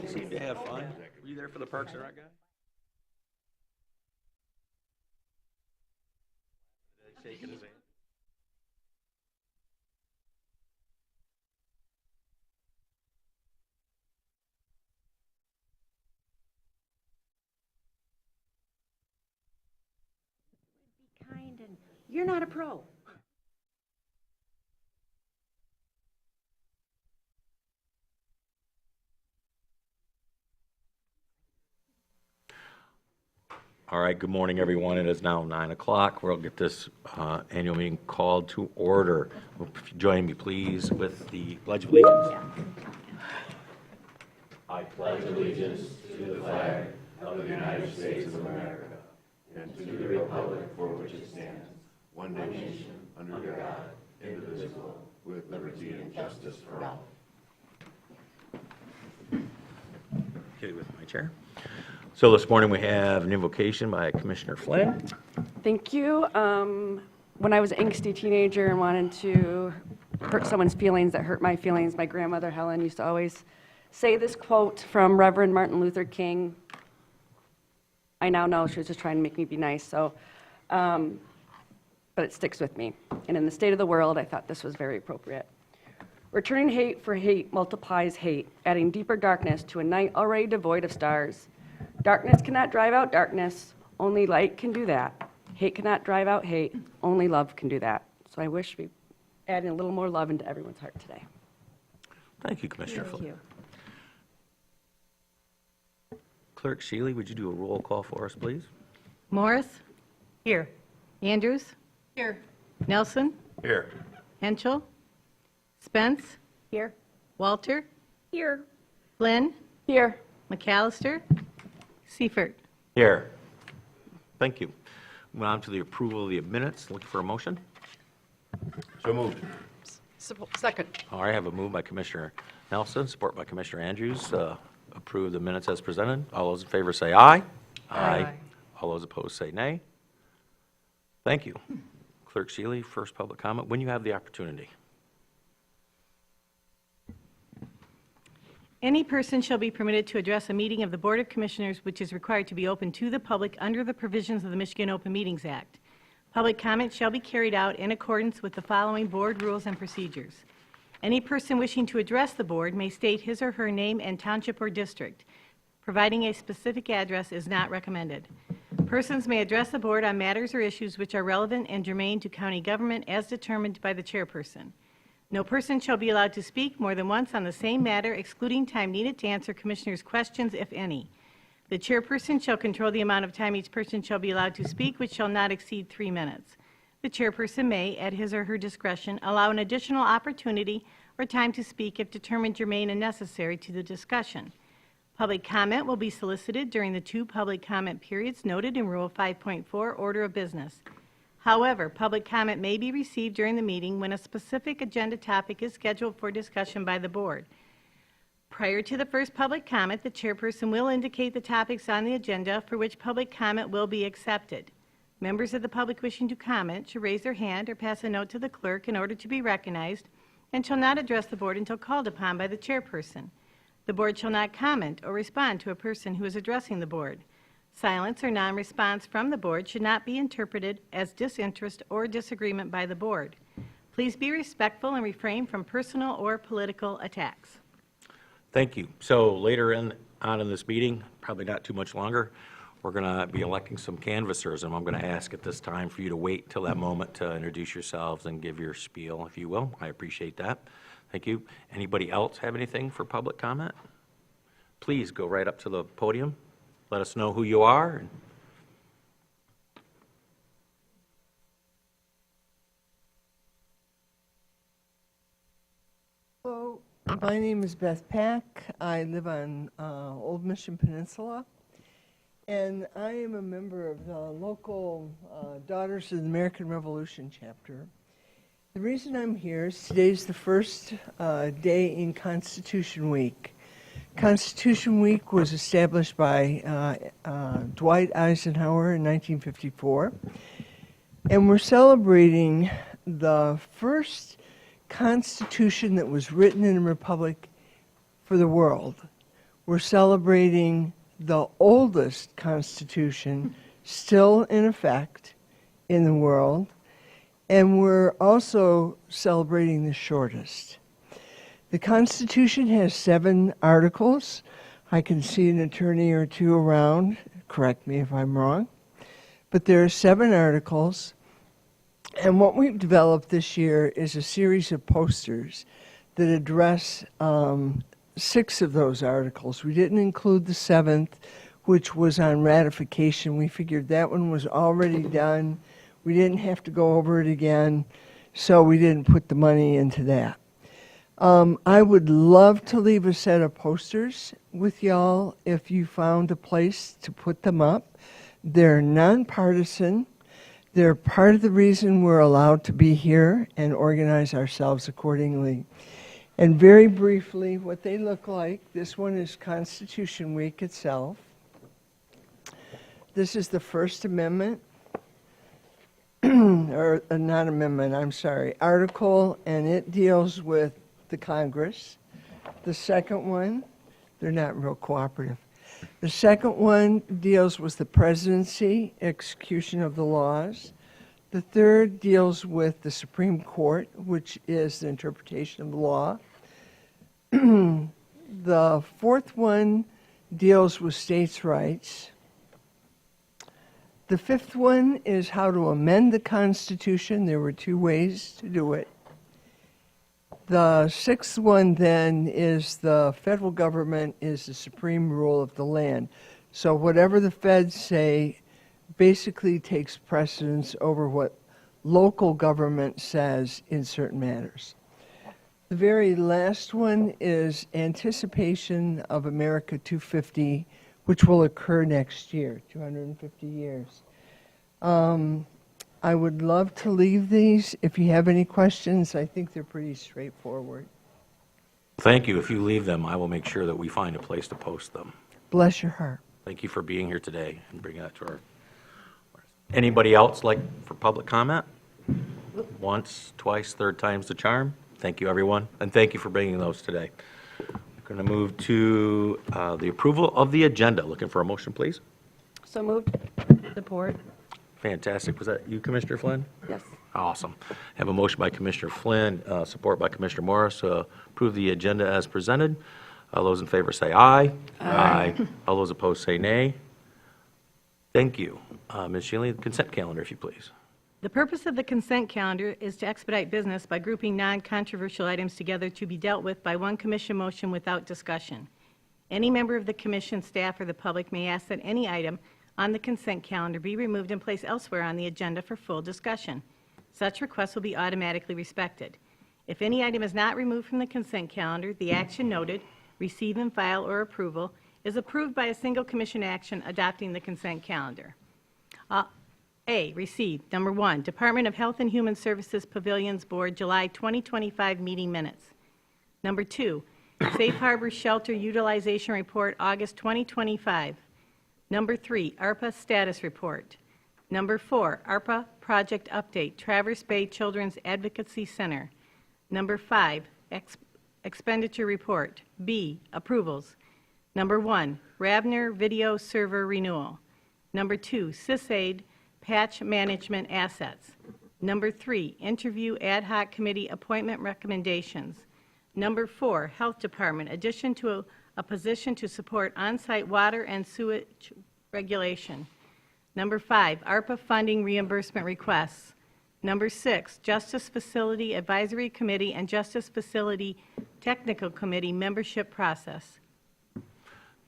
You seem to have fun. Were you there for the Parks and Rec guy? Shaking his hand. Be kind and you're not a pro. All right, good morning, everyone. It is now 9 o'clock. We'll get this annual meeting called to order. If you join me, please, with the Pledge of Allegiance. I pledge allegiance to the flag of the United States of America and to the republic for which it stands, one nation, under God, indivisible, with liberty and justice for all. Okay, with my chair. So this morning we have an invocation by Commissioner Flynn. Thank you. When I was an angsty teenager and wanted to hurt someone's feelings that hurt my feelings, my grandmother Helen used to always say this quote from Reverend Martin Luther King. I now know she was just trying to make me be nice, but it sticks with me. And in the state of the world, I thought this was very appropriate. Returning hate for hate multiplies hate, adding deeper darkness to a night already devoid of stars. Darkness cannot drive out darkness, only light can do that. Hate cannot drive out hate, only love can do that. So I wish we added a little more love into everyone's heart today. Thank you, Commissioner Thank Flynn. you. Clerk Shealy, would you do a roll call for us, please? Morris? Here. Andrews? Here. Nelson? Here. Henschel? Spence? Here. Walter? Here. Flynn? Here. McAllister? Seifert? Here. Thank you. Move on to the approval of the minutes. Looking for a motion? So moved. Second. All right, I have a move by Commissioner Nelson, support by Commissioner Andrews. Approve the minutes as presented. All those in favor say aye. Aye. All those opposed say nay. Thank you. Clerk Shealy, first public comment, when you have the opportunity. Any person shall be permitted to address a meeting of the Board of Commissioners which is required to be open to the public under the provisions of the Michigan Open Meetings Act. Public comment shall be carried out in accordance with the following board rules and procedures. Any person wishing to address the board may state his or her name and township or district. Providing a specific address is not recommended. Persons may address the board on matters or issues which are relevant and germane to county government as determined by the chairperson. No person shall be allowed to speak more than once on the same matter, excluding time needed to answer commissioners' questions, if any. The chairperson shall control the amount of time each person shall be allowed to speak, which shall not exceed 3 minutes. The chairperson may, at his or her discretion, allow an additional opportunity or time to speak if determined germane and necessary to the discussion. Public comment will be solicited during the 2 public comment periods noted in Rule 5.4, Order of Business. However, public comment may be received during the meeting when a specific agenda topic is scheduled for discussion by the board. Prior to the first public comment, the chairperson will indicate the topics on the agenda for which public comment will be accepted. Members of the public wishing to comment should raise their hand or pass a note to the clerk in order to be recognized and shall not address the board until called upon by the chairperson. The board shall not comment or respond to a person who is addressing the board. Silence or non-response from the board should not be interpreted as disinterest or disagreement by the board. Please be respectful and refrain from personal or political attacks. Thank you. So later on in this meeting, probably not too much longer, we're going to be electing some canvassers, and I'm going to ask at this time for you to wait till that moment to introduce yourselves and give your spiel, if you will. I appreciate that. Thank you. Anybody else have anything for public comment? Please go right up to the podium. Let us know who you are. Hello, my name is Beth Pack. I live on Old Mission Peninsula, and I am a member of the local Daughters of the American Revolution chapter. The reason I'm here is today's the first day in Constitution Week. Constitution Week was established by Dwight Eisenhower in 1954, and we're celebrating the first Constitution that was written in a republic for the world. we're celebrating the oldest Constitution still in effect in the world, and we're also celebrating the shortest. The Constitution has 7 articles. I can see an attorney or two around. Correct me if I'm wrong. But there are 7 articles. And what we've developed this year is a series of posters that address 6 of those articles. We didn't include the 7th, which was on ratification. We figured that one was already done. We didn't have to go over it again, so we didn't put the money into that. I would love to leave a set of posters with y'all if you found a place to put them up. They're nonpartisan. They're part of the reason we're allowed to be here and organize ourselves accordingly. And very briefly, what they look like, this one is Constitution Week itself. This is the First Amendment, or not amendment, I'm sorry, article, and it deals with the Congress. The second one, they're not real cooperative. The second one deals with the presidency, execution of the laws. The third deals with the Supreme Court, which is the interpretation of the law. The fourth one deals with states' rights. The fifth one is how to amend the Constitution. There were 2 ways to do it. The sixth one then is the federal government is the supreme rule of the land. So whatever the feds say basically takes precedence over what local government says in certain matters. The very last one is anticipation of America 250, which will occur next year, 250 years. I would love to leave these. If you have any questions, I think they're pretty straightforward. Thank you. If you leave them, I will make sure that we find a place to post them. Bless your heart. Thank you for being here today and bringing that to our... Anybody else like for public comment? Once, twice, third time's the charm. Thank you, everyone, and thank you for bringing those today. Going to move to the approval of the agenda. Looking for a motion, please. So moved? Support. Fantastic. Was that you, Commissioner Flynn? Yes. Awesome. Have a motion by Commissioner Flynn, support by Commissioner Morris to approve the agenda as presented. All those in favor say aye. Aye. All those opposed say nay. Thank you. Ms. Shealy, consent calendar, if you please. The purpose of the consent calendar is to expedite business by grouping non-controversial items together to be dealt with by one commission motion without discussion. Any member of the commission, staff, or the public may ask that any item on the consent calendar be removed and placed elsewhere on the agenda for full discussion. Such requests will be automatically respected. If any item is not removed from the consent calendar, the action noted, receive and file or approval, is approved by a single commission action adopting the consent calendar. A, received. Number 1, Department of Health and Human Services Pavilions Board, July 2025 meeting minutes. Number 2, Safe Harbor Shelter Utilization Report, August 2025. Number 3, ARPA Status Report. Number 4, ARPA Project Update, Traverse Bay Children's Advocacy Center. Number 5, Expenditure Report. B, Approvals. Number 1, Rabner Video Server Renewal. Number 2, SysAid Patch Management Assets. Number 3, Interview Ad Hoc Committee Appointment Recommendations. Number 4, Health Department, addition to a position to support on-site water and sewage regulation. Number 5, ARPA funding reimbursement requests. Number 6, Justice Facility Advisory Committee and Justice Facility Technical Committee membership process.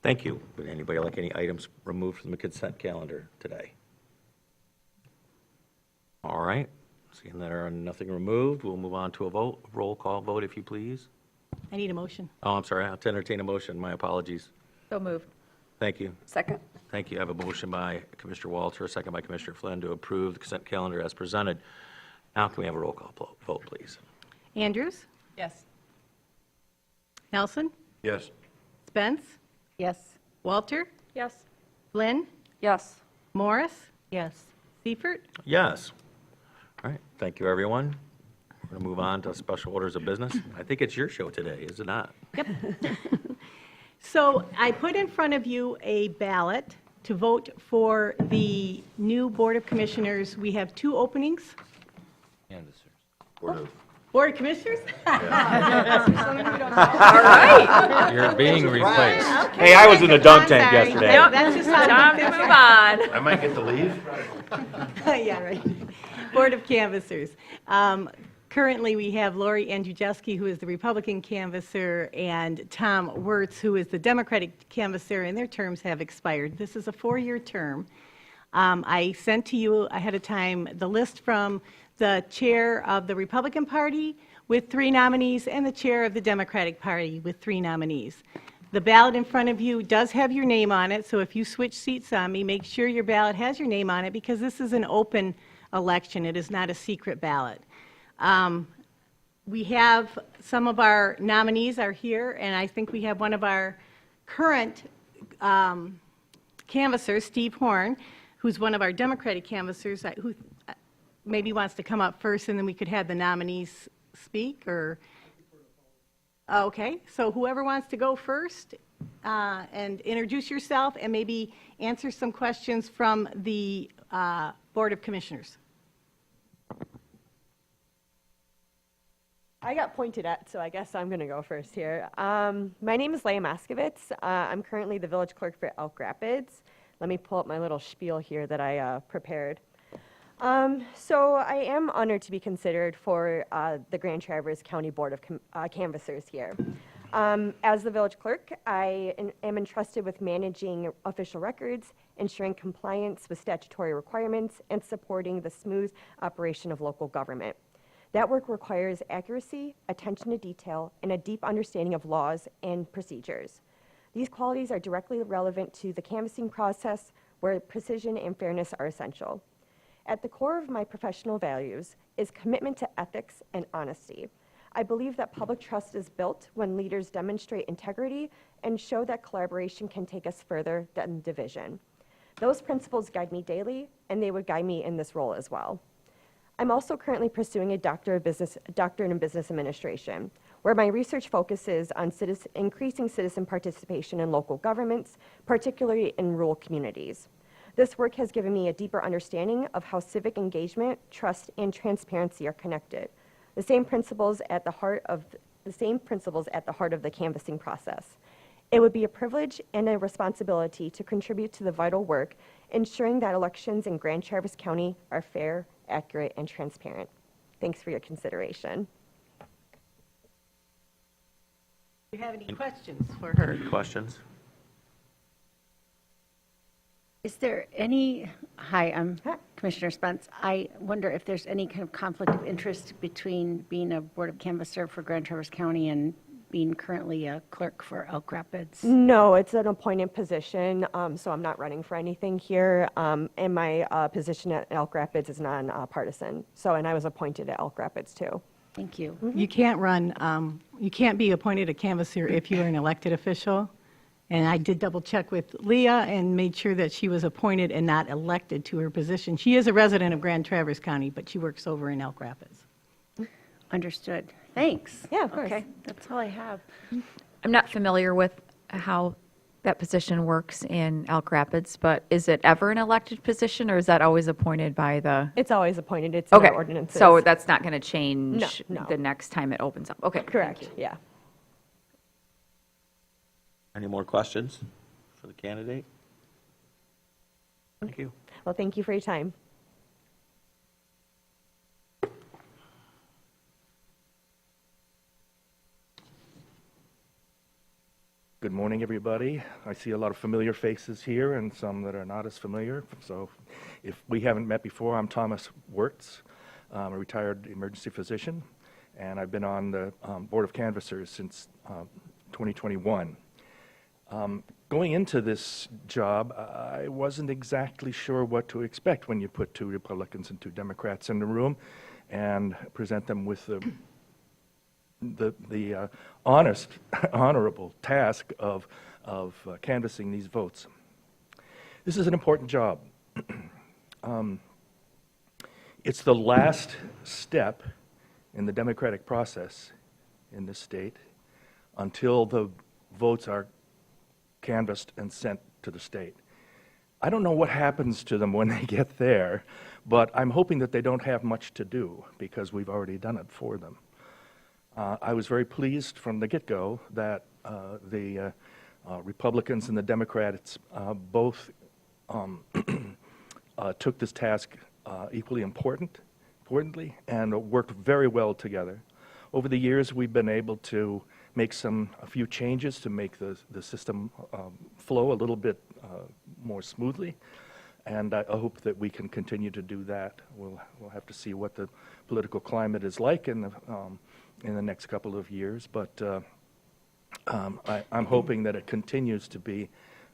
Thank you. Would anybody like any items removed from the consent calendar today? All right. Seeing there are nothing removed, we'll move on to a vote. Roll call vote, if you please. I need a motion. Oh, I'm sorry. I have to entertain a motion. My apologies. So moved. Thank you. Second? Thank you. I have a motion by Commissioner Walter, a second by Commissioner Flynn to approve the consent calendar as presented. Now can we have a roll call vote, please? Andrews? Yes. Nelson? Yes. Spence? Yes. Walter? Yes. Flynn? Yes. Morris? Yes. Seifert? Yes. All right. Thank you, everyone. We're going to move on to special orders of business. I think it's your show today, is it not? So I put in front of you a ballot to vote for the new Board of Commissioners. We have 2 openings. Board of- Board of Commissioners? You're being replaced. Hey, I was in the dunk tank I'm sorry. yesterday. That's just how Time to move on. I might get to leave? Yeah, right. Board of Canvassers. Currently, we have Lori Andrzejewski, who is the Republican canvasser, and Tom Wirtz, who is the Democratic canvasser, and their terms have expired. This is a 4-year term. I sent to you ahead of time the list from the chair of the Republican Party with 3 nominees and the chair of the Democratic Party with 3 nominees. The ballot in front of you does have your name on it, so if you switch seats on me, make sure your ballot has your name on it because this is an open election. It is not a secret ballot. We have some of our nominees are here, and I think we have one of our current canvassers, Steve Horn, who's one of our Democratic canvassers, who maybe wants to come up first, and then we could have the nominees speak, or... Okay, so whoever wants to go first and introduce yourself and maybe answer some questions from the Board of Commissioners. I got pointed at, so I guess I'm going to go first here. My name is Leah Moskowitz. I'm currently the village clerk for Elk Rapids. Let me pull up my little spiel here that I prepared. So I am honored to be considered for the Grand Traverse County Board of Canvassers here. As the village clerk, I am entrusted with managing official records, ensuring compliance with statutory requirements, and supporting the smooth operation of local government. That work requires accuracy, attention to detail, and a deep understanding of laws and procedures. These qualities are directly relevant to the canvassing process, where precision and fairness are essential. At the core of my professional values is commitment to ethics and honesty. I believe that public trust is built when leaders demonstrate integrity and show that collaboration can take us further than division. Those principles guide me daily, and they would guide me in this role as well. I'm also currently pursuing a doctorate in business administration, where my research focuses on increasing citizen participation in local governments, particularly in rural communities. This work has given me a deeper understanding of how civic engagement, trust, and transparency are connected. The same principles at the heart of the canvassing process. It would be a privilege and a responsibility to contribute to the vital work, ensuring that elections in Grand Traverse County are fair, accurate, and transparent. Thanks for your consideration. Do you have any questions for her? Questions? Is there any, hi, I'm Commissioner Spence. I wonder if there's any kind of conflict of interest between being a Board of Canvasser for Grand Traverse County and being currently a clerk for Elk Rapids? No, it's an appointed position, so I'm not running for anything here. And my position at Elk Rapids is non-partisan. And I was appointed at Elk Rapids too. Thank you. You can't run, you can't be appointed a canvasser if you're an elected official. And I did double check with Leah and made sure that she was appointed and not elected to her position. She is a resident of Grand Traverse County, but she works over in Elk Rapids. Understood. Thanks. Yeah, of course. Okay, that's all I have. I'm not familiar with how that position works in Elk Rapids, but is it ever an elected position, or is that always appointed by the? It's always appointed. It's in Okay, our ordinances. so that's not going to change No, no. the next time it opens up? Okay. Correct, yeah. Any more questions for the candidate? Thank you. Well, thank you for your time. Good morning, everybody. I see a lot of familiar faces here and some that are not as familiar. So if we haven't met before, I'm Thomas Wirtz. I'm a retired emergency physician, and I've been on the Board of Canvassers since 2021. Going into this job, I wasn't exactly sure what to expect when you put 2 Republicans and 2 Democrats in the room and present them with the honest, honorable task of canvassing these votes. This is an important job. It's the last step in the democratic process in this state until the votes are canvassed and sent to the state. I don't know what happens to them when they get there, but I'm hoping that they don't have much to do because we've already done it for them. I was very pleased from the get-go that the Republicans and the Democrats both took this task equally importantly and worked very well together. Over the years, we've been able to make a few changes to make the system flow a little bit more smoothly, and I hope that we can continue to do that. We'll have to see what the political climate is like in the next couple of years, but I'm hoping that it continues to be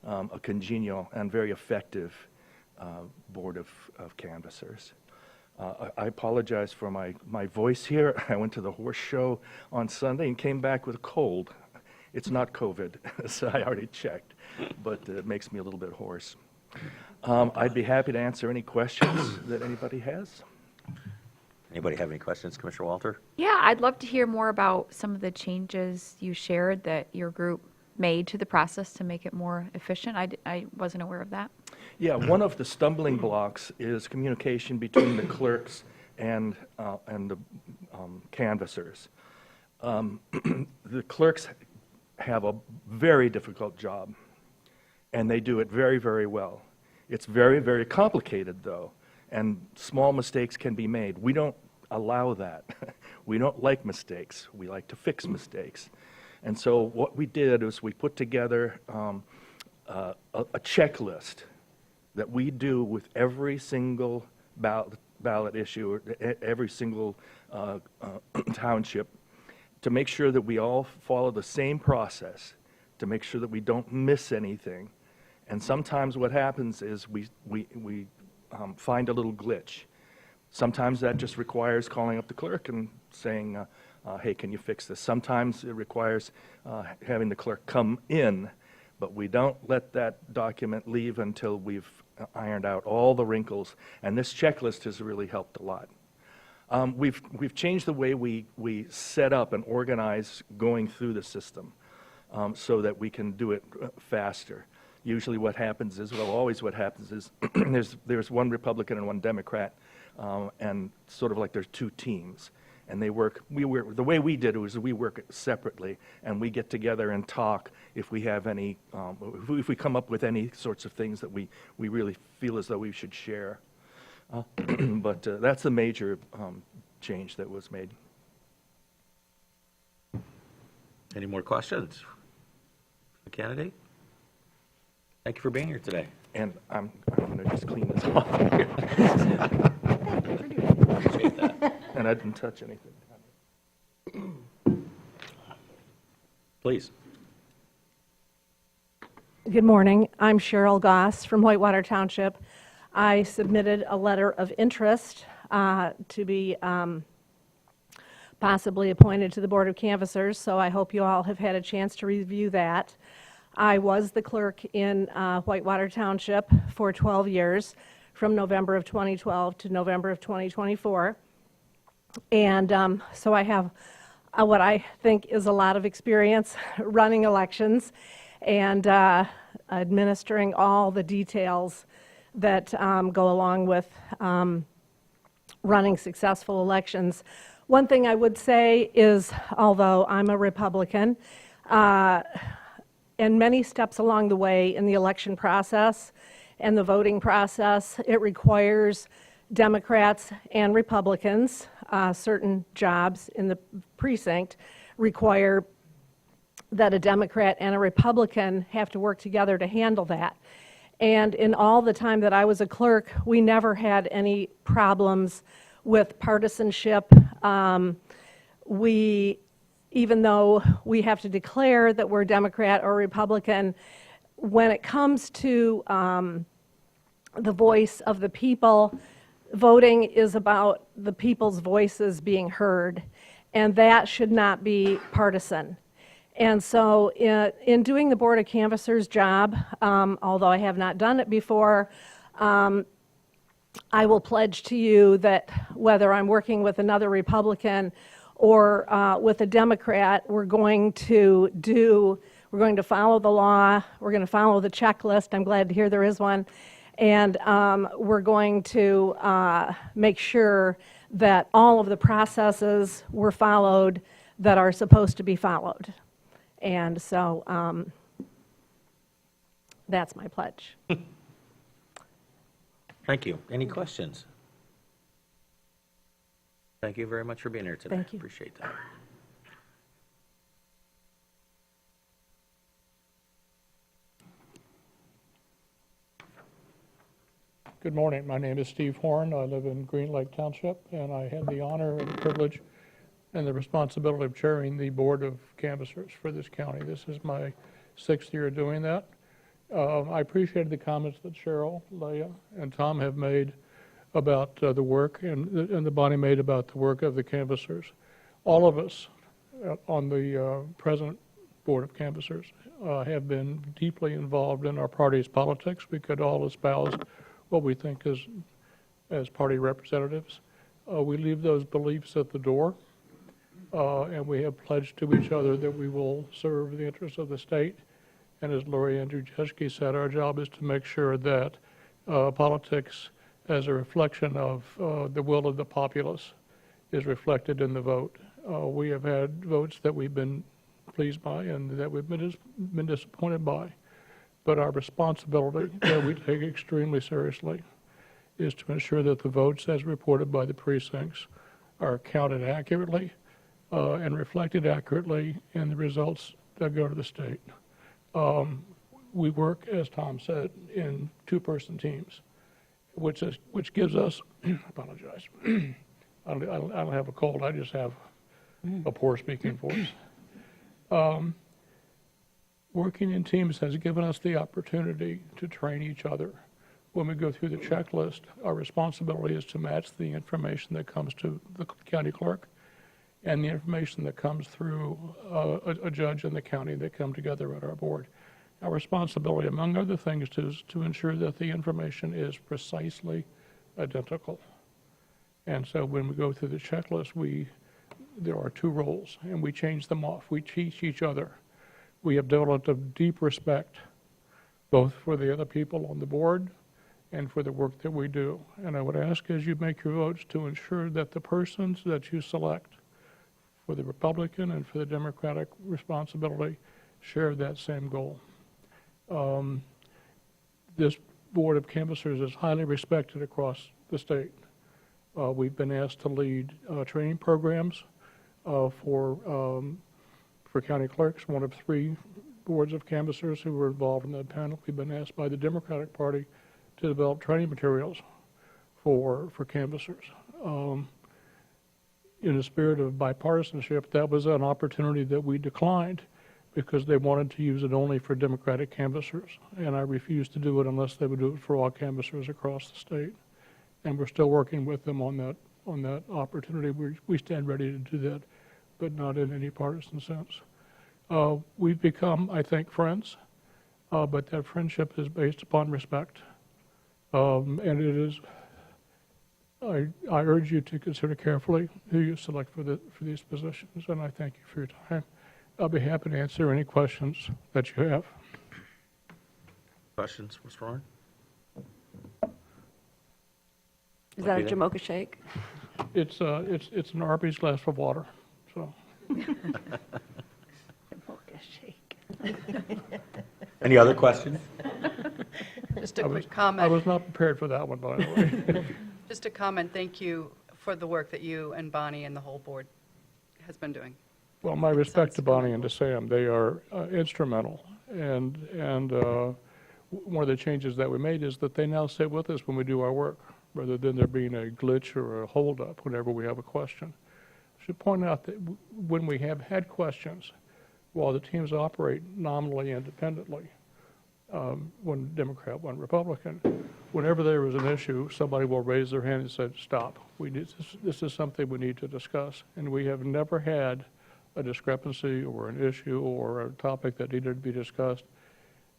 a congenial and very effective board of canvassers. I apologize for my voice here. I went to the horse show on Sunday and came back with a cold. It's not COVID, so I already checked, but it makes me a little bit hoarse. I'd be happy to answer any questions that anybody has. Anybody have any questions, Commissioner Walter? Yeah, I'd love to hear more about some of the changes you shared that your group made to the process to make it more efficient. I wasn't aware of that. Yeah, one of the stumbling blocks is communication between the clerks and the canvassers. The clerks have a very difficult job, and they do it very, very well. It's very, very complicated, though, and small mistakes can be made. We don't allow that. We don't like mistakes. We like to fix mistakes. And so what we did is we put together a checklist that we do with every single ballot issue, or every single township, to make sure that we all follow the same process, to make sure that we don't miss anything. And sometimes what happens is we find a little glitch. Sometimes that just requires calling up the clerk and saying, hey, can you fix this? Sometimes it requires having the clerk come in, but we don't let that document leave until we've ironed out all the wrinkles, and this checklist has really helped a lot. We've changed the way we set up and organize going through the system so that we can do it faster. Usually what happens is, well, always what happens is there's one Republican and one Democrat, and sort of like there's two teams. And the way we did it was we work separately, and we get together and talk if we have any, if we come up with any sorts of things that we really feel as though we should share. But that's a major change that was made. Any more questions for the candidate? Thank you for being here today. And I'm going to just clean this off. Appreciate that. And I didn't touch anything. Please. Good morning. I'm Cheryl Goss from Whitewater Township. I submitted a letter of interest to be possibly appointed to the Board of Canvassers, so I hope you all have had a chance to review that. I was the clerk in Whitewater Township for 12 years, from November of 2012 to November of 2024. And so I have what I think is a lot of experience running elections and administering all the details that go along with running successful elections. One thing I would say is, although I'm a Republican, and many steps along the way in the election process and the voting process, it requires Democrats and Republicans. Certain jobs in the precinct require that a Democrat and a Republican have to work together to handle that. And in all the time that I was a clerk, we never had any problems with partisanship. Even though we have to declare that we're Democrat or Republican, when it comes to the voice of the people, voting is about the people's voices being heard, and that should not be partisan. And so in doing the Board of Canvassers job, although I have not done it before, I will pledge to you that whether I'm working with another Republican or with a Democrat, we're going to do We're going to follow the law. We're going to follow the checklist. I'm glad to hear there is one. And we're going to make sure that all of the processes were followed that are supposed to be followed. And so that's my pledge. Thank you. Any questions? Thank you very much for being here today. Thank you. Appreciate that. Good morning. My name is Steve Horn. I live in Green Lake Township, and I have the honor and the privilege and the responsibility of chairing the Board of Canvassers for this county. This is my 6th year doing that. I appreciated the comments that Cheryl, Leah, and Tom have made about the work, and the body made about the work of the canvassers. All of us on the present Board of Canvassers have been deeply involved in our party's politics. We could all espouse what we think as party representatives. We leave those beliefs at the door, and we have pledged to each other that we will serve the interests of the state. And as Lori Andrzejewski said, our job is to make sure that politics as a reflection of the will of the populace is reflected in the vote. We have had votes that we've been pleased by and that we've been disappointed by. But our responsibility that we take extremely seriously is to ensure that the votes as reported by the precincts are counted accurately and reflected accurately in the results that go to the state. We work, as Tom said, in two-person teams, which gives us, I apologize, I don't have a cold, I just have a poor speaking voice. Working in teams has given us the opportunity to train each other. When we go through the checklist, our responsibility is to match the information that comes to the county clerk and the information that comes through a judge in the county that come together at our board. Our responsibility, among other things, is to ensure that the information is precisely identical. And so when we go through the checklist, there are two roles, and we change them off. We teach each other. We have developed a deep respect, both for the other people on the board and for the work that we do. And I would ask, as you make your votes, to ensure that the persons that you select for the Republican and for the Democratic responsibility share that same goal. This Board of Canvassers is highly respected across the state. We've been asked to lead training programs for county clerks, one of 3 boards of canvassers who were involved in that panel. We've been asked by the Democratic Party to develop training materials for canvassers. In a spirit of bipartisanship, that was an opportunity that we declined because they wanted to use it only for Democratic canvassers, and I refused to do it unless they would do it for all canvassers across the state. And we're still working with them on that opportunity. We stand ready to do that, but not in any partisan sense. We've become, I think, friends, but that friendship is based upon respect. And it is, I urge you to consider carefully who you select for these positions, and I thank you for your time. I'll be happy to answer any questions that you have. Questions, Mr. Warren? Is that a Jamocha shake? It's an Arby's glass of water, so. Any other questions? Just a I quick comment. I was not prepared for that one, by the way. Just a comment. Thank you for the work that you and Bonnie and the whole board has been doing. Well, my respect to Bonnie and to Sam, they are instrumental. And one of the changes that we made is that they now sit with us when we do our work, rather than there being a glitch or a holdup whenever we have a question. I should point out that when we have had questions, while the teams operate nominally independently, one Democrat, one Republican, whenever there was an issue, somebody will raise their hand and say, stop. This is something we need to discuss. And we have never had a discrepancy or an issue or a topic that needed to be discussed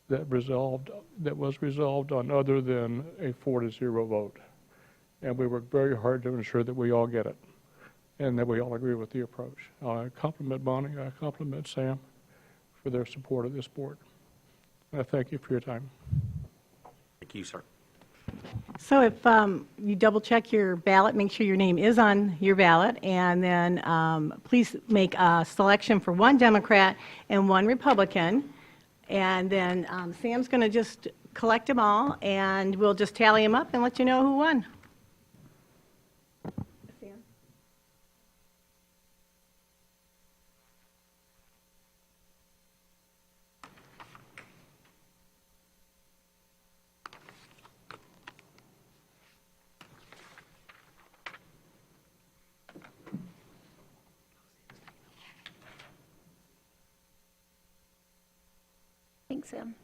that was resolved on other than a 4-0 vote. And we work very hard to ensure that we all get it and that we all agree with the approach. I compliment Bonnie, I compliment Sam for their support of this board. And I thank you for your time. Thank you, sir. So if you double-check your ballot, make sure your name is on your ballot, and then please make a selection for one Democrat and one Republican. And then Sam's going to just collect them all, and we'll just tally them up and let you know who won. Sam? Thanks, Sam.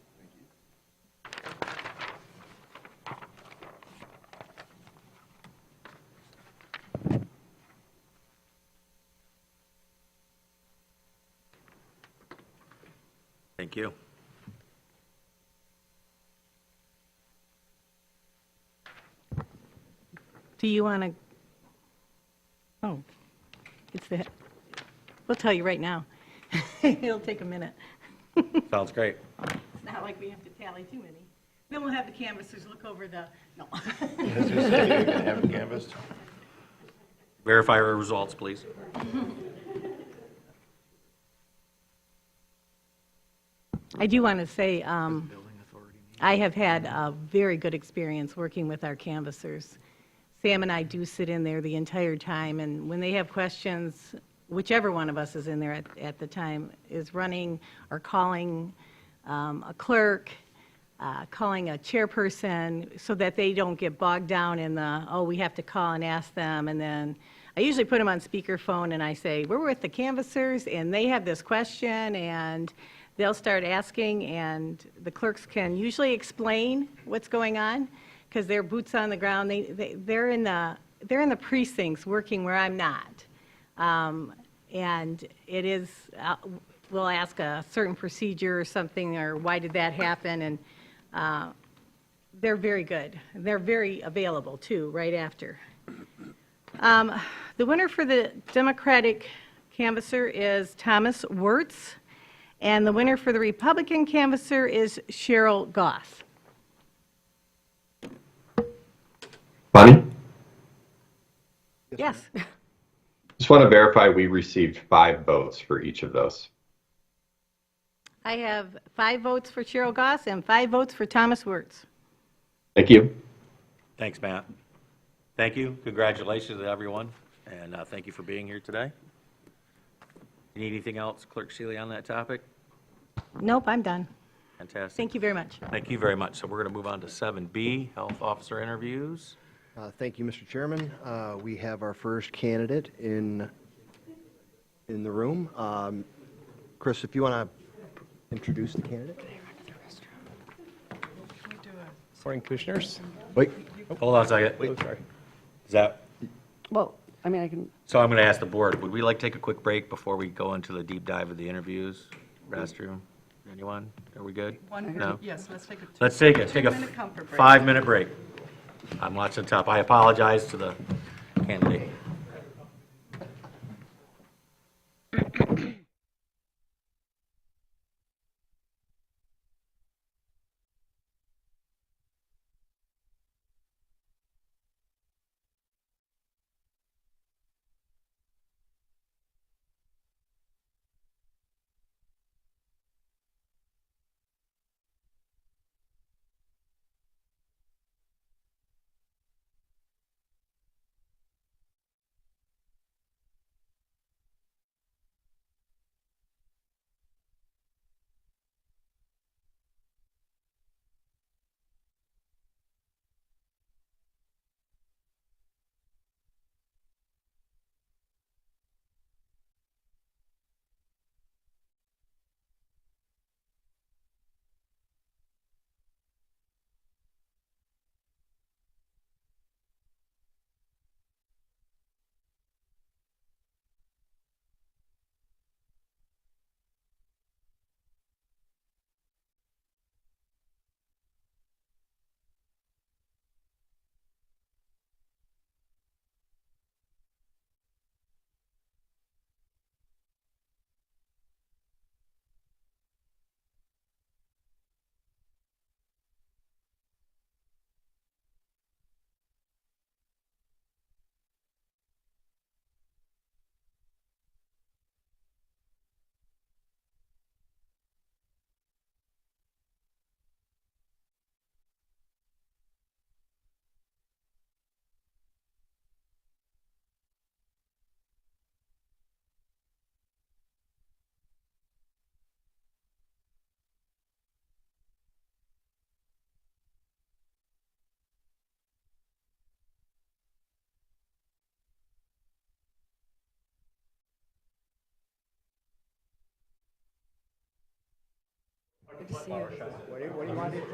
Thank you. Do you want to? Oh, it's the, we'll tell you right now. It'll take a minute. Sounds great. It's not like we have to tally too many. Then we'll have the canvassers look over the, no. As you say, you're going to have it canvassed? Verify our results, please. I do want to say, I have had a very good experience working with our canvassers. Sam and I do sit in there the entire time, and when they have questions, whichever one of us is in there at the time is running or calling a clerk, calling a chairperson, so that they don't get bogged down in the, oh, we have to call and ask them, and then I usually put them on speakerphone and I say, we're with the canvassers, and they have this question, and they'll start asking, and the clerks can usually explain what's going on, because they're boots on the ground. They're in the precincts working where I'm not. And it is, we'll ask a certain procedure or something, or why did that happen, and they're very good. They're very available, too, right after. The winner for the Democratic canvasser is Thomas Wirtz, and the winner for the Republican canvasser is Cheryl Goss. Bonnie? Yes. Just want to verify we received 5 votes for each of those. I have 5 votes for Cheryl Goss and 5 votes for Thomas Wirtz. Thank you. Thanks, Matt. Thank you. Congratulations to everyone, and thank you for being here today. You need anything else, Clerk Seeley, on that topic? Nope, I'm done. Fantastic. Thank you very much. Thank you very much. So we're going to move on to 7B, Health Officer Interviews. Thank you, Mr. Chairman. We have our first candidate in the room. Chris, if you want to introduce the candidate. Morning, Commissioners. Wait. Hold on a second. Oh, sorry. Is that, Well, I mean, I can, so I'm going to ask the board, would we like to take a quick break before we go into the deep dive of the interviews? Restroom? Anyone? Are we good? No? Yes, let's take a Let's take a 2-minute comfort break. 5-minute break. I'm watching the top. I apologize to the candidate. Good to see you. What do you want to do?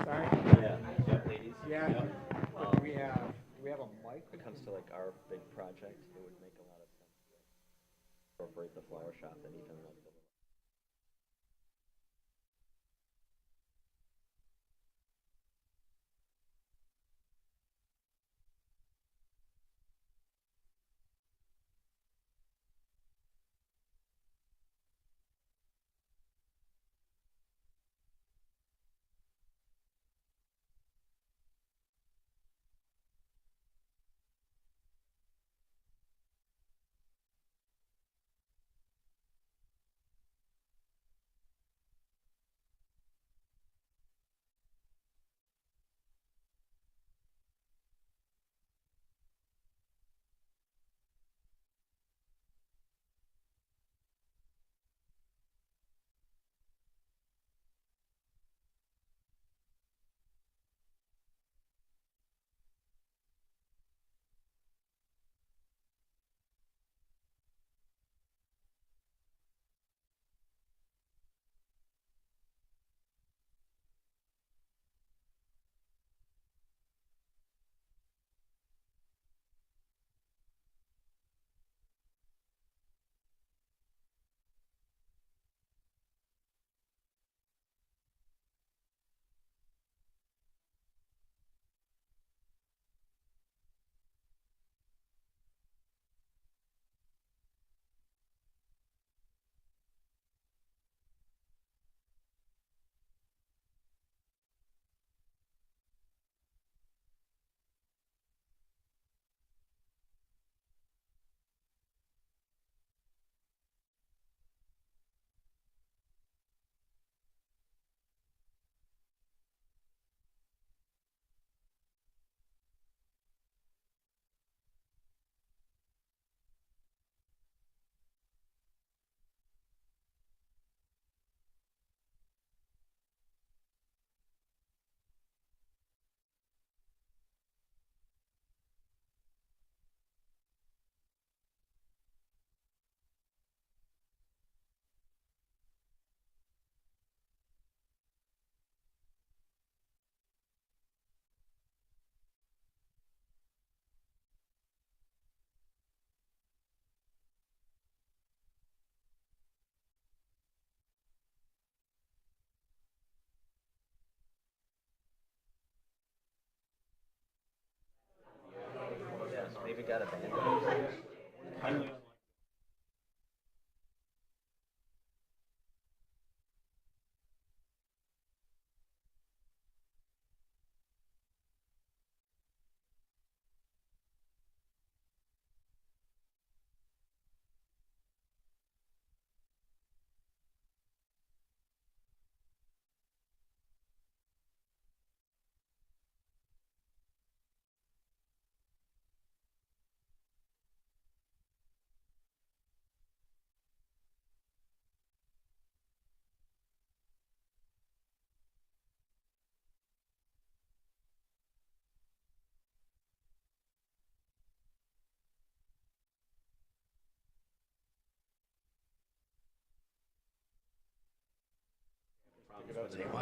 Sorry? Yeah. We have a mic? When it comes to like our big project, it would make a lot of sense to incorporate the flower shop and even like the maybe got a band. I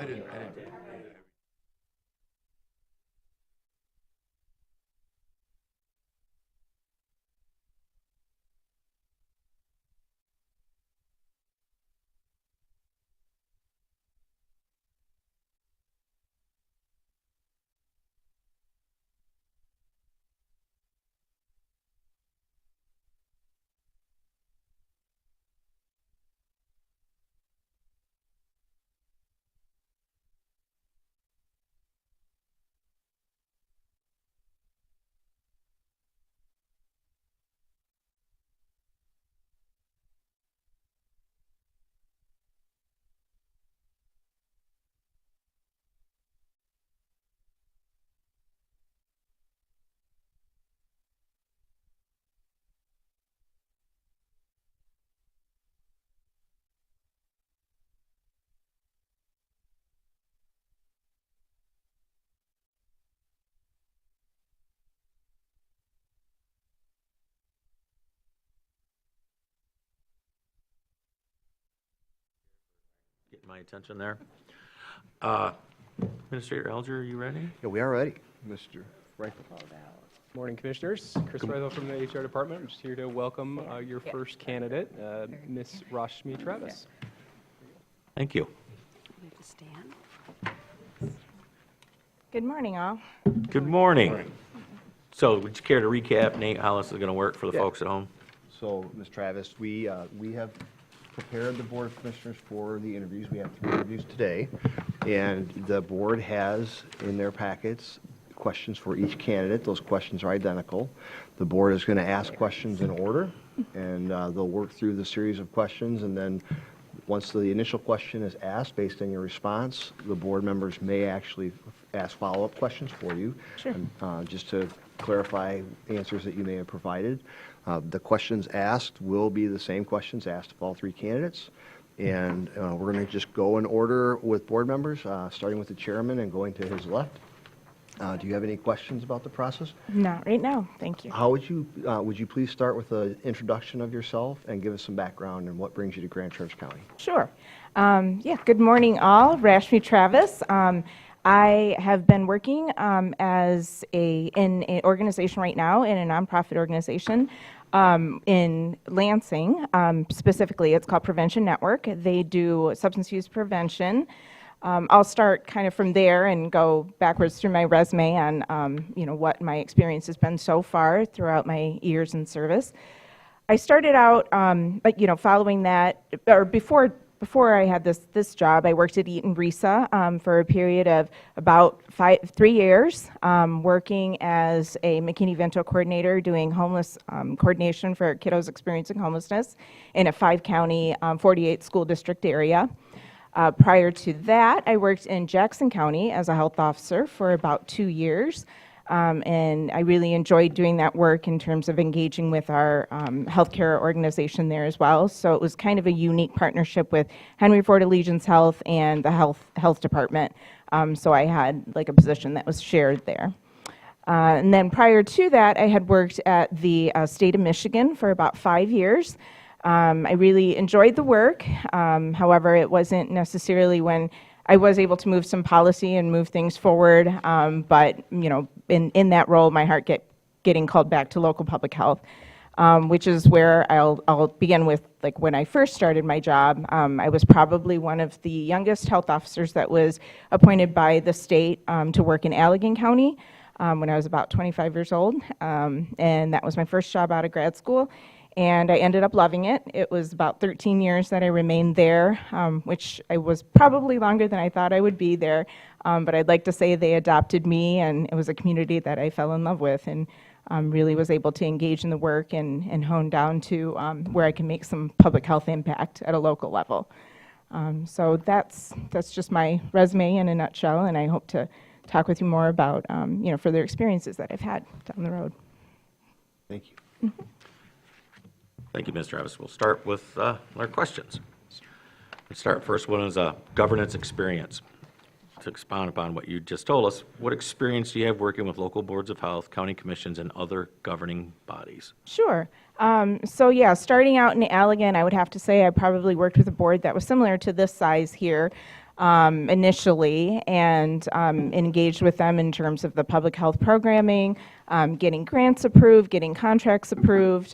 didn't. my attention there. Administrator Alger, are you ready? Yeah, we are ready, Mr. Reifel. Morning, Commissioners. Chris Reifel from the HR Department. I'm just here to welcome your first candidate, Ms. Rashmi Travis. Thank you. Good morning, all. Good morning. So would you care to recap, Nate, how this is going to work for the folks at home? So, Ms. Travis, we have prepared the Board of Commissioners for the interviews. We have 3 interviews today, and the board has in their packets questions for each candidate. Those questions are identical. The board is going to ask questions in order, and they'll work through the series of questions, and then once the initial question is asked, based on your response, the board members may actually ask follow-up questions for you. Sure. Just to clarify answers that you may have provided. The questions asked will be the same questions asked of all 3 candidates. And we're going to just go in order with board members, starting with the chairman and going to his left. Do you have any questions about the process? Not right now, thank you. How would you please start with an introduction of yourself and give us some background and what brings you to Grand Traverse County? Sure. Good morning, all. Rashmi Travis. I have been working in an organization right now, in a nonprofit organization in Lansing. Specifically, it's called Prevention Network. They do substance use prevention. I'll start kind of from there and go backwards through my resume on what my experience has been so far throughout my years in service. I started out, following that, or before I had this job, I worked at Eaton Risa for a period of about 3 years, working as a McKinney-Vento coordinator, doing homeless coordination for kiddos experiencing homelessness in a 5-county, 48-school district area. Prior to that, I worked in Jackson County as a health officer for about 2 years. And I really enjoyed doing that work in terms of engaging with our healthcare organization there as well. So it was kind of a unique partnership with Henry Ford Allegiance Health and the health department. So I had like a position that was shared there. And then prior to that, I had worked at the state of Michigan for about 5 years. I really enjoyed the work. However, it wasn't necessarily when I was able to move some policy and move things forward, but in that role, my heart getting called back to local public health, which is where I'll begin with. Like when I first started my job, I was probably one of the youngest health officers that was appointed by the state to work in Allegan County when I was about 25 years old, and that was my first job out of grad school. And I ended up loving it. It was about 13 years that I remained there, which I was probably longer than I thought I would be there. But I'd like to say they adopted me, and it was a community that I fell in love with, and really was able to engage in the work and hone down to where I can make some public health impact at a local level. So that's just my resume in a nutshell, and I hope to talk with you more about further experiences that I've had down the road. Thank you. Mm-hmm. Thank you, Ms. Travis. We'll start with our questions. Let's start. First one is a governance experience. To expound upon what you just told us, what experience do you have working with local boards of health, county commissions, and other governing bodies? Sure. Starting out in Allegan, I would have to say I probably worked with a board that was similar to this size here initially, and engaged with them in terms of the public health programming, getting grants approved, getting contracts approved,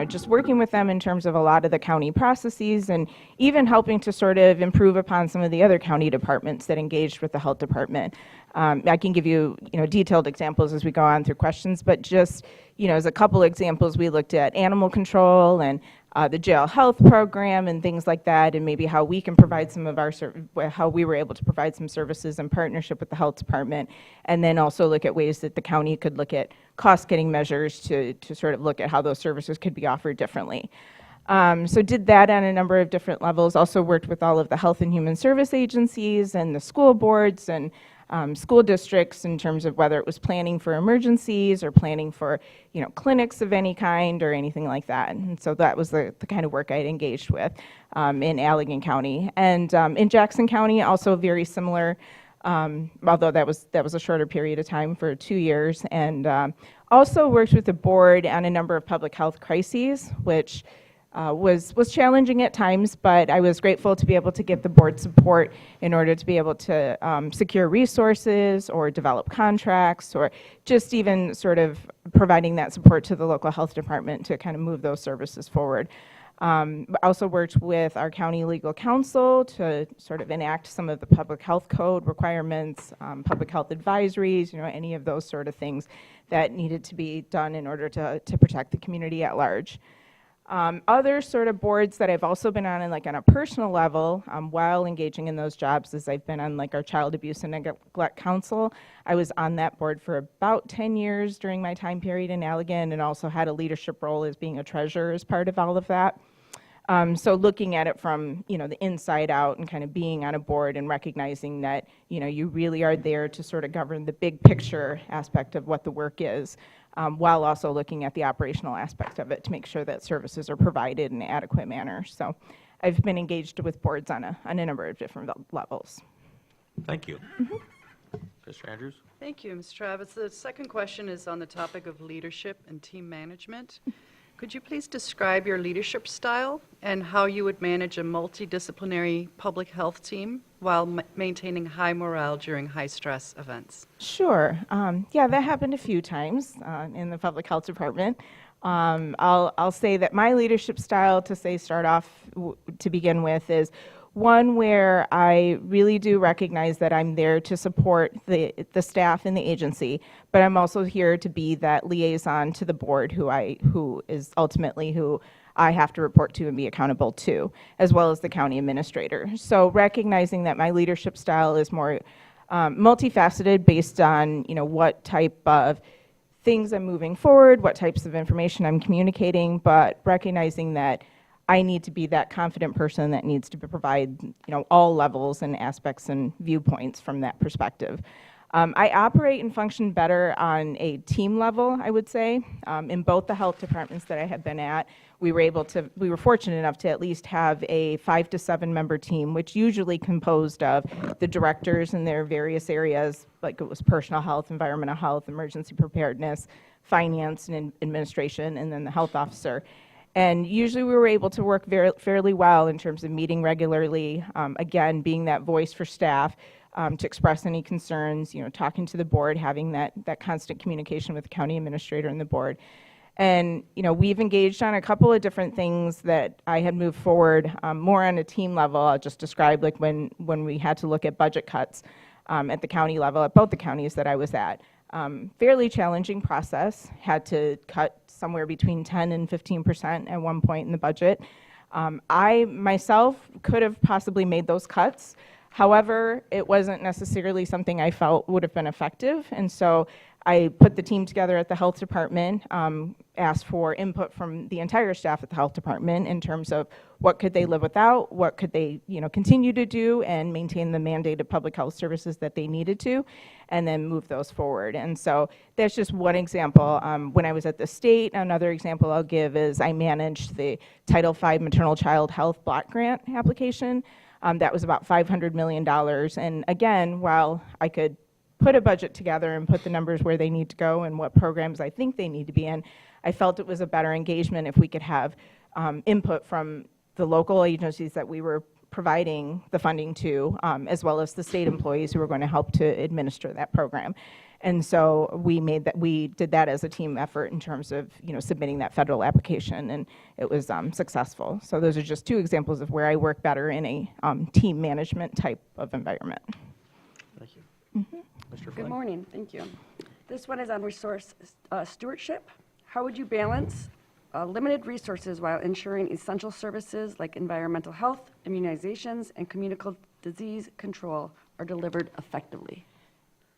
just working with them in terms of a lot of the county processes, and even helping to sort of improve upon some of the other county departments that engaged with the health department. I can give you, detailed examples as we go on through questions, but just, as a couple examples, we looked at animal control and the jail health program and things like that, and maybe how we can provide some of our, how we were able to provide some services in partnership with the health department, and then also look at ways that the county could look at cost-cutting measures to sort of look at how those services could be offered differently. So did that on a number of different levels. Also worked with all of the health and human service agencies and the school boards and school districts in terms of whether it was planning for emergencies or planning for, clinics of any kind or anything like that. And so that was the kind of work I'd engaged with in Allegan County. And in Jackson County, also very similar, although that was a shorter period of time for 2 years. And also worked with the board on a number of public health crises, which was challenging at times, but I was grateful to be able to get the board support in order to be able to secure resources or develop contracts or just even sort of providing that support to the local health department to kind of move those services forward. I also worked with our county legal counsel to sort of enact some of the public health code requirements, public health advisories, any of those sort of things that needed to be done in order to protect the community at large. Other sort of boards that I've also been on a personal level while engaging in those jobs is I've been on our Child Abuse and Neglect Council. I was on that board for about 10 years during my time period in Allegan and also had a leadership role as being a treasurer as part of all of that. So looking at it from, the inside out and kind of being on a board and recognizing that, you really are there to sort of govern the big picture aspect of what the work is, while also looking at the operational aspect of it to make sure that services are provided in an adequate manner. So I've been engaged with boards on a number of different levels. Thank you. Mr. Andrews? Thank you, Ms. Travis. The second question is on the topic of leadership and team management. Could you please describe your leadership style and how you would manage a multidisciplinary public health team while maintaining high morale during high-stress events? Sure. Yeah, that happened a few times in the public health department. I'll say that my leadership style, start off to begin with, is one where I really do recognize that I'm there to support the staff in the agency, but I'm also here to be that liaison to the board who is ultimately who I have to report to and be accountable to, as well as the county administrator. So recognizing that my leadership style is more multifaceted based on what type of things I'm moving forward, what types of information I'm communicating, but recognizing that I need to be that confident person that needs to provide, all levels and aspects and viewpoints from that perspective. I operate and function better on a team level, I would say. In both the health departments that I have been at, we were fortunate enough to at least have a 5 to 7 member team, which usually composed of the directors in their various areas, like it was personal health, environmental health, emergency preparedness, finance and administration, and then the health officer. And usually we were able to work fairly well in terms of meeting regularly, again, being that voice for staff to express any concerns, talking to the board, having that constant communication with the county administrator and the board. And, we've engaged on a couple of different things that I had moved forward more on a team level. I'll just describe when we had to look at budget cuts at the county level, at both the counties that I was at. Fairly challenging process, had to cut somewhere between 10 and 15% at one point in the budget. I myself could have possibly made those cuts. However, it wasn't necessarily something I felt would have been effective. And so I put the team together at the health department, asked for input from the entire staff at the health department in terms of what could they live without, what could they continue to do and maintain the mandated public health services that they needed to, and then move those forward. And so that's just one example. When I was at the state, another example I'll give is I managed the Title V Maternal Child Health Block Grant application. That was about $500 million. And again, while I could put a budget together and put the numbers where they need to go and what programs I think they need to be in, I felt it was a better engagement if we could have input from the local agencies that we were providing the funding to, as well as the state employees who were going to help to administer that program. And so we did that as a team effort in terms of submitting that federal application, and it was successful. So those are just two examples of where I work better in a team management type of environment. Thank you. Mm-hmm. Good morning, thank you. This one is on resource stewardship. How would you balance limited resources while ensuring essential services like environmental health, immunizations, and communicable disease control are delivered effectively?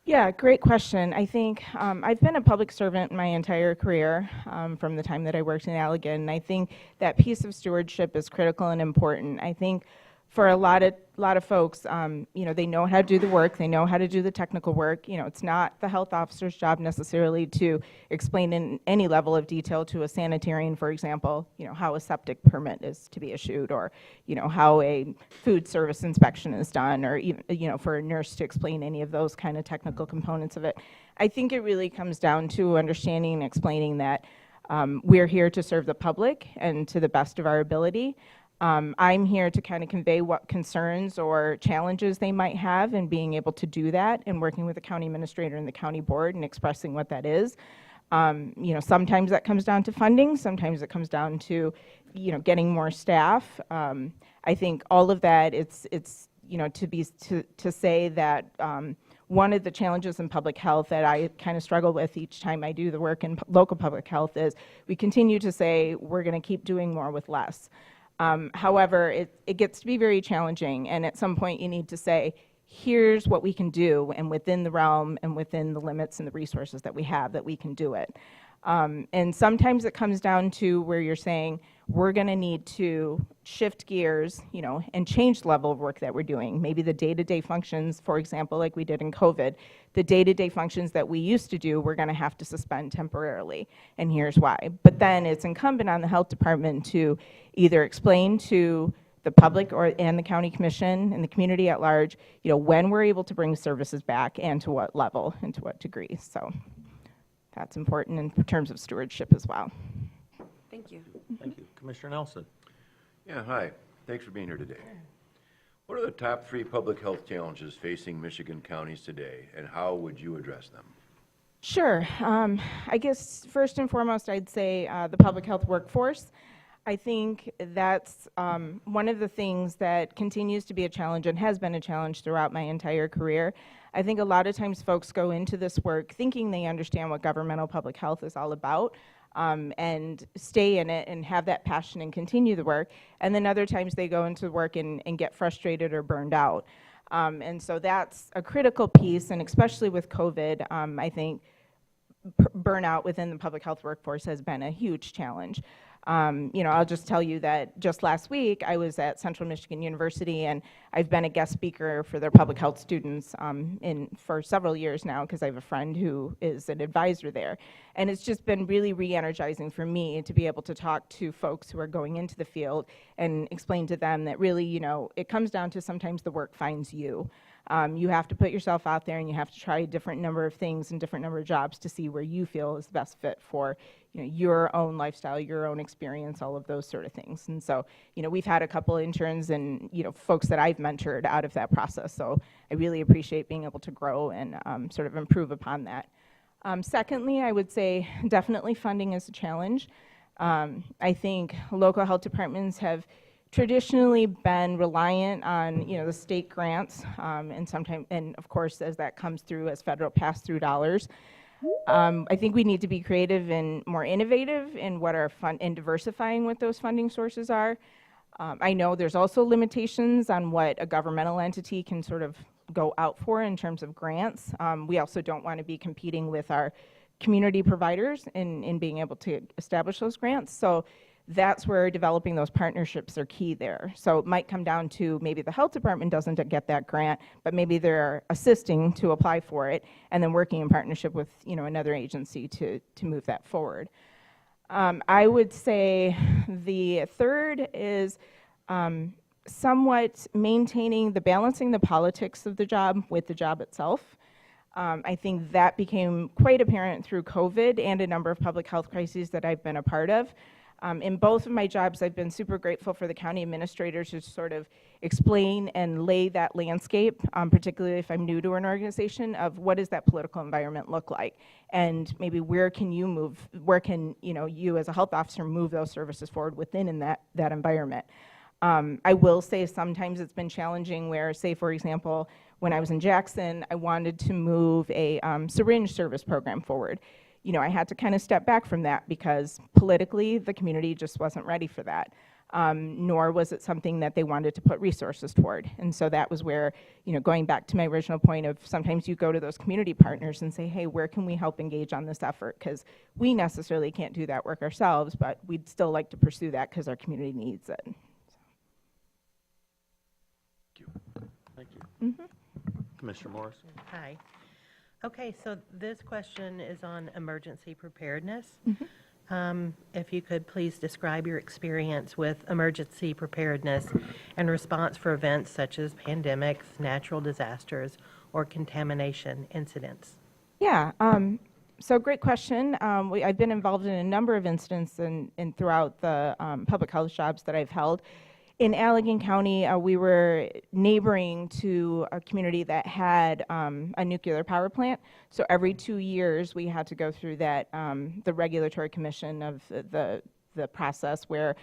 Yeah, great question. I think I've been a public servant my entire career from the time that I worked in Allegan, and I think that piece of stewardship is critical and important. I think for a lot of folks, they know how to do the work, they know how to do the technical work. It's not the health officer's job necessarily to explain in any level of detail to a sanitarian, for example, how a septic permit is to be issued, or how a food service inspection is done, or even for a nurse to explain any of those kind of technical components of it. I think it really comes down to understanding and explaining that We're here to serve the public and to the best of our ability. I'm here to kind of convey what concerns or challenges they might have in being able to do that and working with the county administrator and the county board and expressing what that is. Sometimes that comes down to funding, sometimes it comes down to, getting more staff. I think all of that, it's to say that one of the challenges in public health that I kind of struggle with each time I do the work in local public health is we continue to say we're going to keep doing more with less. However, it gets to be very challenging, and at some point you need to say, here's what we can do, and within the realm and within the limits and the resources that we have, that we can do it. And sometimes it comes down to where you're saying, we're going to need to shift gears, and change the level of work that we're doing. Maybe the day-to-day functions, for example, like we did in COVID, the day-to-day functions that we used to do, we're going to have to suspend temporarily, and here's why. But then it's incumbent on the health department to either explain to the public and the county commission and the community at large, when we're able to bring services back and to what level and to what degree. So that's important in terms of stewardship as well. Thank you. Thank you. Commissioner Nelson. Yeah, hi. Thanks for being here today. What are the top 3 public health challenges facing Michigan counties today, and how would you address them? Sure. I guess first and foremost, I'd say the public health workforce. I think that's one of the things that continues to be a challenge and has been a challenge throughout my entire career. I think a lot of times folks go into this work thinking they understand what governmental public health is all about, and stay in it and have that passion and continue the work. And then other times they go into work and get frustrated or burned out. And so that's a critical piece, and especially with COVID, I think burnout within the public health workforce has been a huge challenge. I'll just tell you that just last week I was at Central Michigan University, and I've been a guest speaker for their public health students for several years now, because I have a friend who is an advisor there. And it's just been really re-energizing for me to be able to talk to folks who are going into the field and explain to them that really, it comes down to sometimes the work finds you. You have to put yourself out there, and you have to try a different number of things and different number of jobs to see where you feel is the best fit for your own lifestyle, your own experience, all of those sort of things. And so, we've had a couple interns and, folks that I've mentored out of that process. So I really appreciate being able to grow and sort of improve upon that. Secondly, I would say definitely funding is a challenge. I think local health departments have traditionally been reliant on, the state grants, and of course, as that comes through as federal pass-through dollars. I think we need to be creative and more innovative in what our in diversifying what those funding sources are. I know there's also limitations on what a governmental entity can sort of go out for in terms of grants. We also don't want to be competing with our community providers in being able to establish those grants. So that's where developing those partnerships are key there. So it might come down to maybe the health department doesn't get that grant, but maybe they're assisting to apply for it and then working in partnership with another agency to move that forward. I would say the third is somewhat balancing the politics of the job with the job itself. I think that became quite apparent through COVID and a number of public health crises that I've been a part of. In both of my jobs, I've been super grateful for the county administrators who sort of explain and lay that landscape, particularly if I'm new to an organization, of what does that political environment look like, and maybe where can you you as a health officer move those services forward within that environment. I will say sometimes it's been challenging where, say, for example, when I was in Jackson, I wanted to move a syringe service program forward. I had to kind of step back from that because politically the community just wasn't ready for that, nor was it something that they wanted to put resources toward. And so that was where, going back to my original point of sometimes you go to those community partners and say, hey, where can we help engage on this effort? Because we necessarily can't do that work ourselves, but we'd still like to pursue that because our community needs it. Thank you. Mm-hmm. Commissioner Morris. Hi. Okay, so this question is on emergency preparedness. Mm-hmm. If you could please describe your experience with emergency preparedness and response for events such as pandemics, natural disasters, or contamination incidents. Yeah, So great question. I've been involved in a number of instances and throughout the public health jobs that I've held. In Allegan County, we were neighboring to a community that had a nuclear power plant. So every 2 years, we had to go through that, the regulatory commission of the process where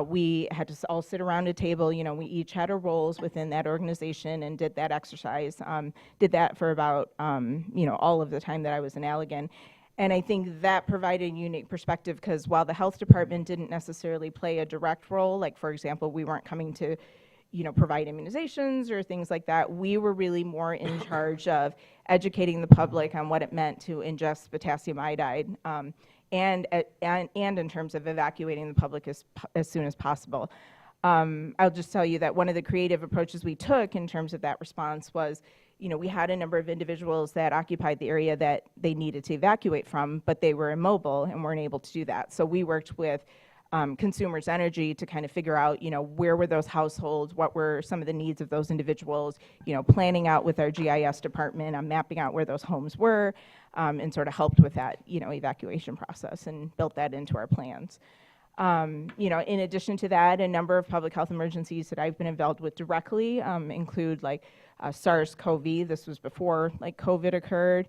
we had to all sit around a table. You know, we each had our roles within that organization and did that exercise. Did that for about, you know, all of the time that I was in Allegan. And I think that provided a unique perspective because while the health department didn't necessarily play a direct role, like for example, we weren't coming to, you know, provide immunizations or things like that, we were really more in charge of educating the public on what it meant to ingest potassium iodide and in terms of evacuating the public as soon as possible. I'll just tell you that one of the creative approaches we took in terms of that response was, you know, we had a number of individuals that occupied the area that they needed to evacuate from, but they were immobile and weren't able to do that. So we worked with Consumers Energy to kind of figure out, you know, where were those households, what were some of the needs of those individuals, you know, planning out with our GIS department on mapping out where those homes were, and sort of helped with that, you know, evacuation process and built that into our plans. You know, in addition to that, a number of public health emergencies that I've been involved with directly include like SARS-CoV. This was before like COVID occurred.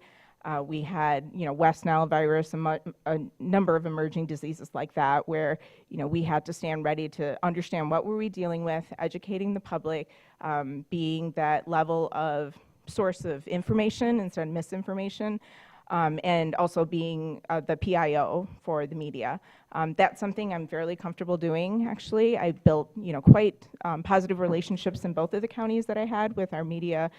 We had, you know, West Nile virus, a number of emerging diseases like that, where, you know, we had to stand ready to understand what were we dealing with, educating the public, being that level of source of information instead of misinformation. And also being the PIO for the media. That's something I'm fairly comfortable doing, actually. I built, you know, quite positive relationships in both of the counties that I had with our media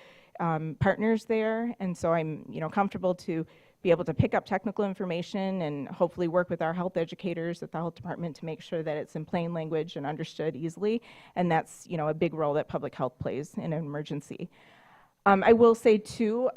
partners there. And so I'm, you know, comfortable to be able to pick up technical information and hopefully work with our health educators at the health department to make sure that it's in plain language and understood easily. And that's, you know, a big role that public health plays in an emergency. I will say too,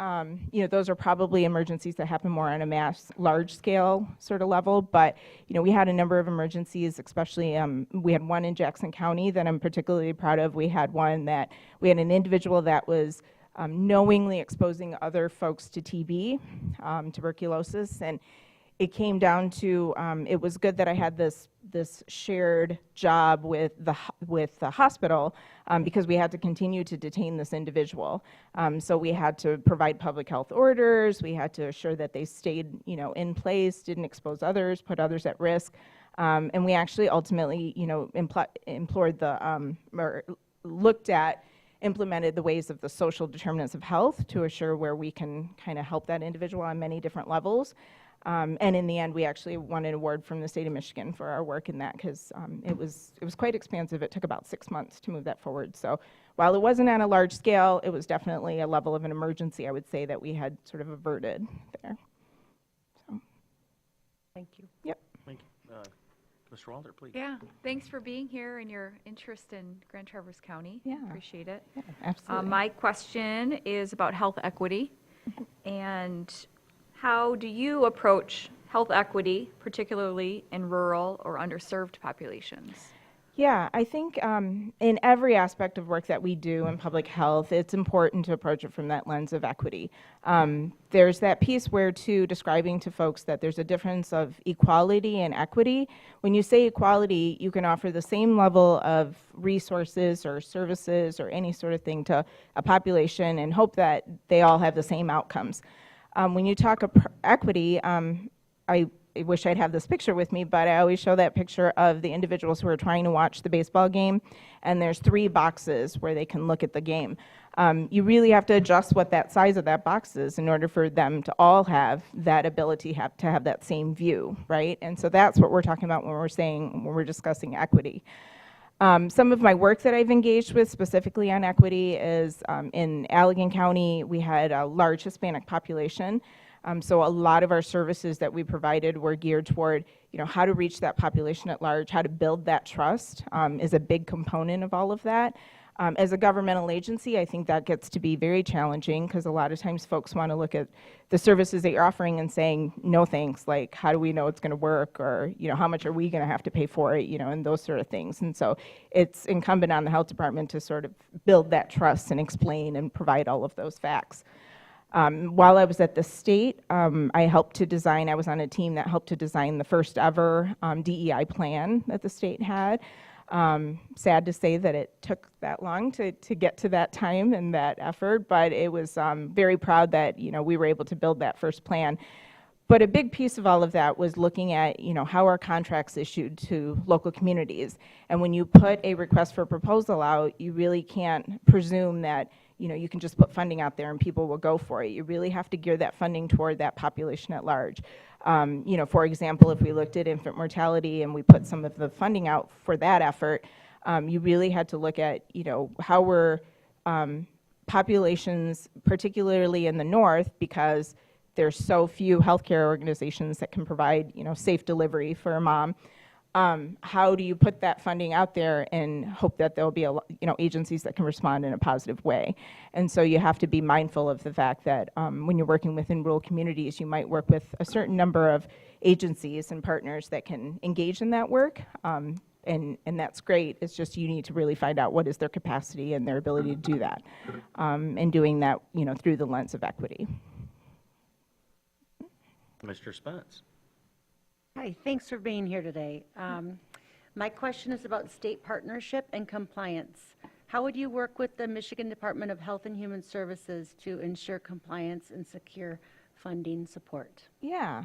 you know, those are probably emergencies that happen more on a mass, large scale sort of level, but, you know, we had a number of emergencies, especially, we had one in Jackson County that I'm particularly proud of. We had one that, we had an individual that was knowingly exposing other folks to TB, tuberculosis, and it came down to, it was good that I had this shared job with the hospital because we had to continue to detain this individual. So we had to provide public health orders. We had to assure that they stayed, you know, in place, didn't expose others, put others at risk. And we actually ultimately, you know, implored the, or looked at, implemented the ways of the social determinants of health to assure where we can kind of help that individual on many different levels. And in the end, we actually won an award from the state of Michigan for our work in that because it was quite expansive. It took about 6 months to move that forward. So while it wasn't on a large scale, it was definitely a level of an emergency, I would say, that we had sort of averted there. So. Thank you. Yep. Thank you. Mr. Walter, please. Yeah, thanks for being here and your interest in Grand Traverse County. Yeah. Appreciate it. Yeah, absolutely. My question is about health equity. And how do you approach health equity, particularly in rural or underserved populations? Yeah, I think in every aspect of work that we do in public health, it's important to approach it from that lens of equity. There's that piece where, too, describing to folks that there's a difference of equality and equity. When you say equality, you can offer the same level of resources or services or any sort of thing to a population and hope that they all have the same outcomes. When you talk equity, I wish I'd have this picture with me, but I always show that picture of the individuals who are trying to watch the baseball game, and there's 3 boxes where they can look at the game. You really have to adjust what that size of that box is in order for them to all have that ability to have that same view, right? And so that's what we're talking about when we're discussing equity. Some of my work that I've engaged with specifically on equity is in Allegan County, we had a large Hispanic population. So a lot of our services that we provided were geared toward, you know, how to reach that population at large, how to build that trust is a big component of all of that. As a governmental agency, I think that gets to be very challenging because a lot of times folks want to look at the services that you're offering and saying, no thanks, like how do we know it's going to work, or, you know, how much are we going to have to pay for it, you know, and those sort of things. And so it's incumbent on the health department to sort of build that trust and explain and provide all of those facts. While I was at the state, I helped to design, I was on a team that helped to design the first ever DEI plan that the state had. Sad to say that it took that long to get to that time and that effort, but it was very proud that, we were able to build that first plan. But a big piece of all of that was looking at, how are contracts issued to local communities. And when you put a request for proposal out, you really can't presume that, you can just put funding out there and people will go for it. You really have to gear that funding toward that population at large. For example, if we looked at infant mortality and we put some of the funding out for that effort, you really had to look at, how were populations, particularly in the north, because there's so few healthcare organizations that can provide, safe delivery for a mom. How do you put that funding out there and hope that there'll be agencies that can respond in a positive way? And so you have to be mindful of the fact that when you're working within rural communities, you might work with a certain number of agencies and partners that can engage in that work. And that's great. It's just you need to really find out what is their capacity and their ability to do that, and doing that, through the lens of equity. Mr. Spence. Hi, thanks for being here today. My question is about state partnership and compliance. How would you work with the Michigan Department of Health and Human Services to ensure compliance and secure funding support? Yeah,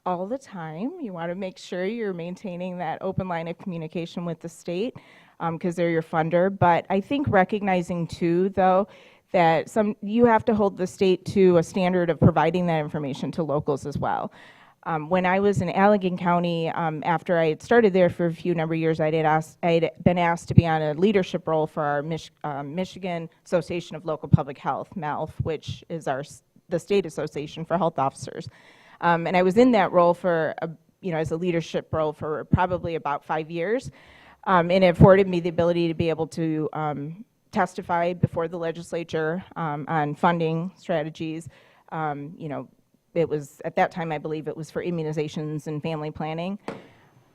all the time. You want to make sure you're maintaining that open line of communication with the state because they're your funder. But I think recognizing too, though, that you have to hold the state to a standard of providing that information to locals as well. When I was in Allegan County, after I had started there for a number of years, I had been asked to be on a leadership role for our Michigan Association of Local Public Health, MALF, which is the state association for health officers. And I was in that role for, as a leadership role for probably about 5 years. And it afforded me the ability to be able to testify before the legislature on funding strategies. It was, at that time, I believe it was for immunizations and family planning.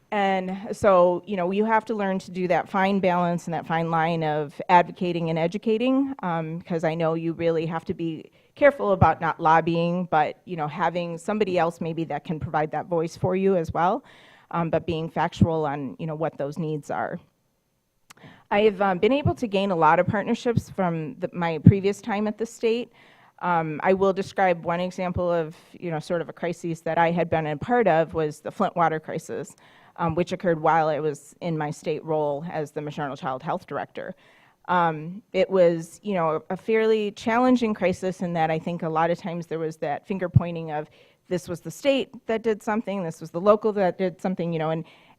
And so, you have to learn to do that fine balance and that fine line of advocating and educating, because I know you really have to be careful about not lobbying, but, having somebody else maybe that can provide that voice for you as well, but being factual on, what those needs are. I've been able to gain a lot of partnerships from my previous time at the state. I will describe one example of, sort of a crisis that I had been a part of was the Flint water crisis, which occurred while I was in my state role as the maternal child health director. It was, a fairly challenging crisis in that I think a lot of times there was that finger pointing of this was the state that did something, this was the local that did something,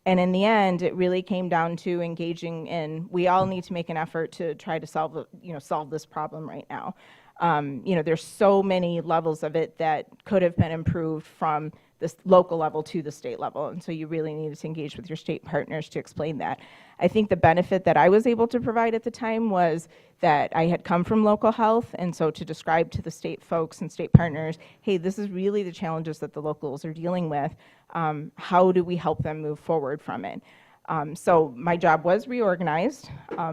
and in the end, it really came down to engaging in, we all need to make an effort to try to solve this problem right now. There's so many levels of it that could have been improved from this local level to the state level, and so you really needed to engage with your state partners to explain that. I think the benefit that I was able to provide at the time was that I had come from local health, and so to describe to the state folks and state partners, hey, this is really the challenges that the locals are dealing with. How do we help them move forward from it? So my job was reorganized.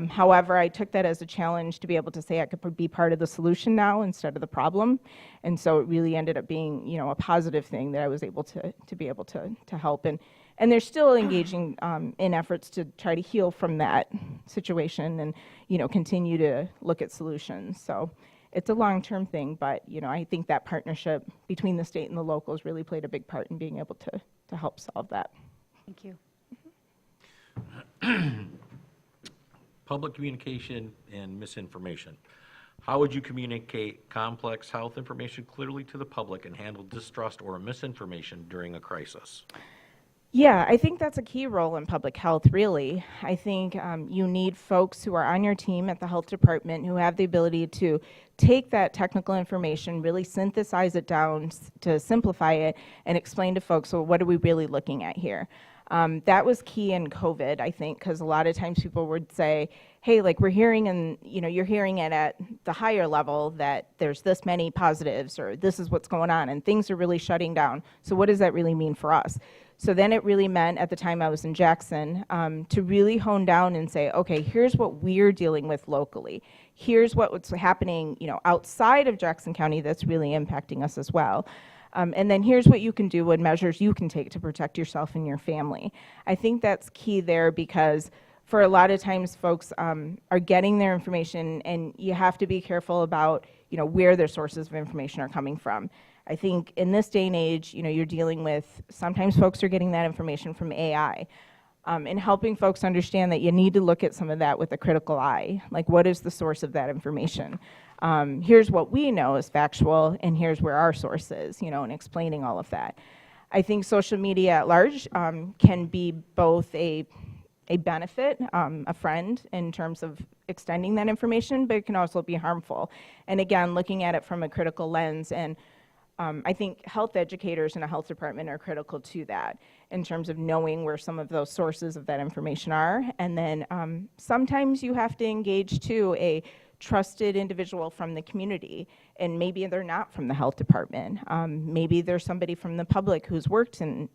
However, I took that as a challenge to be able to say I could be part of the solution now instead of the problem. And so it really ended up being, a positive thing that I was able to be able to help. And they're still engaging in efforts to try to heal from that situation and, continue to look at solutions. So it's a long-term thing, but, I think that partnership between the state and the locals really played a big part in being able to help solve that. Thank you. Public communication and misinformation. How would you communicate complex health information clearly to the public and handle distrust or misinformation during a crisis? Yeah, I think that's a key role in public health, really. I think you need folks who are on your team at the health department who have the ability to take that technical information, really synthesize it down to simplify it, and explain to folks, well, what are we really looking at here? That was key in COVID, I think, because a lot of times people would say, hey, like we're hearing, and you're hearing it at the higher level that there's this many positives or this is what's going on and things are really shutting down. So what does that really mean for us? So then it really meant, at the time I was in Jackson, to really hone down and say, okay, here's what we're dealing with locally. Here's what's happening, outside of Jackson County that's really impacting us as well. And then here's what you can do and measures you can take to protect yourself and your family. I think that's key there because for a lot of times folks are getting their information and you have to be careful about, where their sources of information are coming from. I think in this day and age, you're dealing with, sometimes folks are getting that information from AI. And helping folks understand that you need to look at some of that with a critical eye. Like, what is the source of that information? Here's what we know is factual, and here's where our source is, and explaining all of that. I think social media at large can be both a benefit, a friend in terms of extending that information, but it can also be harmful. And again, looking at it from a critical lens, and I think health educators in a health department are critical to that in terms of knowing where some of those sources of that information are. And then sometimes you have to engage too a trusted individual from the community, and maybe they're not from the health department. Maybe there's somebody from the public who's worked and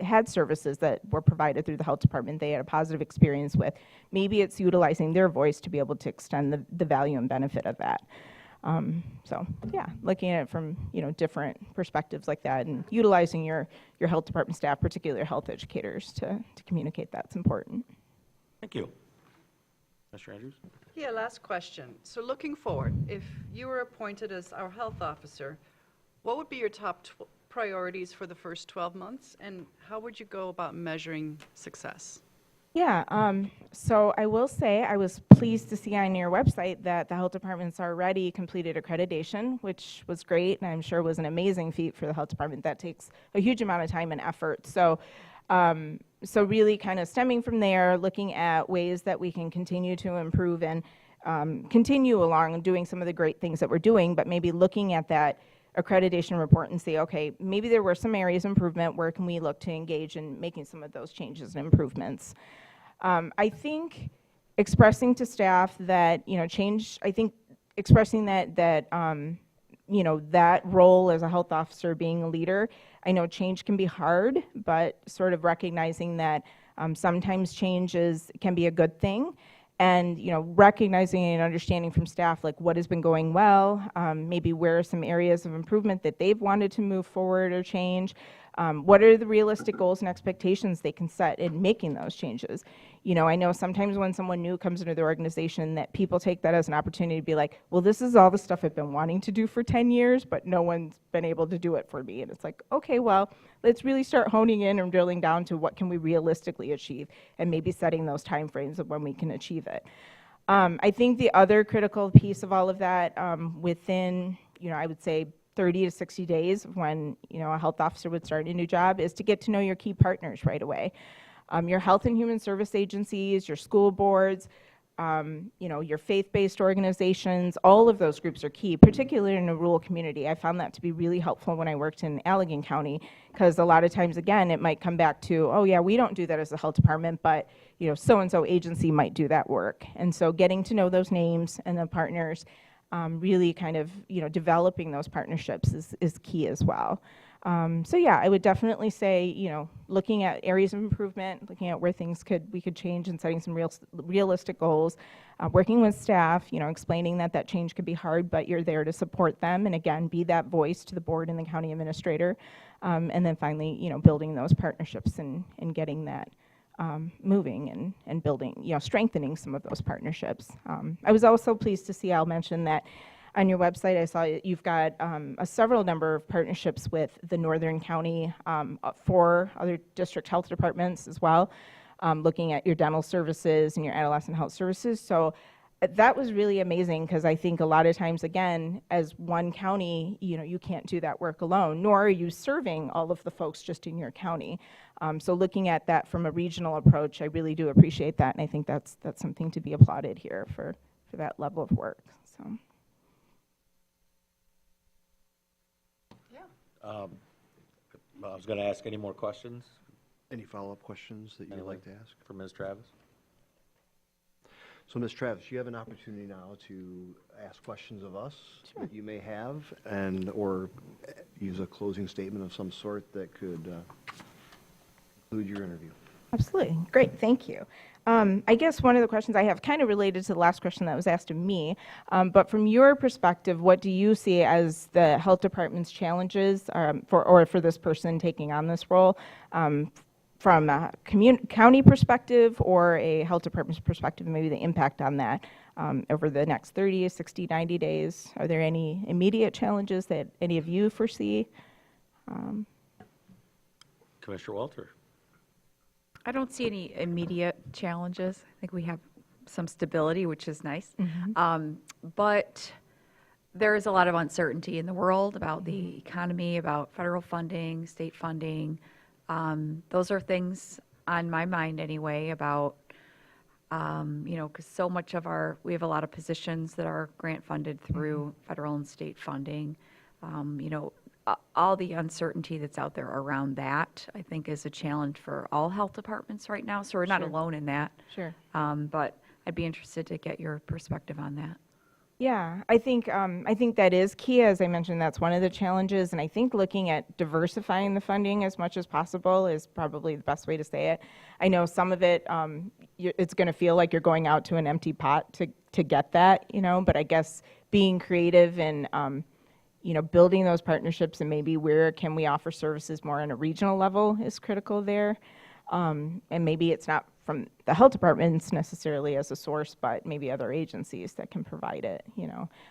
had services that were provided through the health department they had a positive experience with. Maybe it's utilizing their voice to be able to extend the value and benefit of that. So yeah, looking at it from different perspectives like that, and utilizing your health department staff, particularly health educators, to communicate that's important. Thank you. Mr. Andrews? Yeah, last question. So looking forward, if you were appointed as our health officer, what would be your top priorities for the first 12 months, and how would you go about measuring success? Yeah, so I will say I was pleased to see on your website that the health department's already completed accreditation, which was great, and I'm sure was an amazing feat for the health department. That takes a huge amount of time and effort. So really kind of stemming from there, looking at ways that we can continue to improve and continue along and doing some of the great things that we're doing, but maybe looking at that accreditation report and say, okay, maybe there were some areas of improvement. Where can we look to engage in making some of those changes and improvements? I think expressing to staff that, change, I think expressing that role as a health officer, being a leader, I know change can be hard, but sort of recognizing that sometimes change can be a good thing. And, recognizing and understanding from staff, like what has been going well, maybe where are some areas of improvement that they've wanted to move forward or change. What are the realistic goals and expectations they can set in making those changes? I know sometimes when someone new comes into the organization that people take that as an opportunity to be like, well, this is all the stuff I've been wanting to do for 10 years, but no one's been able to do it for me. And it's like, okay, well, let's really start honing in and drilling down to what can we realistically achieve, and maybe setting those timeframes of when we can achieve it. I think the other critical piece of all of that within, I would say 30 to 60 days of when, a health officer would start a new job is to get to know your key partners right away. Your health and human service agencies, your school boards, your faith-based organizations, all of those groups are key, particularly in a rural community. I found that to be really helpful when I worked in Allegan County, because a lot of times, again, it might come back to, oh yeah, we don't do that as a health department, but so-and-so agency might do that work. And so getting to know those names and the partners, really kind of, developing those partnerships is key as well. So yeah, I would definitely say, looking at areas of improvement, looking at where we could change, and setting some realistic goals, working with staff, explaining that change could be hard, but you're there to support them, and again, be that voice to the board and the county administrator. And then finally, building those partnerships and getting that moving and building, strengthening some of those partnerships. I was also pleased to see, I'll mention that on your website, I saw you've got a several number of partnerships with the Northern County, 4 other district health departments as well, looking at your dental services and your adolescent health services. So that was really amazing, because I think a lot of times, again, as one county, you can't do that work alone, nor are you serving all of the folks just in your county. So looking at that from a regional approach, I really do appreciate that, and I think that's something to be applauded here for that level of work. So. I was going to ask any more questions. Any follow-up questions that you'd like to ask? For Ms. Travis? So, Ms. Travis, you have an opportunity now to ask questions of us that you may have, or use a closing statement of some sort that could conclude your interview. Absolutely. Great. Thank you. I guess one of the questions I have kind of related to the last question that was asked of me, but from your perspective, what do you see as the health department's challenges for this person taking on this role from a county perspective or a health department's perspective, and maybe the impact on that over the next 30, 60, 90 days? Are there any immediate challenges that any of you foresee? Commissioner Walter? I don't see any immediate challenges. I think we have some stability, which is nice. But there is a lot of uncertainty in the world about the economy, about federal funding, state funding. Those are things on my mind anyway about, because so much of we have a lot of positions that are grant funded through federal and state funding. All the uncertainty that's out there around that, I think, is a challenge for all health departments right now. So we're not alone in that. Sure. But I'd be interested to get your perspective on that. Yeah, I think that is key. As I mentioned, that's one of the challenges, and I think looking at diversifying the funding as much as possible is probably the best way to say it. I know some of it, it's going to feel like you're going out to an empty pot to get that, but I guess being creative and building those partnerships and maybe where can we offer services more on a regional level is critical there. And maybe it's not from the health departments necessarily as a source, but maybe other agencies that can provide it,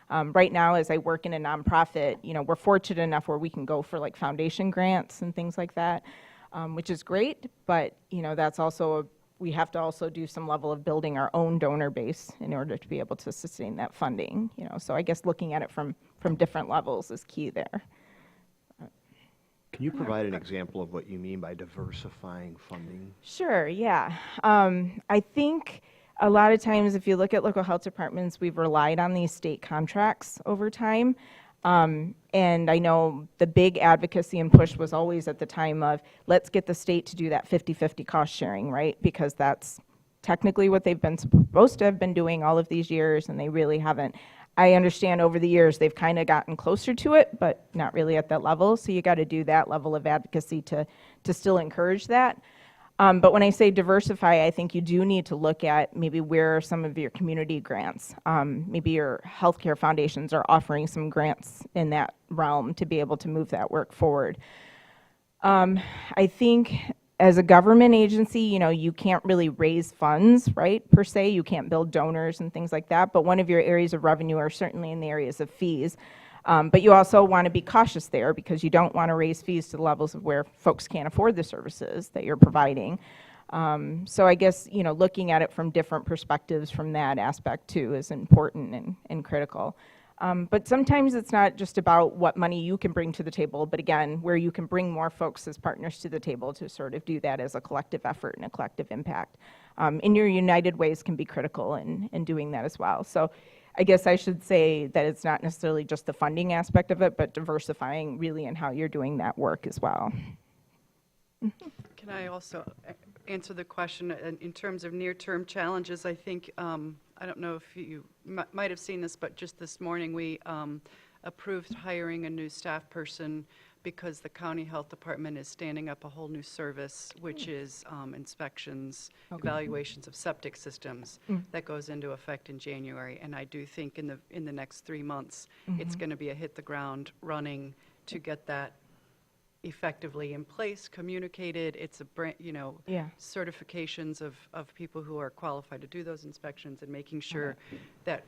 Right now, as I work in a nonprofit, we're fortunate enough where we can go for like foundation grants and things like that, which is great, but, that's also we have to also do some level of building our own donor base in order to be able to sustain that funding, So I guess looking at it from different levels is key there. Can you provide an example of what you mean by diversifying funding? Sure, yeah. I think a lot of times if you look at local health departments, we've relied on these state contracts over time. And I know the big advocacy and push was always at the time of, let's get the state to do that 50-50 cost sharing, right? Because that's technically what they've been supposed to have been doing all of these years, and they really haven't. I understand over the years they've kind of gotten closer to it, but not really at that level. So you got to do that level of advocacy to still encourage that. But when I say diversify, I think you do need to look at maybe where are some of your community grants. Maybe your healthcare foundations are offering some grants in that realm to be able to move that work forward. I think as a government agency, you can't really raise funds, right, per se. You can't build donors and things like that. But one of your areas of revenue are certainly in the areas of fees. But you also want to be cautious there because you don't want to raise fees to the levels of where folks can't afford the services that you're providing. So I guess, looking at it from different perspectives from that aspect too is important and critical. But sometimes it's not just about what money you can bring to the table, but again, where you can bring more folks as partners to the table to sort of do that as a collective effort and a collective impact. And your United Ways can be critical in doing that as well. So I guess I should say that it's not necessarily just the funding aspect of it, but diversifying really in how you're doing that work as well. Can I also answer the question in terms of near-term challenges? I think, I don't know if you might have seen this, but just this morning we approved hiring a new staff person because the county health department is standing up a whole new service, which is inspections, evaluations of septic systems that goes into effect in January. And I do think in the next 3 months, it's going to be a hit the ground running to get that effectively in place, communicated. It's a brand, certifications of people who are qualified to do those inspections and making sure that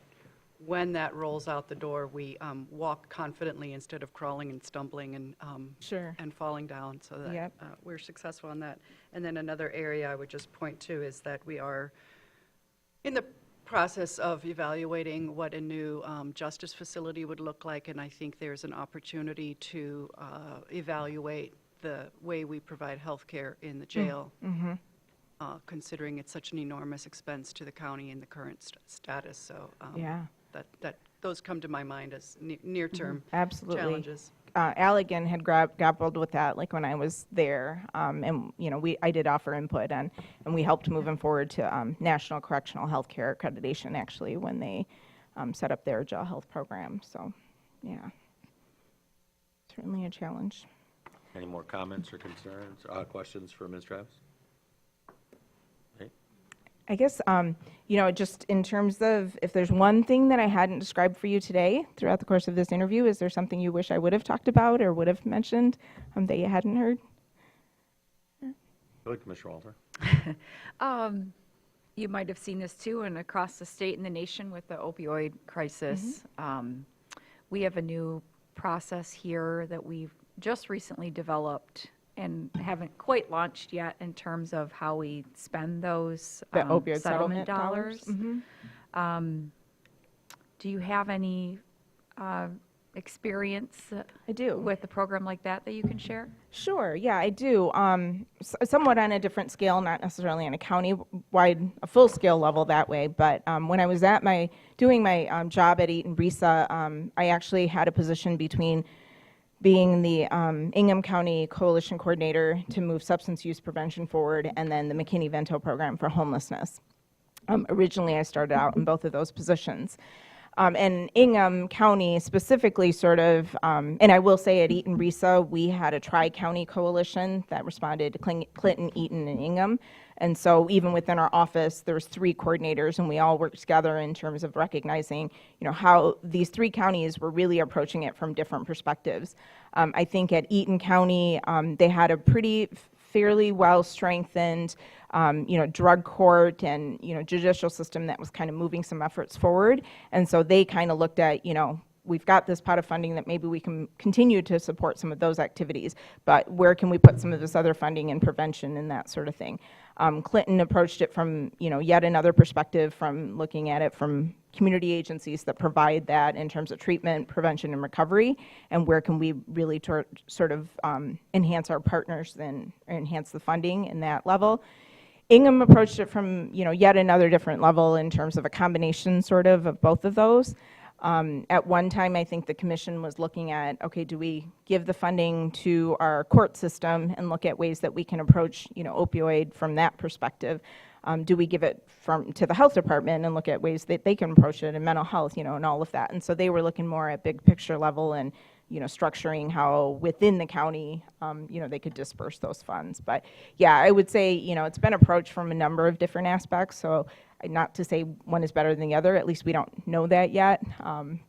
when that rolls out the door, we walk confidently instead of crawling and stumbling and and falling down, so that we're successful on that. And then another area I would just point to is that we are in the process of evaluating what a new justice facility would look like, and I think there's an opportunity to evaluate the way we provide health care in the jail, considering it's such an enormous expense to the county in the current status. So that those come to my mind as near-term Absolutely. challenges. Allegan had grappled with that, like when I was there, and I did offer input on, and we helped move them forward to National Correctional Healthcare Accreditation actually when they set up their jail health program. So, yeah, certainly a challenge. Any more comments or concerns, questions for Ms. Travis? Okay. I guess, just in terms of if there's one thing that I hadn't described for you today throughout the course of this interview, is there something you wish I would have talked about or would have mentioned that you hadn't heard? Go ahead, Commissioner Walter. You might have seen this too, and across the state and the nation with the opioid crisis. We have a new process here that we've just recently developed and haven't quite launched yet in terms of how we spend those The opioid settlement dollars. Mhm. Do you have any experience I do. with a program like that you can share? Sure, yeah, I do. Somewhat on a different scale, not necessarily on a county-wide, a full-scale level that way, but when I was doing my job at Eaton Risa, I actually had a position between being the Ingham County Coalition Coordinator to move substance use prevention forward, and then the McKinney-Vento program for homelessness. Originally, I started out in both of those positions. And Ingham County specifically and I will say at Eaton Risa, we had a tri-county coalition that responded to Clinton, Eaton, and Ingham. And so even within our office, there was 3 coordinators, and we all worked together in terms of recognizing, how these 3 counties were really approaching it from different perspectives. I think at Eaton County, they had a fairly well-strengthened, drug court and, judicial system that was kind of moving some efforts forward. And so they kind of looked at, we've got this pot of funding that maybe we can continue to support some of those activities, but where can we put some of this other funding in prevention and that sort of thing? Clinton approached it from, yet another perspective, from looking at it from community agencies that provide that in terms of treatment, prevention, and recovery, and where can we really enhance our partners and enhance the funding in that level. Ingham approached it from, yet another different level in terms of a combination of both of those. At one time, I think the commission was looking at, okay, do we give the funding to our court system and look at ways that we can approach, opioid from that perspective? Do we give it to the health department and look at ways that they can approach it, and mental health, and all of that? And so they were looking more at big picture level and, structuring how within the county, they could disperse those funds. But yeah, I would say, it's been approached from a number of different aspects. So not to say one is better than the other, at least we don't know that yet.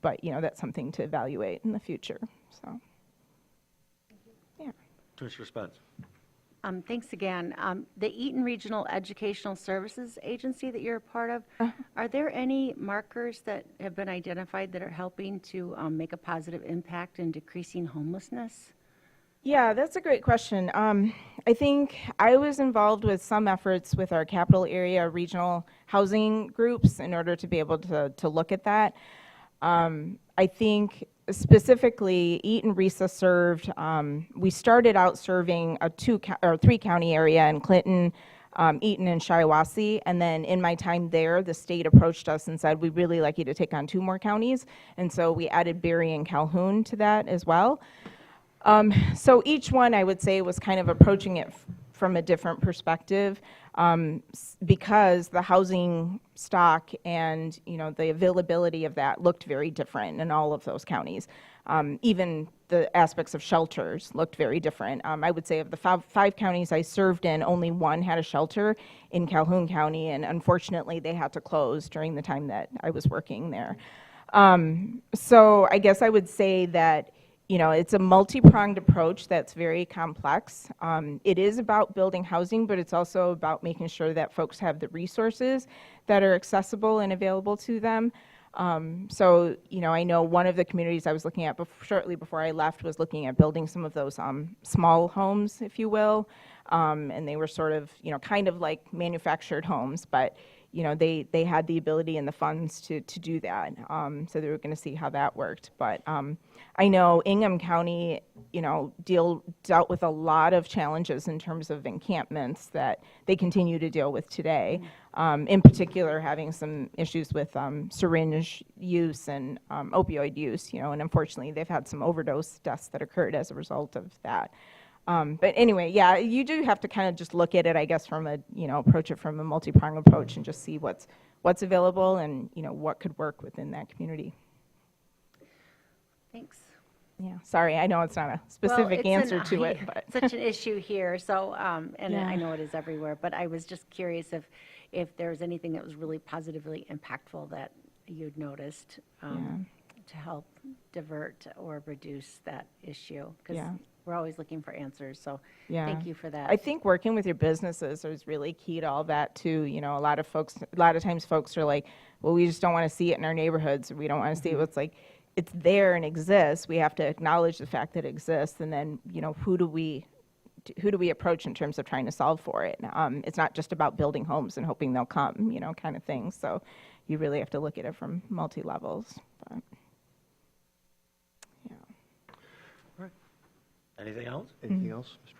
But, that's something to evaluate in the future. So, yeah. Commissioner Spence. Thanks again. The Eaton Regional Educational Services Agency that you're a part of, are there any markers that have been identified that are helping to make a positive impact in decreasing homelessness? Yeah, that's a great question. I think I was involved with some efforts with our capital area regional housing groups in order to be able to look at that. I think specifically Eaton Risa served, we started out serving a 3-county area in Clinton, Eaton, and Shiawassee, and then in my time there, the state approached us and said, we'd really like you to take on 2 more counties, and so we added Berry and Calhoun to that as well. So each one, I would say, was kind of approaching it from a different perspective, because the housing stock and the availability of that looked very different in all of those counties. Even the aspects of shelters looked very different. I would say of the 5 counties I served in, only 1 had a shelter in Calhoun County, and unfortunately they had to close during the time that I was working there. So I guess I would say that it's a multi-pronged approach that's very complex. It is about building housing, but it's also about making sure that folks have the resources that are accessible and available to them. So, I know one of the communities I was looking at shortly before I left was looking at building some of those small homes, if you will. And they were kind of like manufactured homes, but they had the ability and the funds to do that. So they were going to see how that worked. But I know Ingham County, dealt with a lot of challenges in terms of encampments that they continue to deal with today. In particular, having some issues with syringe use and opioid use, and unfortunately, they've had some overdose deaths that occurred as a result of that. But anyway, yeah, you do have to kind of just look at it, I guess, from a, approach it from a multi-pronged approach and just see what's available and, what could work within that community. Thanks. Yeah, sorry, I know it's not a specific answer to it, but. Such an issue here, so, and Yeah. I know it is everywhere, but I was just curious if there was anything that was really positively impactful that you'd noticed to help divert or reduce that issue. Because Yeah. we're always looking for answers, so Yeah. thank you for that. I think working with your businesses is really key to all that too. A lot of times folks are like, well, we just don't want to see it in our neighborhoods. We don't want to see it. It's like, it's there and exists. We have to acknowledge the fact that it exists, and then, who do we approach in terms of trying to solve for it? It's not just about building homes and hoping they'll come, kind of thing. So you really have to look at it from multi-levels. But, Anything else? Anything else, Ms.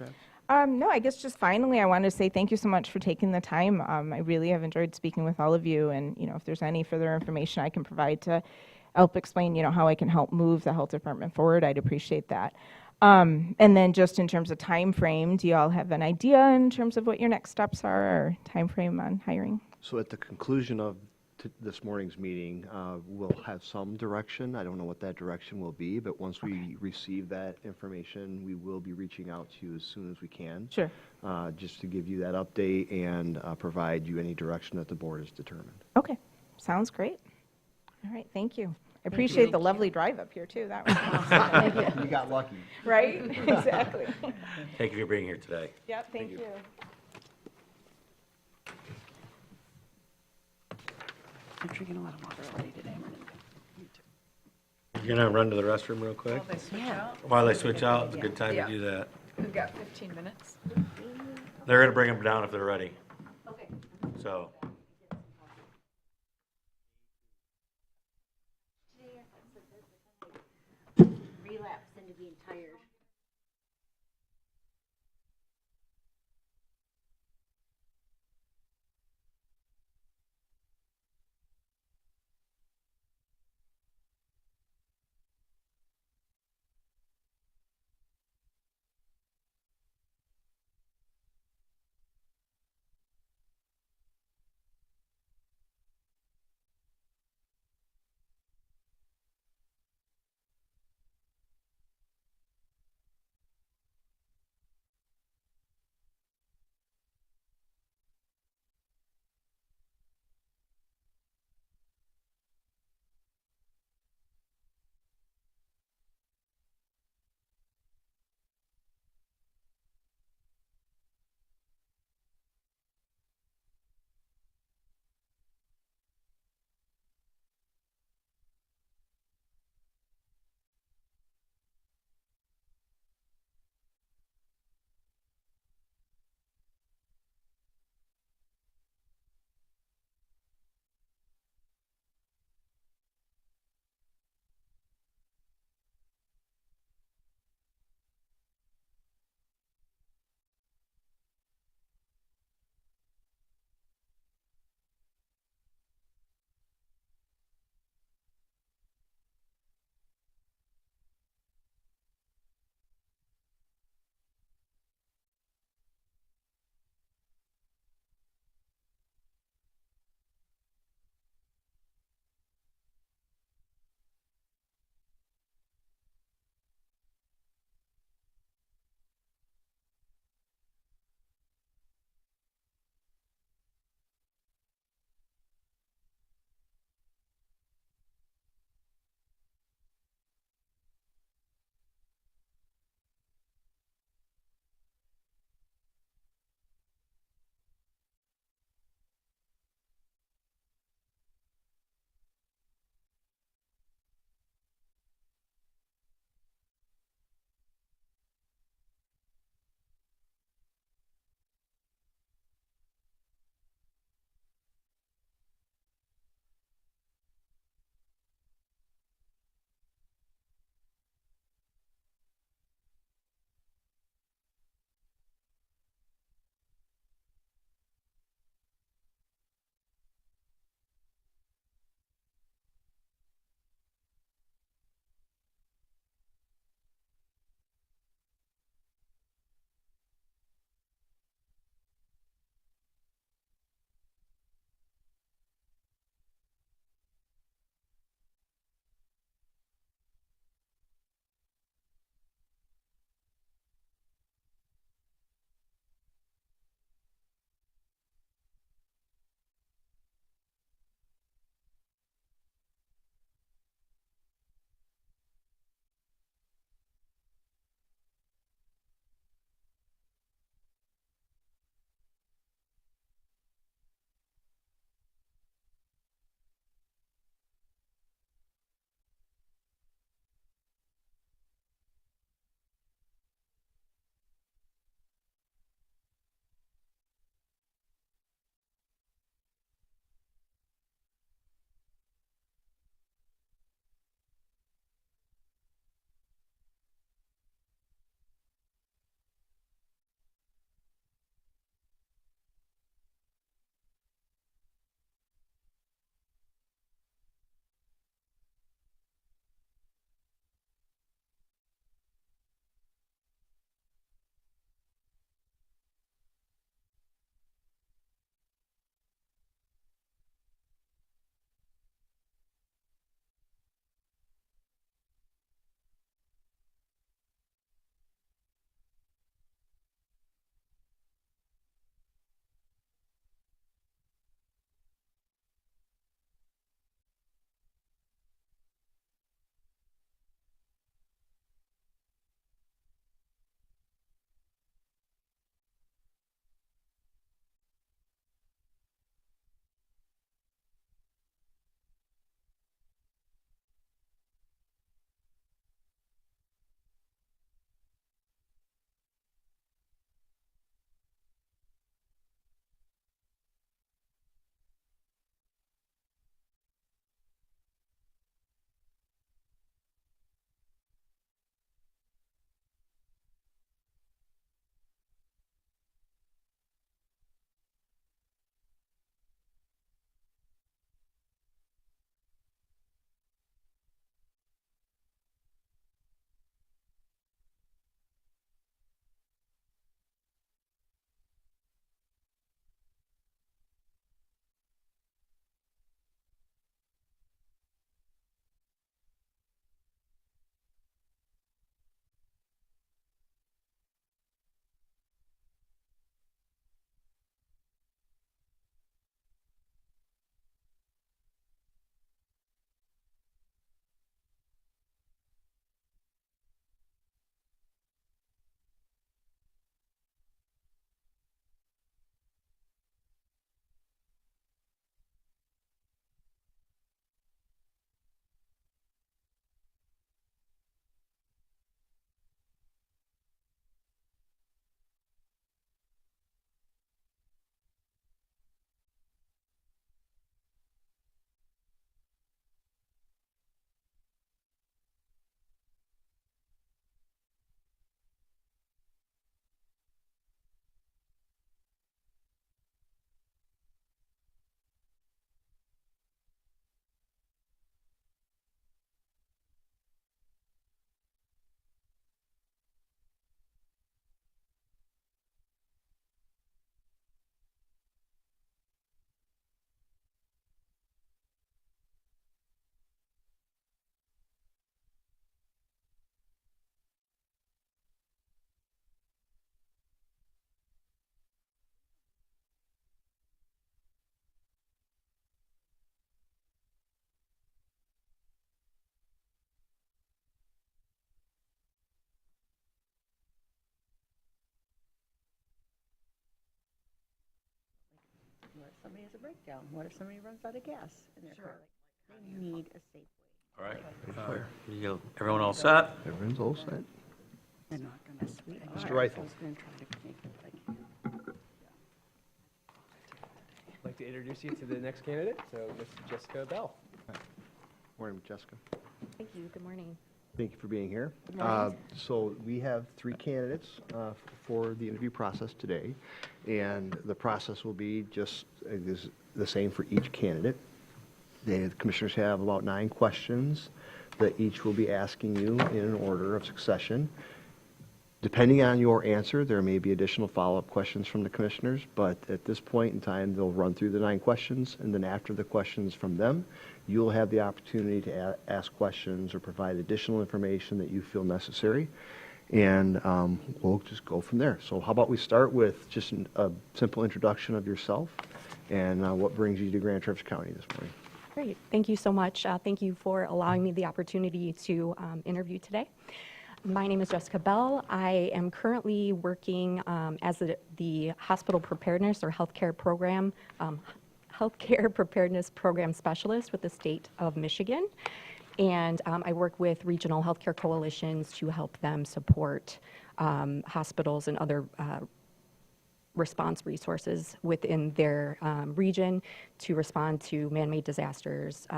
Pratt? No, I guess just finally, I wanted to say thank you so much for taking the time. I really have enjoyed speaking with all of you, and if there's any further information I can provide to help explain, how I can help move the health department forward, I'd appreciate that. And then just in terms of time frame, do you all have an idea in terms of what your next steps are or time frame on hiring? So at the conclusion of this morning's meeting, we'll have some direction. I don't know what that direction will be, but once we receive that information, we will be reaching out to you as soon as we can. Sure. Just to give you that update and provide you any direction that the board has determined. Okay, sounds great. All right, thank you. I appreciate the lovely drive up here too. That was awesome. You got lucky. Right? Exactly. Thank you for being here today. Yep, thank you. I'm drinking a lot of water already today. You're going to run to the restroom real quick? While they switch out, it's a good time to do that. We've got 15 minutes. They're going to bring them down if they're ready. Okay. So. Relapse into being tired. somebody has a breakdown? What if somebody runs out of gas in their car? They need a safe way. All right. Everyone all set? Everyone's all set. They're not gonna sweep. Mr. Reithel. I was gonna try to make it like. I'd like to introduce you to the next candidate, so Ms. Jessica Bell. Morning, Jessica. Thank you. Good morning. Thank you for being here. morning. So we have 3 candidates for the interview process today, and the process will be just the same for each candidate. The commissioners have about 9 questions that each will be asking you in an order of succession. Depending on your answer, there may be additional follow-up questions from the commissioners, but at this point in time, they'll run through the 9 questions, and then after the questions from them, you'll have the opportunity to ask questions or provide additional information that you feel necessary, and we'll just go from there. So how about we start with just a simple introduction of yourself and what brings you to Grand Traverse County this morning. Great. Thank you so much. Thank you for allowing me the opportunity to interview today. My name is Jessica Bell. I am currently working as the hospital preparedness or healthcare preparedness program specialist with the state of Michigan. And I work with regional healthcare coalitions to help them support hospitals and other response resources within their region to respond to man-made disasters,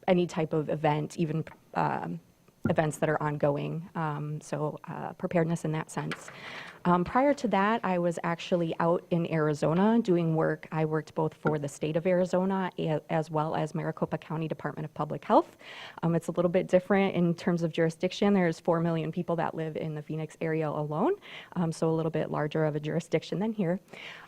any type of event, even events that are ongoing, so preparedness in that sense. Prior to that, I was actually out in Arizona doing work. I worked both for the state of Arizona as well as Maricopa County Department of Public Health. It's a little bit different in terms of jurisdiction. There's 4 million people that live in the Phoenix area alone, so a little bit larger of a jurisdiction than here.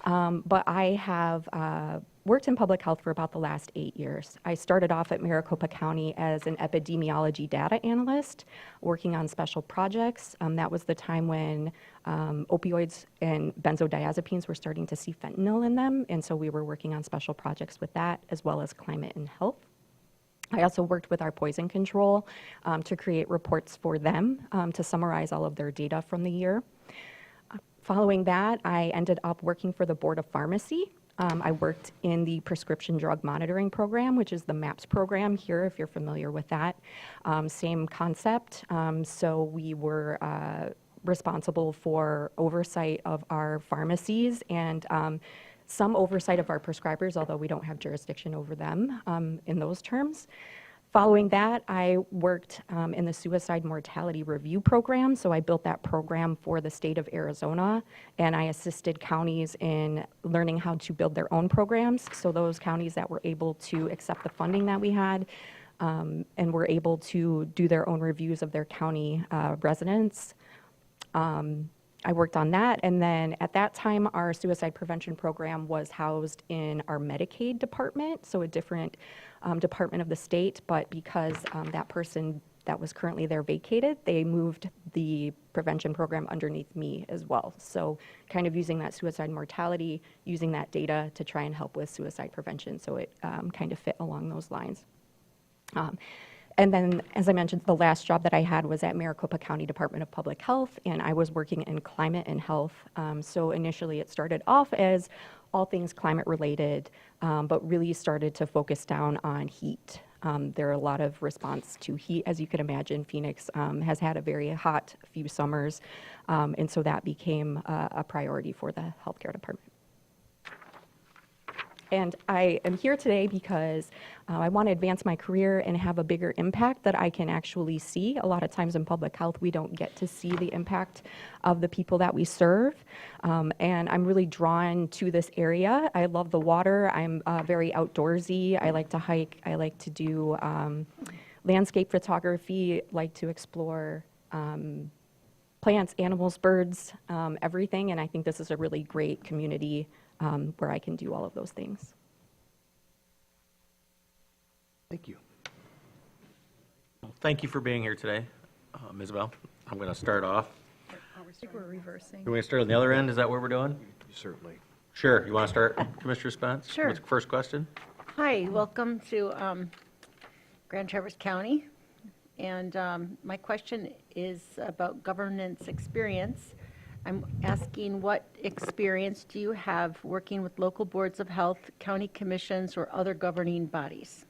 But I have worked in public health for about the last 8 years. I started off at Maricopa County as an epidemiology data analyst, working on special projects. That was the time when opioids and benzodiazepines were starting to see fentanyl in them, and so we were working on special projects with that, as well as climate and health. I also worked with our poison control to create reports for them to summarize all of their data from the year. Following that, I ended up working for the Board of Pharmacy. I worked in the prescription drug monitoring program, which is the MAPS program here, if you're familiar with that. Same concept. So we were responsible for oversight of our pharmacies and some oversight of our prescribers, although we don't have jurisdiction over them in those terms. Following that, I worked in the suicide mortality review program. So I built that program for the state of Arizona, and I assisted counties in learning how to build their own programs. So those counties that were able to accept the funding that we had and were able to do their own reviews of their county residents. I worked on that, and then at that time, our suicide prevention program was housed in our Medicaid department, so a different department of the state, but because that person that was currently there vacated, they moved the prevention program underneath me as well. So kind of using that suicide mortality, using that data to try and help with suicide prevention, so it kind of fit along those lines. And then, as I mentioned, the last job that I had was at Maricopa County Department of Public Health, and I was working in climate and health. So initially it started off as all things climate related, but really started to focus down on heat. There are a lot of response to heat. As you can imagine, Phoenix has had a very hot few summers, and so that became a priority for the healthcare department. And I am here today because I want to advance my career and have a bigger impact that I can actually see. A lot of times in public health, we don't get to see the impact of the people that we serve. And I'm really drawn to this area. I love the water. I'm very outdoorsy. I like to hike. I like to do landscape photography, like to explore plants, animals, birds, everything. And I think this is a really great community where I can do all of those things. Thank you. Well, thank you for being here today, Ms. Bell. I'm going to start off. I think we're reversing. Can we start on the other end? Is that what we're doing? Certainly. Sure. You want to start, Commissioner Spence? Sure. What's the first question? Hi, welcome to Grand Traverse County. And my question is about governance experience. I'm asking what experience do you have working with local boards of health, county commissions, or other governing bodies?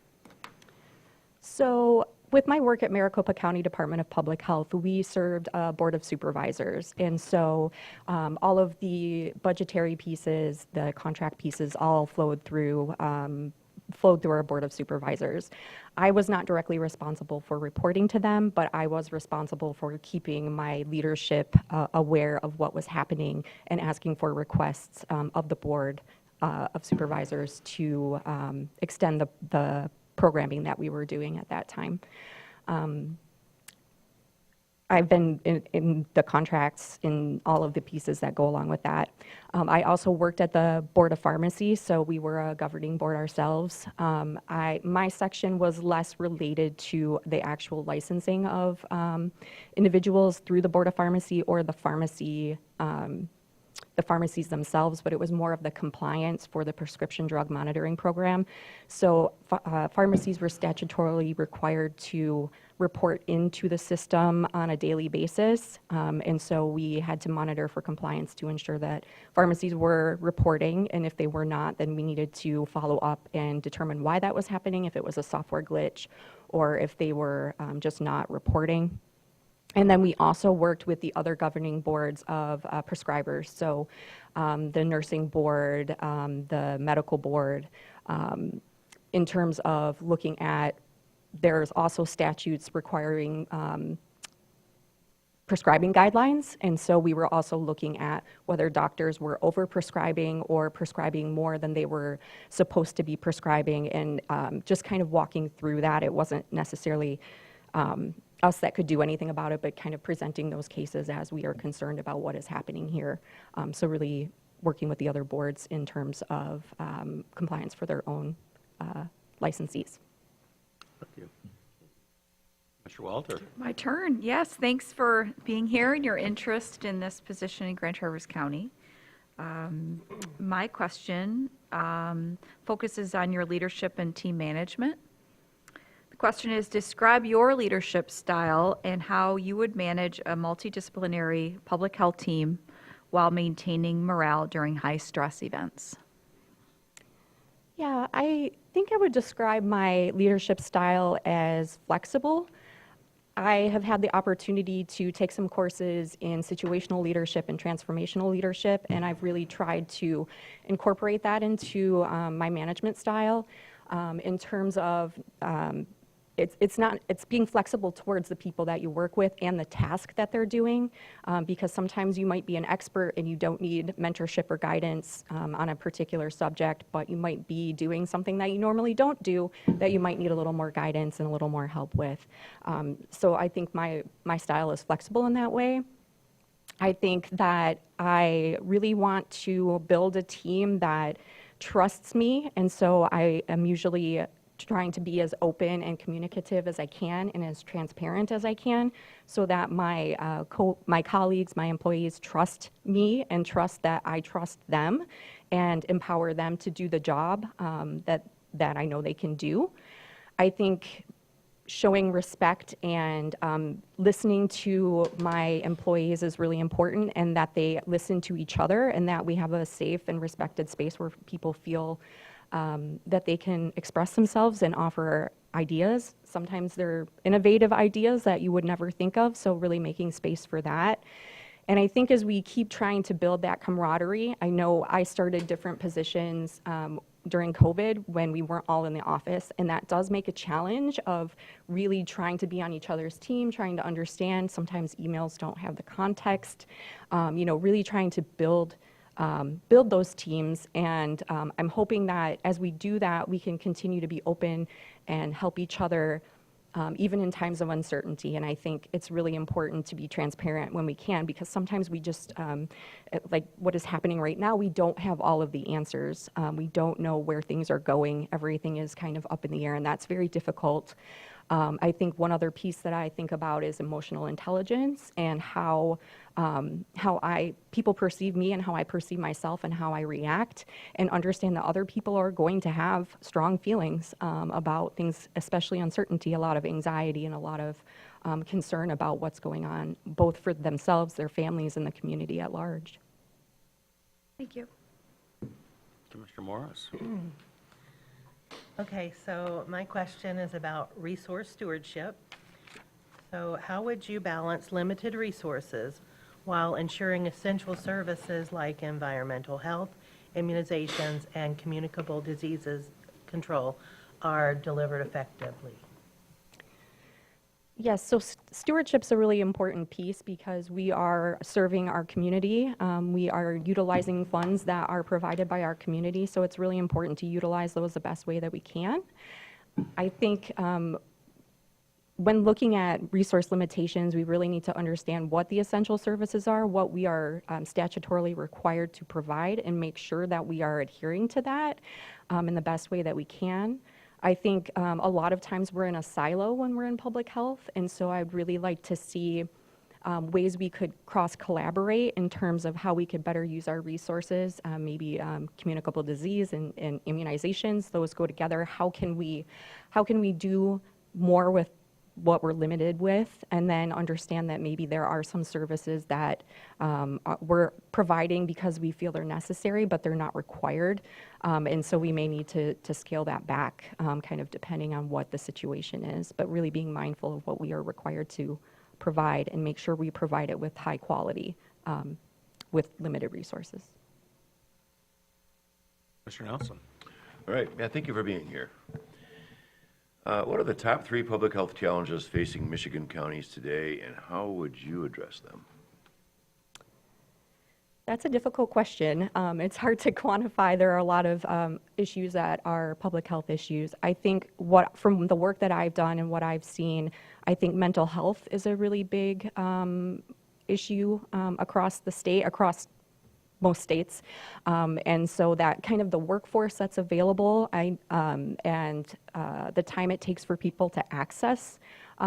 So with my work at Maricopa County Department of Public Health, we served a board of supervisors. And so all of the budgetary pieces, the contract pieces, all flowed through our board of supervisors. I was not directly responsible for reporting to them, but I was responsible for keeping my leadership aware of what was happening and asking for requests of the board of supervisors to extend the programming that we were doing at that time. I've been in the contracts in all of the pieces that go along with that. I also worked at the Board of Pharmacy, so we were a governing board ourselves. My section was less related to the actual licensing of individuals through the Board of Pharmacy or the pharmacies themselves, but it was more of the compliance for the prescription drug monitoring program. So pharmacies were statutorily required to report into the system on a daily basis. And so we had to monitor for compliance to ensure that pharmacies were reporting, and if they were not, then we needed to follow up and determine why that was happening, if it was a software glitch, or if they were just not reporting. And then we also worked with the other governing boards of prescribers, so the nursing board, the medical board, in terms of looking at, there's also statutes requiring prescribing guidelines, and so we were also looking at whether doctors were over-prescribing or prescribing more than they were supposed to be prescribing, and just kind of walking through that. It wasn't necessarily us that could do anything about it, but kind of presenting those cases as we are concerned about what is happening here. So really working with the other boards in terms of compliance for their own licensees. Thank you. Mr. Walter. My turn. Yes, thanks for being here and your interest in this position in Grand Traverse County. My question focuses on your leadership and team management. The question is, describe your leadership style and how you would manage a multidisciplinary public health team while maintaining morale during high-stress events. Yeah, I think I would describe my leadership style as flexible. I have had the opportunity to take some courses in situational leadership and transformational leadership, and I've really tried to incorporate that into my management style in terms of it's being flexible towards the people that you work with and the task that they're doing, because sometimes you might be an expert and you don't need mentorship or guidance on a particular subject, but you might be doing something that you normally don't do that you might need a little more guidance and a little more help with. So I think my style is flexible in that way. I think that I really want to build a team that trusts me, and so I am usually trying to be as open and communicative as I can and as transparent as I can, so that my colleagues, my employees trust me and trust that I trust them and empower them to do the job that I know they can do. I think showing respect and listening to my employees is really important, and that they listen to each other, and that we have a safe and respected space where people feel that they can express themselves and offer ideas. Sometimes they're innovative ideas that you would never think of, so really making space for that. And I think as we keep trying to build that camaraderie, I know I started different positions during COVID when we weren't all in the office, and that does make a challenge of really trying to be on each other's team, trying to understand. Sometimes emails don't have the context, really trying to build those teams, and I'm hoping that as we do that, we can continue to be open and help each other, even in times of uncertainty. And I think it's really important to be transparent when we can, because sometimes we just, like what is happening right now, we don't have all of the answers. We don't know where things are going. Everything is kind of up in the air, and that's very difficult. I think one other piece that I think about is emotional intelligence, and how people perceive me and how I perceive myself and how I react, and understand that other people are going to have strong feelings about things, especially uncertainty, a lot of anxiety and a lot of concern about what's going on, both for themselves, their families, and the community at large. Thank you. Commissioner Morris? Okay, so my question is about resource stewardship. So how would you balance limited resources while ensuring essential services like environmental health, immunizations, and communicable diseases control are delivered effectively? Yes, so stewardship's a really important piece because we are serving our community. We are utilizing funds that are provided by our community, so it's really important to utilize those the best way that we can. I think when looking at resource limitations, we really need to understand what the essential services are, what we are statutorily required to provide, and make sure that we are adhering to that in the best way that we can. I think a lot of times we're in a silo when we're in public health, and so I'd really like to see ways we could cross-collaborate in terms of how we could better use our resources, maybe communicable disease and immunizations, those go together. How can we do more with what we're limited with, and then understand that maybe there are some services that we're providing because we feel they're necessary, but they're not required. And so we may need to scale that back, kind of depending on what the situation is, but really being mindful of what we are required to provide and make sure we provide it with high quality, with limited resources. Mr. Nelson? All right, yeah, thank you for being here. What are the top 3 public health challenges facing Michigan counties today, and how would you address them? That's a difficult question. It's hard to quantify. There are a lot of issues that are public health issues. I think from the work that I've done and what I've seen, I think mental health is a really big issue across the state, across most states. And so that kind of the workforce that's available and the time it takes for people to access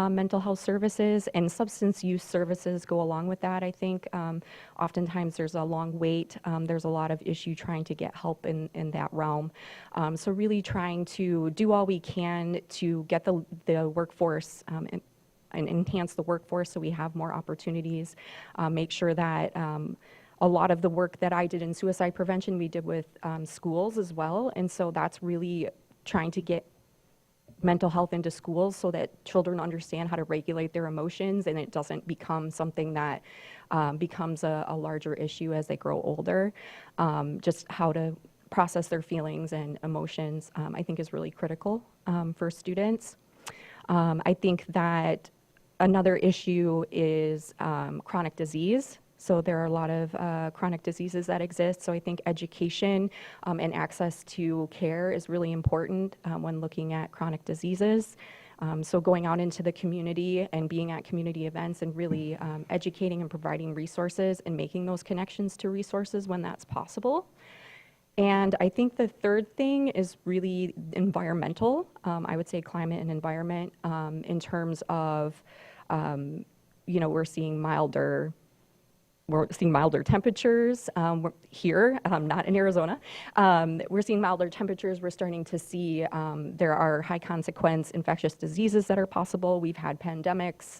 mental health services and substance use services go along with that, I think. Oftentimes there's a long wait. There's a lot of issue trying to get help in that realm. So really trying to do all we can to get the workforce and enhance the workforce so we have more opportunities, make sure that a lot of the work that I did in suicide prevention, we did with schools as well. And so that's really trying to get mental health into schools so that children understand how to regulate their emotions and it doesn't become something that becomes a larger issue as they grow older. Just how to process their feelings and emotions, I think is really critical for students. I think that another issue is chronic disease. So there are a lot of chronic diseases that exist. So I think education and access to care is really important when looking at chronic diseases. So going out into the community and being at community events and really educating and providing resources and making those connections to resources when that's possible. And I think the third thing is really environmental. I would say climate and environment in terms of, we're seeing milder temperatures here, not in Arizona. We're seeing milder temperatures. We're starting to see there are high consequence infectious diseases that are possible. We've had pandemics.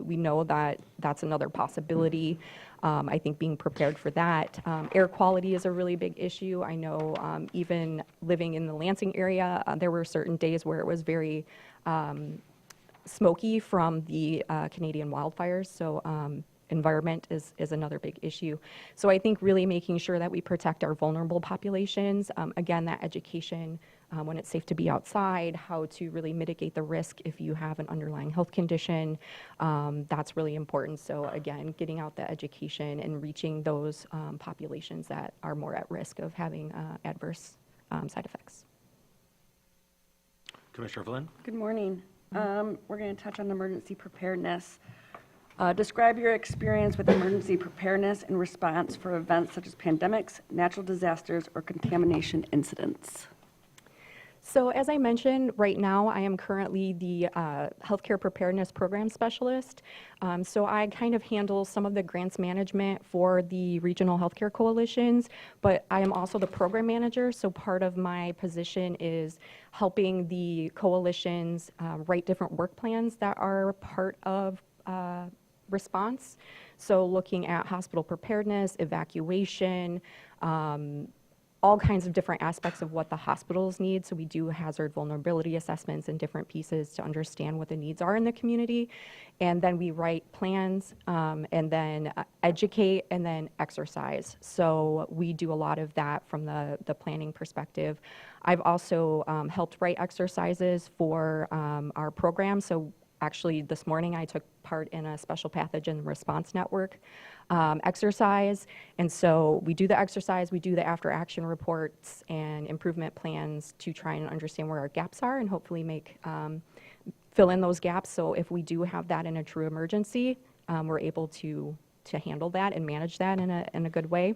We know that that's another possibility. I think being prepared for that. Air quality is a really big issue. I know even living in the Lansing area, there were certain days where it was very smoky from the Canadian wildfires. So environment is another big issue. So I think really making sure that we protect our vulnerable populations, again, that education, when it's safe to be outside, how to really mitigate the risk if you have an underlying health condition, that's really important. So again, getting out the education and reaching those populations that are more at risk of having adverse side effects. Commissioner Flynn? Good morning. We're going to touch on emergency preparedness. Describe your experience with emergency preparedness and response for events such as pandemics, natural disasters, or contamination incidents. So as I mentioned, right now I am currently the Healthcare Preparedness Program Specialist. So I kind of handle some of the grants management for the regional healthcare coalitions, but I am also the program manager. So part of my position is helping the coalitions write different work plans that are part of response. So looking at hospital preparedness, evacuation, all kinds of different aspects of what the hospitals need. So we do hazard vulnerability assessments and different pieces to understand what the needs are in the community. And then we write plans and then educate and then exercise. So we do a lot of that from the planning perspective. I've also helped write exercises for our program. So actually this morning I took part in a special pathogen response network exercise. And so we do the exercise, we do the after action reports and improvement plans to try and understand where our gaps are and hopefully fill in those gaps. So if we do have that in a true emergency, we're able to handle that and manage that in a good way.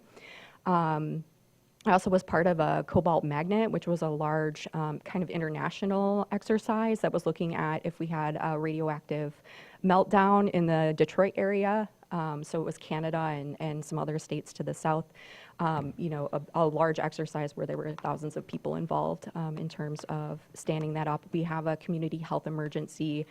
I also was part of a cobalt magnet, which was a large kind of international exercise that was looking at if we had a radioactive meltdown in the Detroit area. So it was Canada and some other states to the south. A large exercise where there were thousands of people involved in terms of standing that up. We have a community health emergency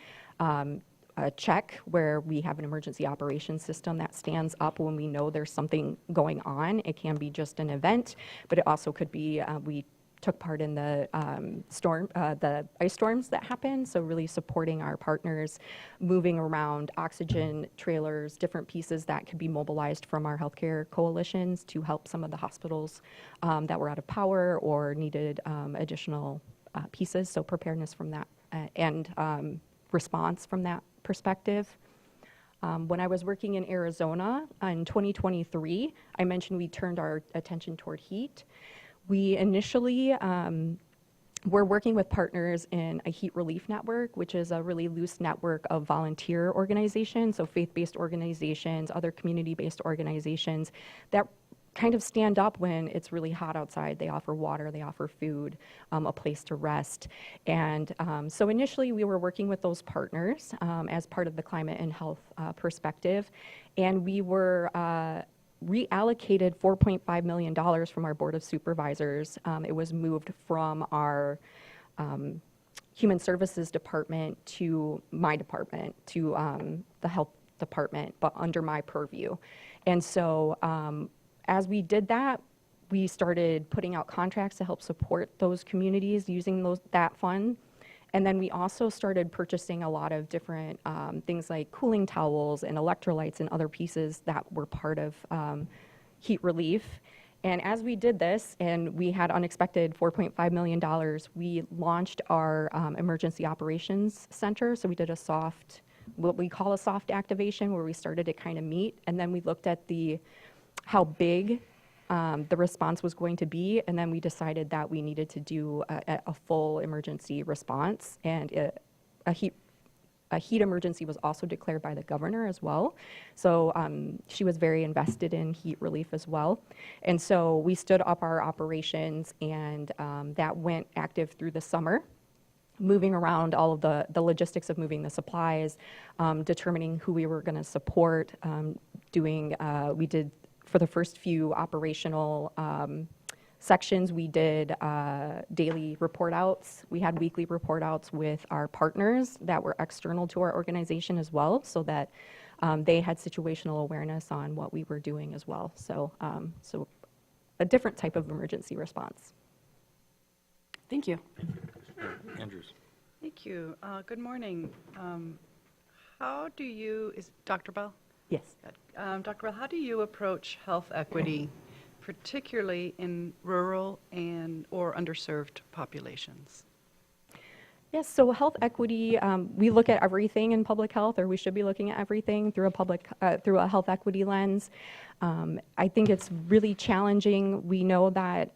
check where we have an emergency operations system that stands up when we know there's something going on. It can be just an event, but it also could be we took part in the the ice storms that happened. So really supporting our partners, moving around oxygen trailers, different pieces that could be mobilized from our healthcare coalitions to help some of the hospitals that were out of power or needed additional pieces. So preparedness from that and response from that perspective. When I was working in Arizona in 2023, I mentioned we turned our attention toward heat. We initially were working with partners in a heat relief network, which is a really loose network of volunteer organizations, so faith-based organizations, other community-based organizations that kind of stand up when it's really hot outside. They offer water, they offer food, a place to rest. And so initially we were working with those partners as part of the climate and health perspective. And we were reallocated $4.5 million from our Board of Supervisors. It was moved from our Human Services Department to my department, to the Health Department, but under my purview. And so as we did that, we started putting out contracts to help support those communities using that fund. And then we also started purchasing a lot of different things like cooling towels and electrolytes and other pieces that were part of heat relief. And as we did this, and we had unexpected $4.5 million, we launched our Emergency Operations Center. So we did what we call a soft activation, where we started to kind of meet. And then we looked at how big the response was going to be, and then we decided that we needed to do a full emergency response, and a heat emergency was also declared by the governor as well. So she was very invested in heat relief as well. And so we stood up our operations, and that went active through the summer, moving around all of the logistics of moving the supplies, determining who we were going to support, we did, for the first few operational sections, we did daily report outs. We had weekly report outs with our partners that were external to our organization as well, so that they had situational awareness on what we were doing as well. So a different type of emergency response. Thank you. Andrews. Thank you. Good morning. How do you, is Dr. Bell? Yes. Dr. Bell, how do you approach health equity, particularly in rural or underserved populations? Yes, so health equity, we look at everything in public health, or we should be looking at everything through a health equity lens. I think it's really challenging. We know that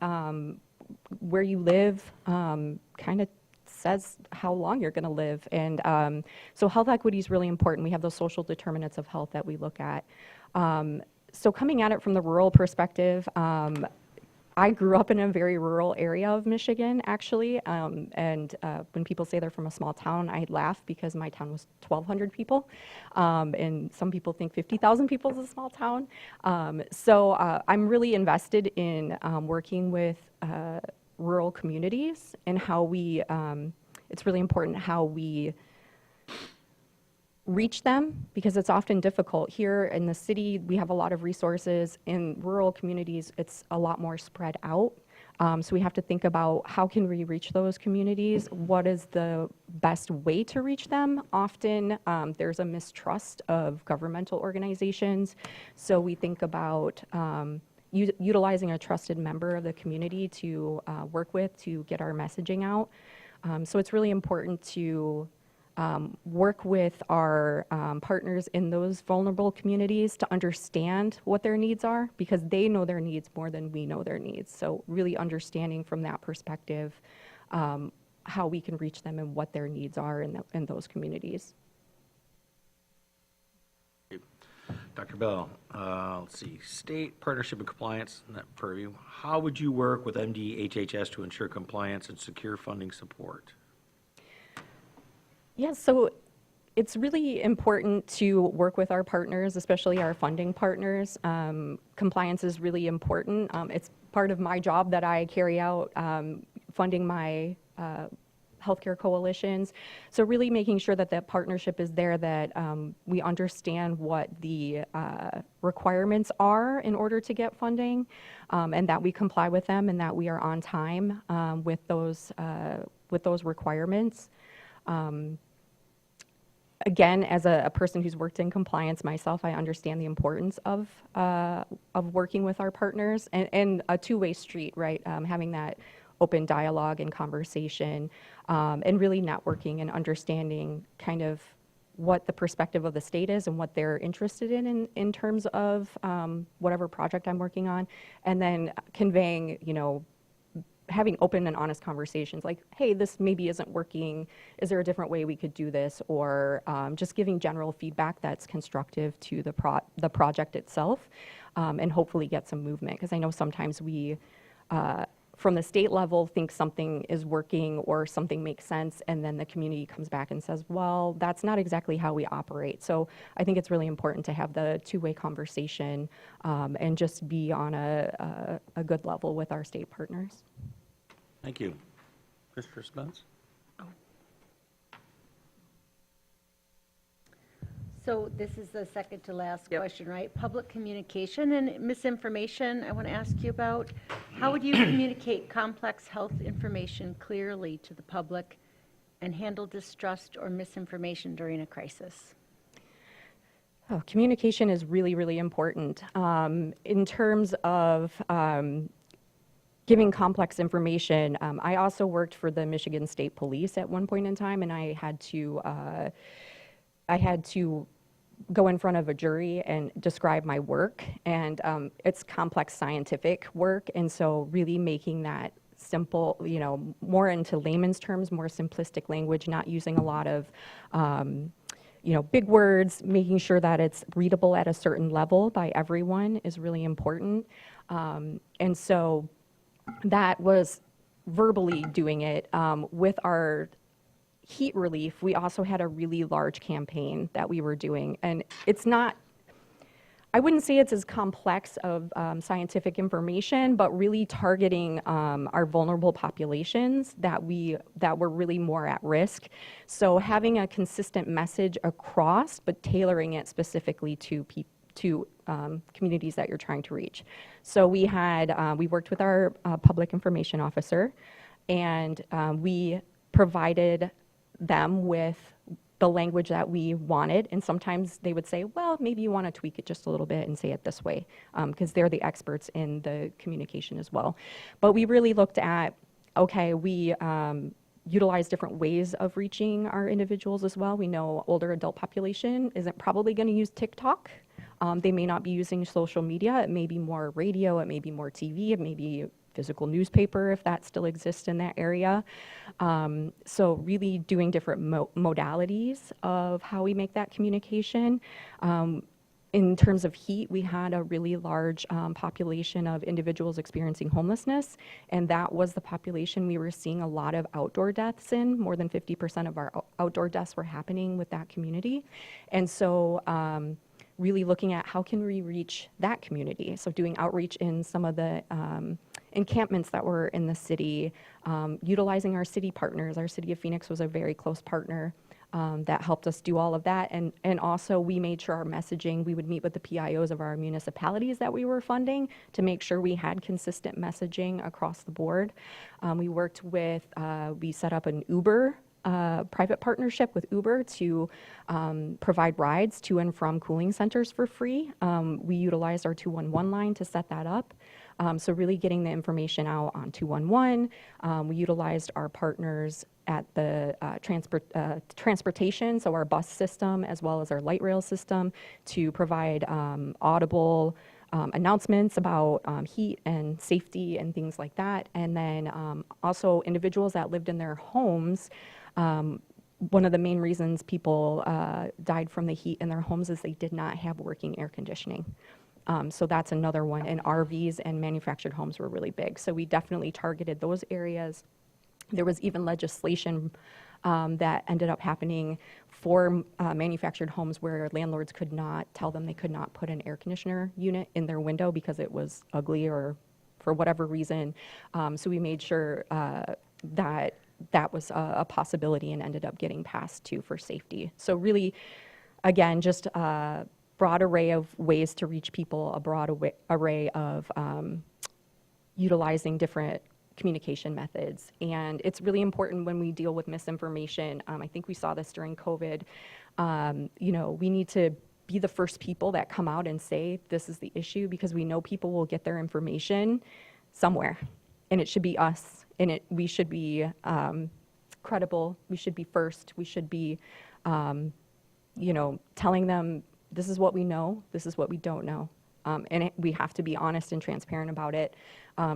where you live kind of says how long you're going to live. And so health equity is really important. We have those social determinants of health that we look at. So coming at it from the rural perspective, I grew up in a very rural area of Michigan, actually, and when people say they're from a small town, I laugh because my town was 1,200 people, and some people think 50,000 people is a small town. So I'm really invested in working with rural communities and how we, it's really important how we reach them, because it's often difficult. Here in the city, we have a lot of resources. In rural communities, it's a lot more spread out. So we have to think about how can we reach those communities? What is the best way to reach them? Often there's a mistrust of governmental organizations. So we think about utilizing a trusted member of the community to work with to get our messaging out. So it's really important to work with our partners in those vulnerable communities to understand what their needs are, because they know their needs more than we know their needs. So really understanding from that perspective how we can reach them and what their needs are in those communities. Dr. Bell, let's see, state partnership and compliance, in that purview. How would you work with MDHHS to ensure compliance and secure funding support? Yeah, so it's really important to work with our partners, especially our funding partners. Compliance is really important. It's part of my job that I carry out, funding my healthcare coalitions. So really making sure that that partnership is there, that we understand what the requirements are in order to get funding, and that we comply with them, and that we are on time with those requirements. Again, as a person who's worked in compliance myself, I understand the importance of working with our partners, and a two-way street, right? Having that open dialogue and conversation, and really networking and understanding kind of what the perspective of the state is and what they're interested in terms of whatever project I'm working on, and then conveying, you know, having open and honest conversations like, hey, this maybe isn't working. Is there a different way we could do this? Or just giving general feedback that's constructive to the project itself, and hopefully get some movement. Because I know sometimes we, from the state level, think something is working or something makes sense, and then the community comes back and says, well, that's not exactly how we operate. So I think it's really important to have the two-way conversation and just be on a good level with our state partners. Thank you. Christopher Spence? So this is the second to last question, right? Public communication and misinformation I want to ask you about. How would you communicate complex health information clearly to the public and handle distrust or misinformation during a crisis? Oh, communication is really, really important. In terms of giving complex information, I also worked for the Michigan State Police at one point in time, and I had to go in front of a jury and describe my work, and it's complex scientific work, and so really making that simple, you know, more into layman's terms, more simplistic language, not using a lot of you know, big words, making sure that it's readable at a certain level by everyone is really important. And so that was verbally doing it. With our heat relief, we also had a really large campaign that we were doing. And it's not, I wouldn't say it's as complex of scientific information, but really targeting our vulnerable populations that were really more at risk. So having a consistent message across, but tailoring it specifically to communities that you're trying to reach. So we worked with our public information officer, and we provided them with the language that we wanted, and sometimes they would say, well, maybe you want to tweak it just a little bit and say it this way, because they're the experts in the communication as well. But we really looked at, okay, we utilize different ways of reaching our individuals as well. We know older adult population isn't probably going to use TikTok. They may not be using social media. It may be more radio, it may be more TV, it may be physical newspaper if that still exists in that area. So really doing different modalities of how we make that communication. In terms of heat, we had a really large population of individuals experiencing homelessness, and that was the population we were seeing a lot of outdoor deaths in. More than 50% of our outdoor deaths were happening with that community. And so really looking at how can we reach that community. So doing outreach in some of the encampments that were in the city, utilizing our city partners. Our City of Phoenix was a very close partner that helped us do all of that. And also we made sure our messaging, we would meet with the PIOs of our municipalities that we were funding to make sure we had consistent messaging across the board. We worked with, we set up an Uber private partnership with Uber to provide rides to and from cooling centers for free. We utilized our 211 line to set that up. So really getting the information out on 211. We utilized our partners at the transportation, so our bus system as well as our light rail system to provide audible announcements about heat and safety and things like that. And then also individuals that lived in their homes. One of the main reasons people died from the heat in their homes is they did not have working air conditioning. So that's another one. And RVs and manufactured homes were really big. So we definitely targeted those areas. There was even legislation that ended up happening for manufactured homes where landlords could not tell them they could not put an air conditioner unit in their window because it was ugly or for whatever reason. So we made sure that that was a possibility and ended up getting passed too for safety. So really, again, just a broad array of ways to reach people, a broad array of utilizing different communication methods. And it's really important when we deal with misinformation. I think we saw this during COVID. We need to be the first people that come out and say this is the issue because we know people will get their information somewhere. And it should be us. And we should be credible. We should be first. We should be, telling them this is what we know, this is what we don't know. We have to be honest and transparent about it.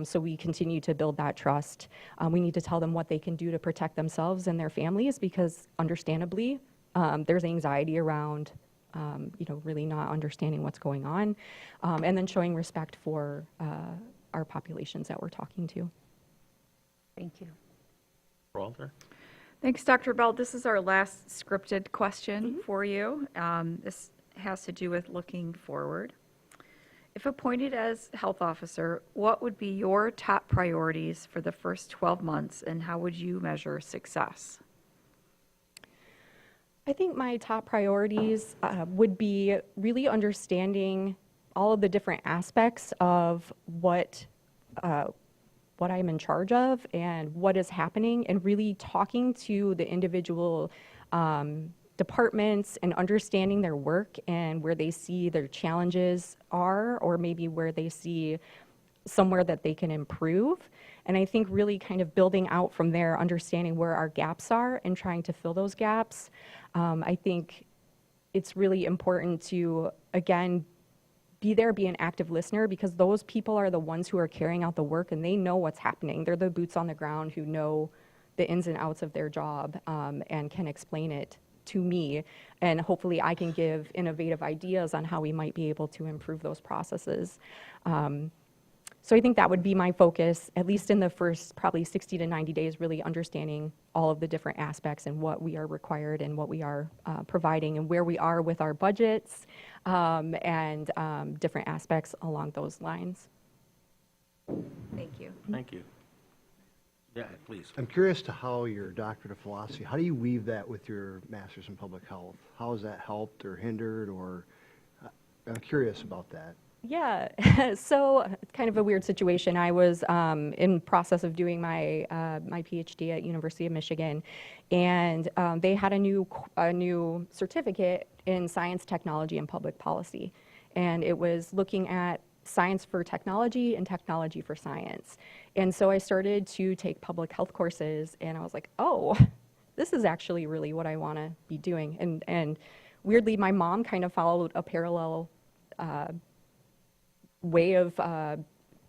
So we continue to build that trust. We need to tell them what they can do to protect themselves and their families because understandably, there's anxiety around, really not understanding what's going on. And then showing respect for our populations that we're talking to. Thank you. Walter? Thanks, Dr. Bell. This is our last scripted question for you. This has to do with looking forward. If appointed as health officer, what would be your top priorities for the first 12 months and how would you measure success? I think my top priorities would be really understanding all of the different aspects of what I'm in charge of and what is happening, and really talking to the individual departments and understanding their work and where they see their challenges are, or maybe where they see somewhere that they can improve. And I think really kind of building out from there, understanding where our gaps are and trying to fill those gaps. I think it's really important to, again, be there, be an active listener, because those people are the ones who are carrying out the work and they know what's happening. They're the boots on the ground who know the ins and outs of their job and can explain it to me. And hopefully I can give innovative ideas on how we might be able to improve those processes. So I think that would be my focus, at least in the first probably 60 to 90 days, really understanding all of the different aspects and what we are required and what we are providing and where we are with our budgets and different aspects along those lines. Thank you. Thank you. Yeah, please. I'm curious to how your doctorate of philosophy, how do you weave that with your master's in public health? How has that helped or hindered, or I'm curious about that. Yeah, so it's kind of a weird situation. I was in process of doing my my PhD at University of Michigan, and they had a new certificate in science, technology, and public policy, and it was looking at science for technology and technology for science. And so I started to take public health courses, and I was like, oh, this is actually really what I want to be doing. And weirdly, my mom kind of followed a parallel way of,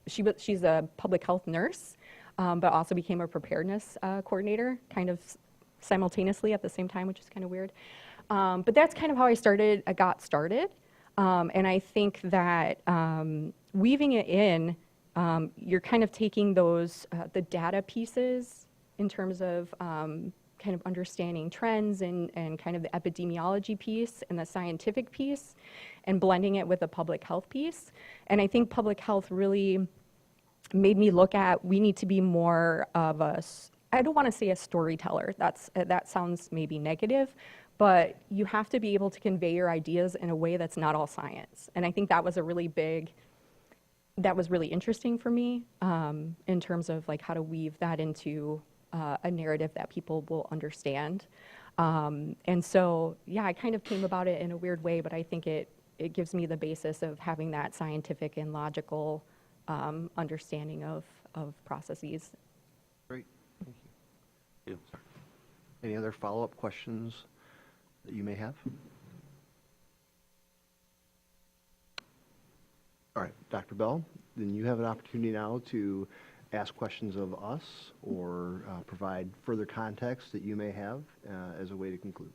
she's a public health nurse, but also became a preparedness coordinator kind of simultaneously at the same time, which is kind of weird. But that's kind of how I got started. And I think that weaving it in, you're kind of taking those, the data pieces in terms of kind of understanding trends and kind of the epidemiology piece and the scientific piece and blending it with the public health piece. And I think public health really made me look at, we need to be more of a, I don't want to say a storyteller, that sounds maybe negative, but you have to be able to convey your ideas in a way that's not all science. And I think that was a really big, that was really interesting for me in terms of like how to weave that into a narrative that people will understand. And so, yeah, I kind of came about it in a weird way, but I think it gives me the basis of having that scientific and logical understanding of processes. Great, thank you. Any other follow-up questions that you may have? All right, Dr. Bell, then you have an opportunity now to ask questions of us or provide further context that you may have as a way to conclude.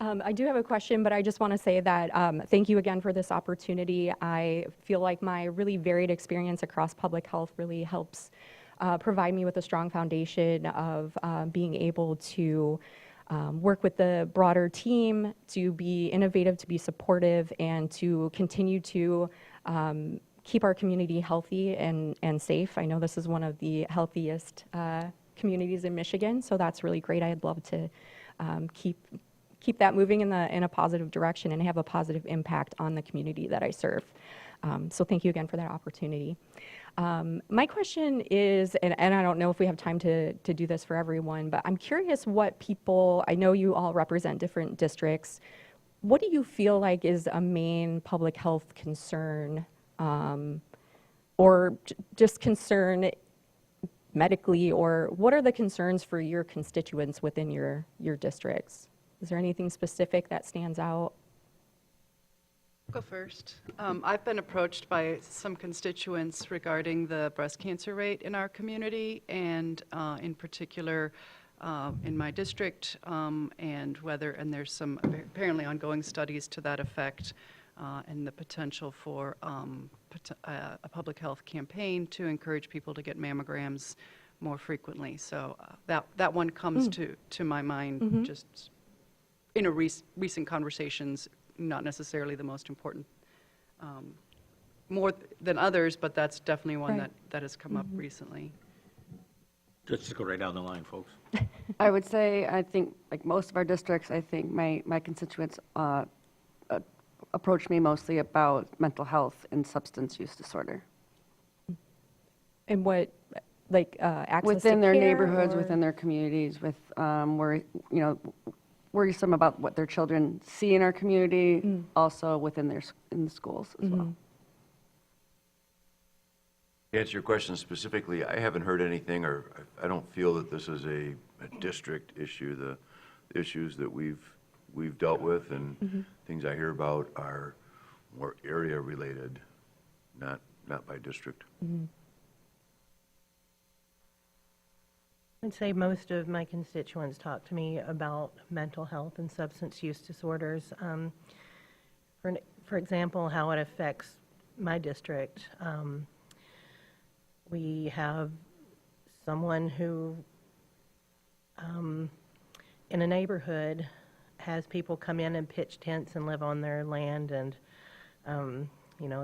I do have a question, but I just want to say that thank you again for this opportunity. I feel like my really varied experience across public health really helps provide me with a strong foundation of being able to work with the broader team, to be innovative, to be supportive, and to continue to keep our community healthy and safe. I know this is one of the healthiest communities in Michigan, so that's really great. I'd love to keep that moving in a positive direction and have a positive impact on the community that I serve. So thank you again for that opportunity. My question is, and I don't know if we have time to do this for everyone, but I'm curious what people, I know you all represent different districts, what do you feel like is a main public health concern or just concern medically, or what are the concerns for your constituents within your districts? Is there anything specific that stands out? Go first. I've been approached by some constituents regarding the breast cancer rate in our community, and in particular in my district, and there's some apparently ongoing studies to that effect, and the potential for a public health campaign to encourage people to get mammograms more frequently. So that one comes to my mind just in a recent conversations, not necessarily the most important, more than others, but that's definitely one that has come up recently. Just go right down the line, folks. I would say, I think, like most of our districts, I think my constituents approach me mostly about mental health and substance use disorder. And what, like access within to their care, neighborhoods, or? within their communities, with worrisome about what their children see in our community, also within in the schools as well. To answer your question specifically, I haven't heard anything, or I don't feel that this is a district issue. The issues that we've dealt with and things I hear about are more area related, not by district. I'd say most of my constituents talk to me about mental health and substance use disorders. For example, how it affects my district. We have someone who, in a neighborhood, has people come in and pitch tents and live on their land, and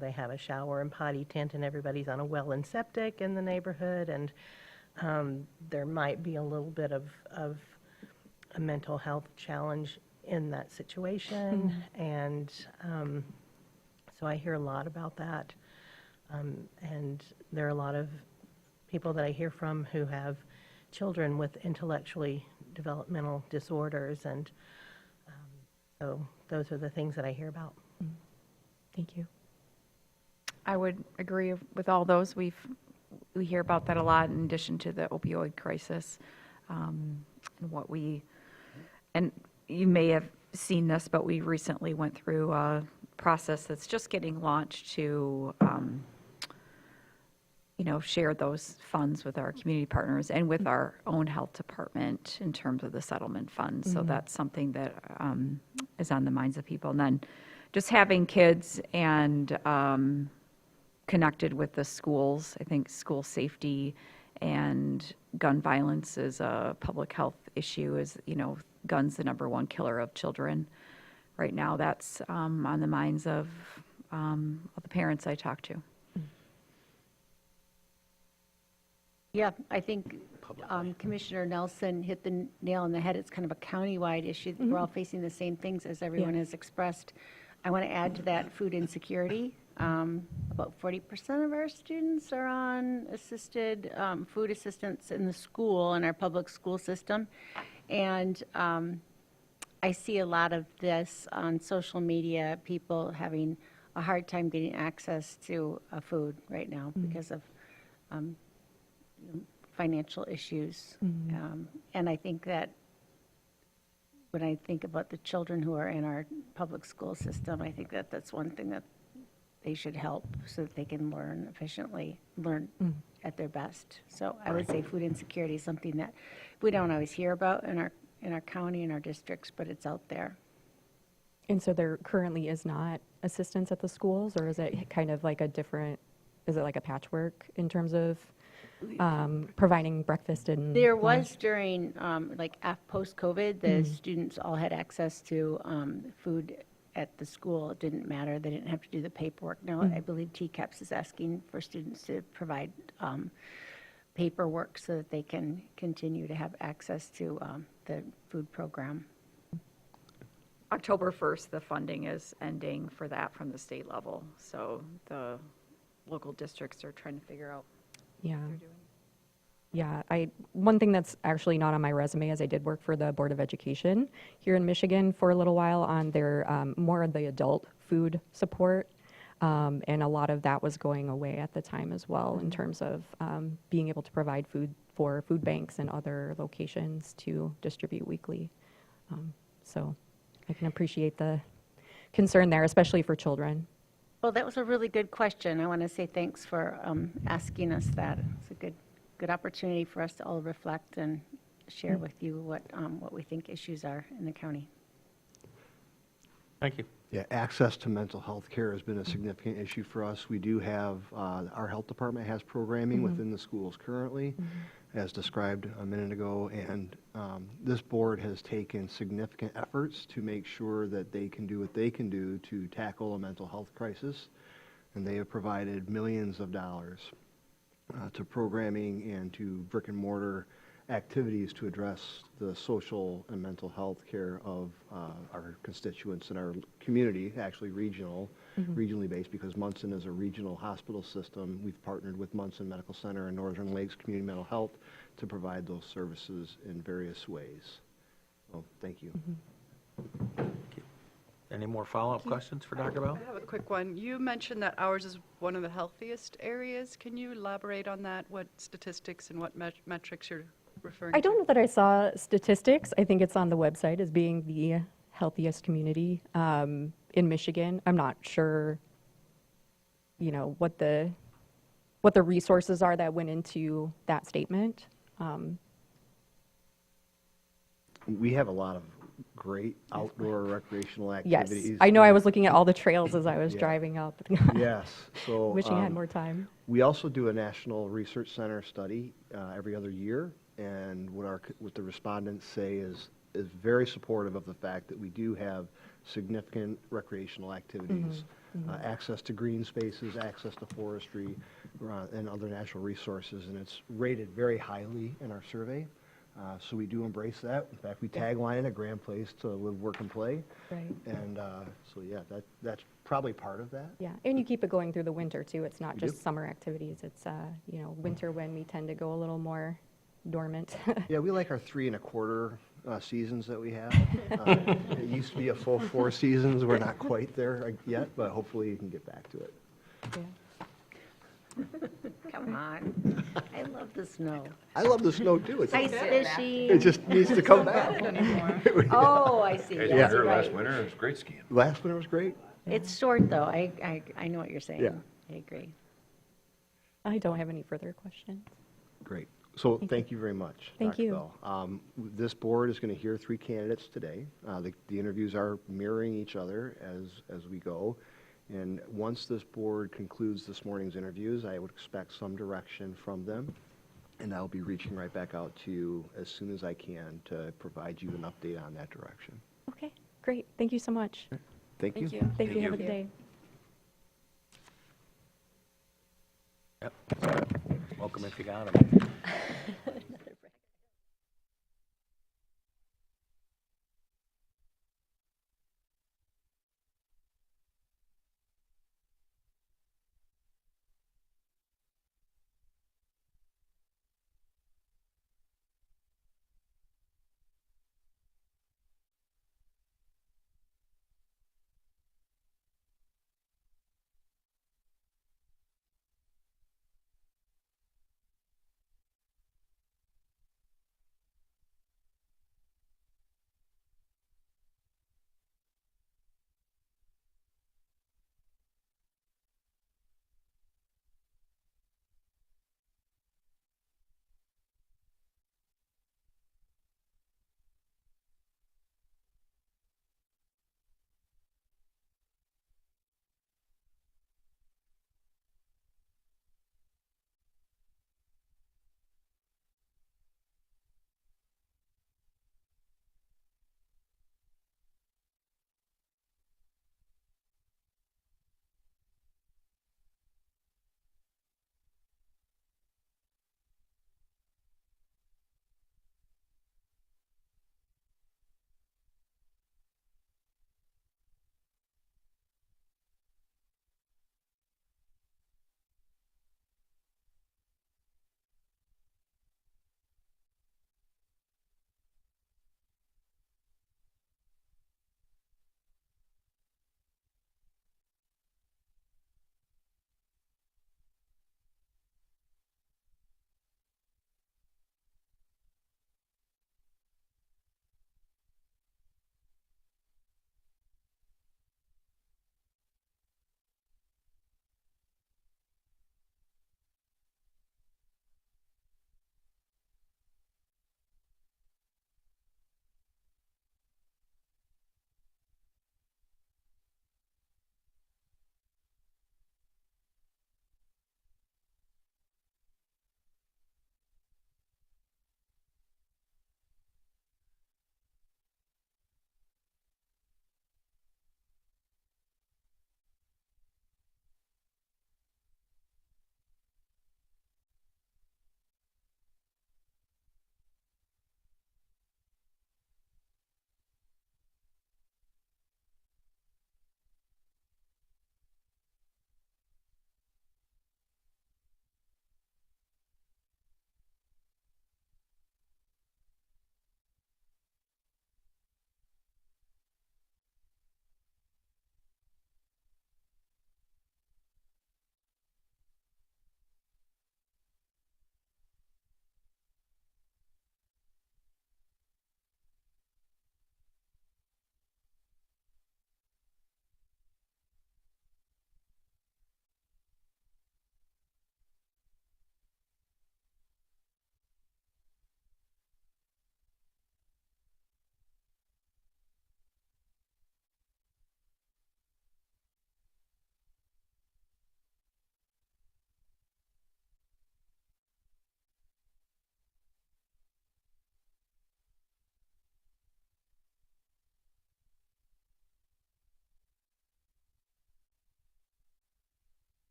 they have a shower and potty tent, and everybody's on a well and septic in the neighborhood, and there might be a little bit of a mental health challenge in that situation, and so I hear a lot about that, and there are a lot of people that I hear from who have children with intellectually developmental disorders, and so those are the things that I hear about. Thank you. I would agree with all those. We hear about that a lot, in addition to the opioid crisis, and you may have seen this, but we recently went through a process that's just getting launched to share those funds with our community partners and with our own health department in terms of the settlement funds. So that's something that is on the minds of people. And then just having kids and connected with the schools. I think school safety and gun violence is a public health issue, is, guns the number one killer of children. Right now, that's on the minds of the parents I talk to. Yeah, I think Commissioner Nelson hit the nail on the head. It's kind of a countywide issue. We're all facing the same things as everyone has expressed. I want to add to that food insecurity. About 40% of our students are on assisted food assistance in the school, in our public school system. And I see a lot of this on social media, people having a hard time getting access to food right now because of financial issues. And I think that when I think about the children who are in our public school system, I think that that's one thing that they should help so that they can learn efficiently, learn at their best. So I would say food insecurity is something that we don't always hear about in our county, in our districts, but it's out there. And so there currently is not assistance at the schools, or is it kind of like is it like a patchwork in terms of providing breakfast and There lunch? was during, post-COVID, the students all had access to food at the school. It didn't matter. They didn't have to do the paperwork. Now, I believe TCAPS is asking for students to provide paperwork so that they can continue to have access to the food program. October 1st, the funding is ending for that from the state level. So the local districts are trying to figure out Yeah. what they're doing. Yeah, one thing that's actually not on my resume is I did work for the Board of Education here in Michigan for a little while on their more of the adult food support. And a lot of that was going away at the time as well in terms of being able to provide food for food banks and other locations to distribute weekly. So I can appreciate the concern there, especially for children. Well, that was a really good question. I want to say thanks for asking us that. It's a good opportunity for us to all reflect and share with you what we think issues are in the county. Thank you. Yeah, access to mental health care has been a significant issue for us. We do have, our health department has programming within the schools currently, as described a minute ago, and this board has taken significant efforts to make sure that they can do what they can do to tackle a mental health crisis, and they have provided millions of dollars to programming and to brick and mortar activities to address the social and mental health care of our constituents in our community, actually regionally based, because Munson is a regional hospital system. We've partnered with Munson Medical Center and Northern Lakes Community Mental Health to provide those services in various ways. So, thank you. Any more follow-up questions for Dr. Bell? I have a quick one. You mentioned that ours is one of the healthiest areas. Can you elaborate on that? What statistics and what metrics you're referring to? I don't know that I saw statistics. I think it's on the website as being the healthiest community in Michigan. I'm not sure, what the resources are that went into that statement. We have a lot of great outdoor recreational Yes, activities. I know. I was looking at all the trails as I was driving up. Yes, so Wishing I had more time. We also do a National Research Center study every other year, and what the respondents say is very supportive of the fact that we do have significant recreational activities, access to green spaces, access to forestry, and other natural resources, and it's rated very highly in our survey. So we do embrace that. In fact, we tagline it, a grand place to live, work, and play. Right. And so, yeah, that's probably part of that. Yeah, and you keep it going through the winter, too. It's not We just do. summer activities. It's, winter when we tend to go a little more dormant. Yeah, we like our 3 1/4 seasons that we have. It used to be a full 4 seasons. We're not quite there yet, but hopefully you can get back to it. Come on. I love the snow. I love the snow, too. It's Ice fishing. It just needs to come back. Oh, I see. I Yes, here last right. winter, it was great skiing. Last winter was great. It's short, though. I know what you're saying. Yeah. I agree. I don't have any further questions. Great. So thank you very much. Thank Dr. you. Bell. This board is going to hear 3 candidates today. The interviews are mirroring each other as we go. And once this board concludes this morning's interviews, I would expect some direction from them. And I'll be reaching right back out to you as soon as I can to provide you an update on that direction. Okay, great. Thank you so much. Thank you. Thank you. Have a good day. Yep. Welcome if you got them.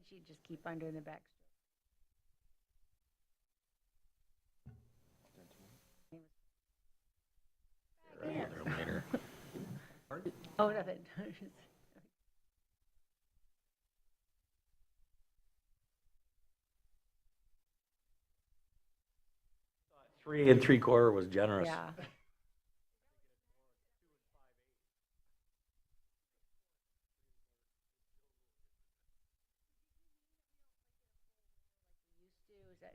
She'd just keep on doing the back. Later. Oh, nothing. 3 3/4 was generous. Yeah.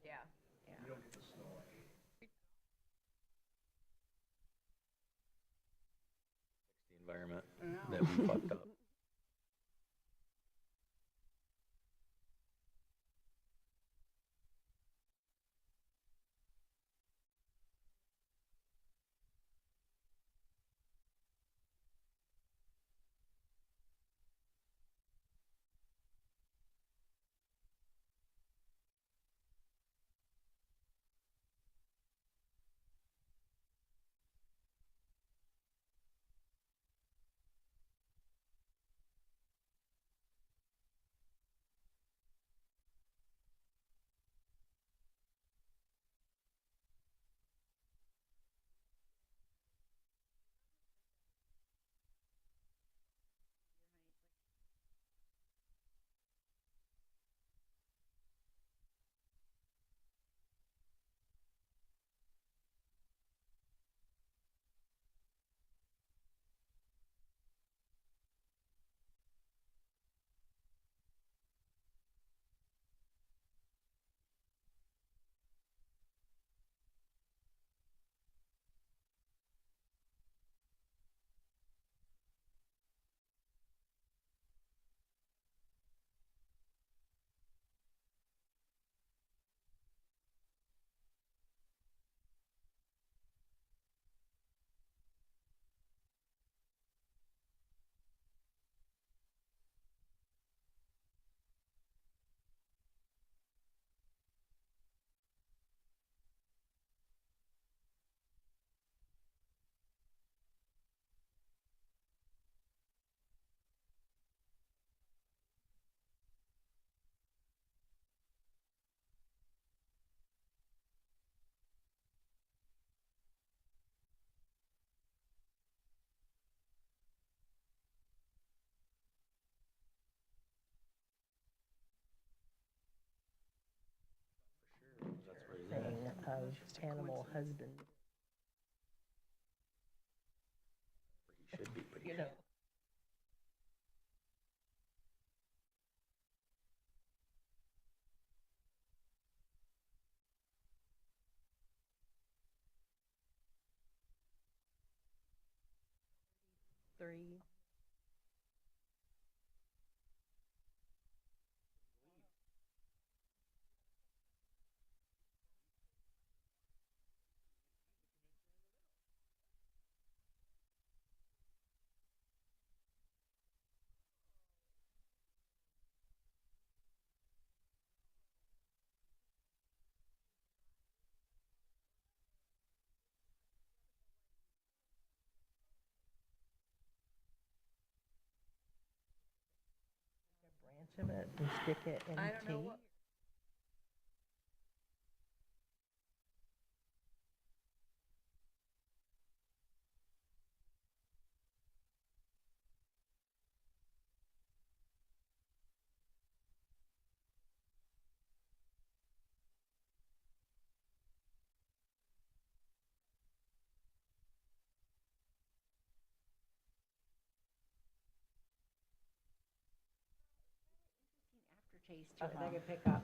Yeah. The environment that we fucked up. Of animal husband. He should be, but he You know. Three. Branch of it and stick it in I don't know tea. what- Aftertaste to it. I could pick up.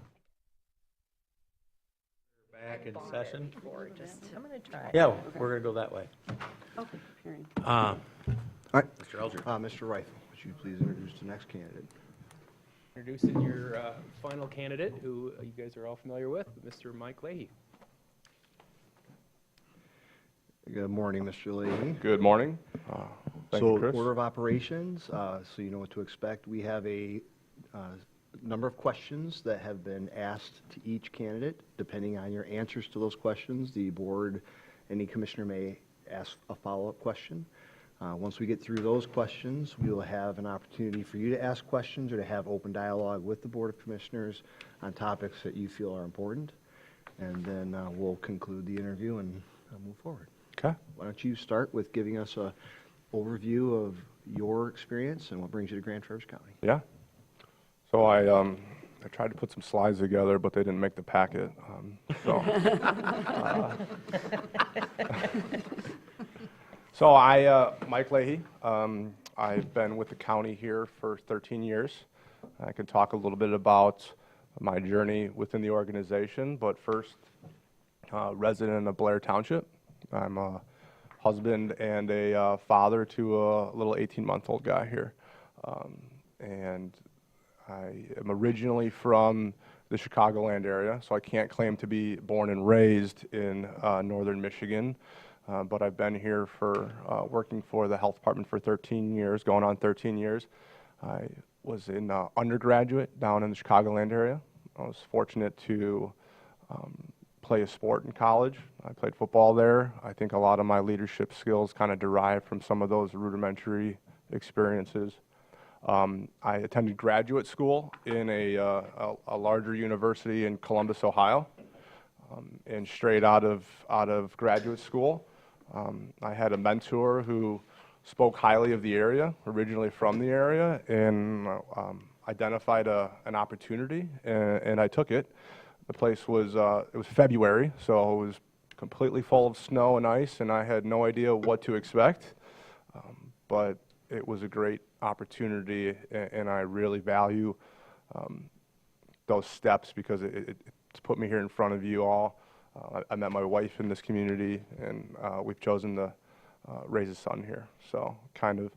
Back in session. I'm gonna try. Yeah, we're gonna go that way. Okay, hearing. All right. Mr. Elger. Mr. Rifle, would you please introduce the next candidate? Introducing your final candidate, who you guys are all familiar with, Mr. Mike Leahy. Good morning, Mr. Leahy. Good morning. Thank So, you, Chris. order of operations, so you know what to expect. We have a number of questions that have been asked to each candidate. Depending on your answers to those questions, the board, any commissioner may ask a follow-up question. Once we get through those questions, we will have an opportunity for you to ask questions or to have open dialogue with the Board of Commissioners on topics that you feel are important. And then we'll conclude the interview and move forward. Okay. Why don't you start with giving us a overview of your experience and what brings you to Grand Traverse County? Yeah. So I tried to put some slides together, but they didn't make the packet. So Mike Leahy. I've been with the county here for 13 years. I can talk a little bit about my journey within the organization, but first, resident of Blair Township. I'm a husband and a father to a little 18-month-old guy here. And I am originally from the Chicagoland area, so I can't claim to be born and raised in northern Michigan. But I've been here for working for the health department for 13 years, going on 13 years. I was in undergraduate down in the Chicagoland area. I was fortunate to play a sport in college. I played football there. I think a lot of my leadership skills kind of derive from some of those rudimentary experiences. I attended graduate school in a larger university in Columbus, Ohio. And straight out of graduate school, I had a mentor who spoke highly of the area, originally from the area, and identified an opportunity, and I took it. The place was, it was February, so it was completely full of snow and ice, and I had no idea what to expect, but it was a great opportunity, and I really value those steps because it's put me here in front of you all. I met my wife in this community, and we've chosen to raise a son here. So kind of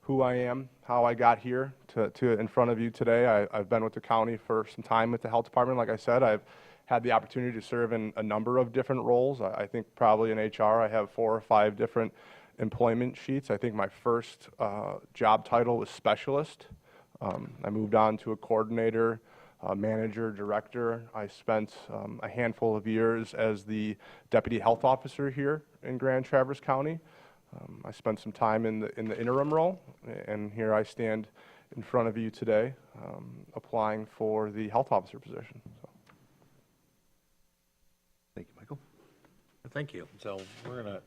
who I am, how I got here to in front of you today. I've been with the county for some time with the health department. Like I said, I've had the opportunity to serve in a number of different roles. I think probably in HR I have 4 or 5 different employment sheets. I think my first job title was specialist. I moved on to a coordinator, manager, director. I spent a handful of years as the deputy health officer here in Grand Traverse County. I spent some time in the interim role, and here I stand in front of you today applying for the health officer position. So. Thank you, Michael. Thank you. So we're going to,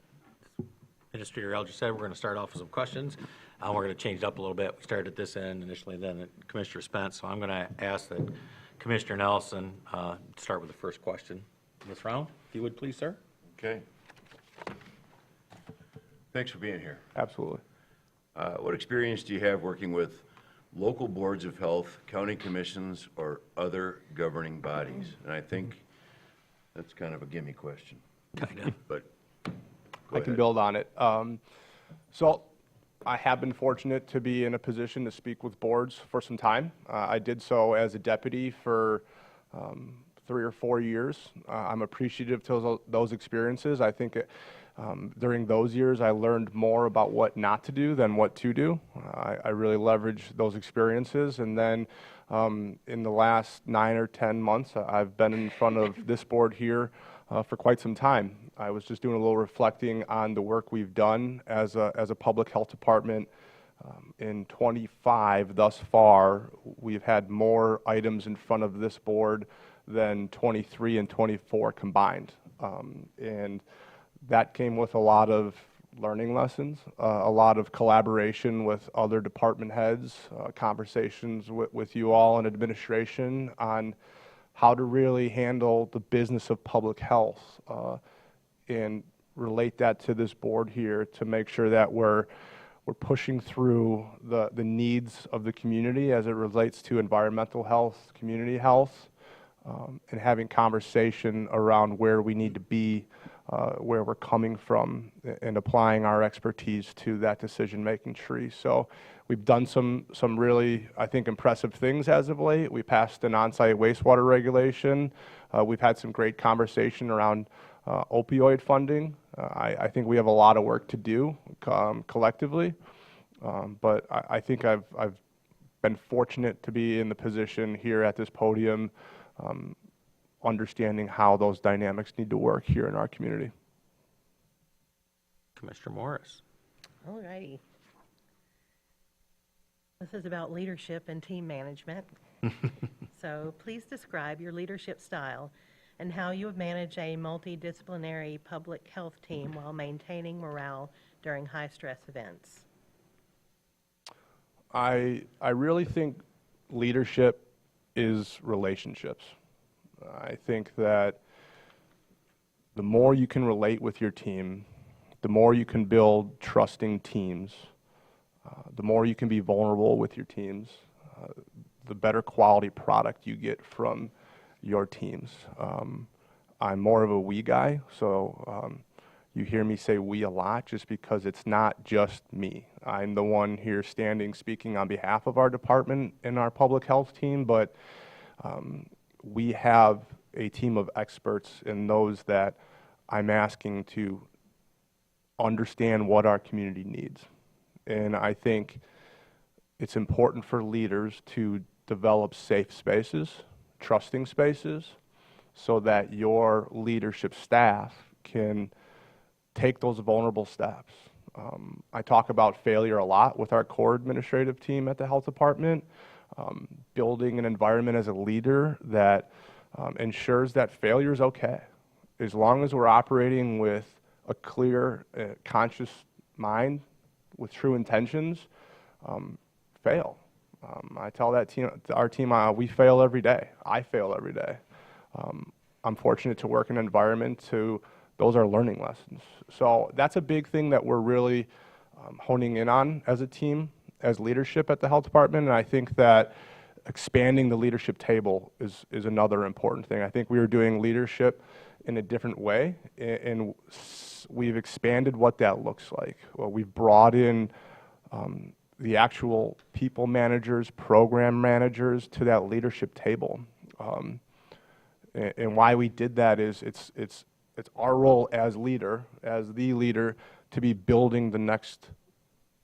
Administrator Elger said, we're going to start off with some questions. We're going to change it up a little bit. We started at this end initially, then Commissioner Spence. So I'm going to ask that Commissioner Nelson start with the first question this round, if you would please, sir. Okay. Thanks for being here. Absolutely. What experience do you have working with local boards of health, county commissions, or other governing bodies? And I think that's kind of a gimme question. Kind of. But I can build on it. So I have been fortunate to be in a position to speak with boards for some time. I did so as a deputy for 3 or 4 years. I'm appreciative to those experiences. I think during those years I learned more about what not to do than what to do. I really leveraged those experiences, and then in the last 9 or 10 months I've been in front of this board here for quite some time. I was just doing a little reflecting on the work we've done as a public health department. In 25 thus far, we've had more items in front of this board than 23 and 24 combined. And that came with a lot of learning lessons, a lot of collaboration with other department heads, conversations with you all in administration on how to really handle the business of public health and relate that to this board here to make sure that we're pushing through the needs of the community as it relates to environmental health, community health, and having conversation around where we need to be, where we're coming from, and applying our expertise to that decision-making tree. So we've done some really, I think, impressive things as of late. We passed an on-site wastewater regulation. We've had some great conversation around opioid funding. I think we have a lot of work to do collectively, but I think I've been fortunate to be in the position here at this podium, understanding how those dynamics need to work here in our community. Commissioner Morris. All righty. This is about leadership and team management. So please describe your leadership style and how you would manage a multidisciplinary public health team while maintaining morale during high-stress events. I really think leadership is relationships. I think that the more you can relate with your team, the more you can build trusting teams, the more you can be vulnerable with your teams, the better quality product you get from your teams. I'm more of a we guy, so you hear me say we a lot just because it's not just me. I'm the one here standing speaking on behalf of our department and our public health team, but we have a team of experts and those that I'm asking to understand what our community needs. And I think it's important for leaders to develop safe spaces, trusting spaces, so that your leadership staff can take those vulnerable steps. I talk about failure a lot with our core administrative team at the health department, building an environment as a leader that ensures that failure is okay. As long as we're operating with a clear, conscious mind, with true intentions, fail. I tell that team, our team, we fail every day. I fail every day. I'm fortunate to work in an environment those are learning lessons. So that's a big thing that we're really honing in on as a team, as leadership at the health department. And I think that expanding the leadership table is another important thing. I think we are doing leadership in a different way, and we've expanded what that looks like. Well, we've brought in the actual people managers, program managers to that leadership table. And why we did that is it's our role as the leader, to be building the next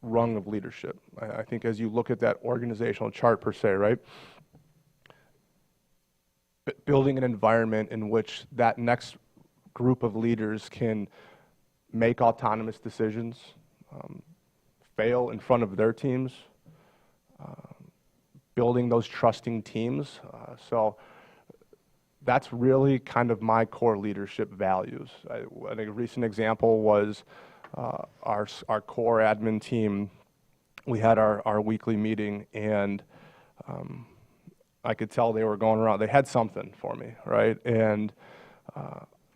rung of leadership. I think as you look at that organizational chart per se, right? Building an environment in which that next group of leaders can make autonomous decisions, fail in front of their teams, building those trusting teams. So that's really kind of my core leadership values. I think a recent example was our core admin team. We had our weekly meeting, and I could tell they were going around. They had something for me, right? And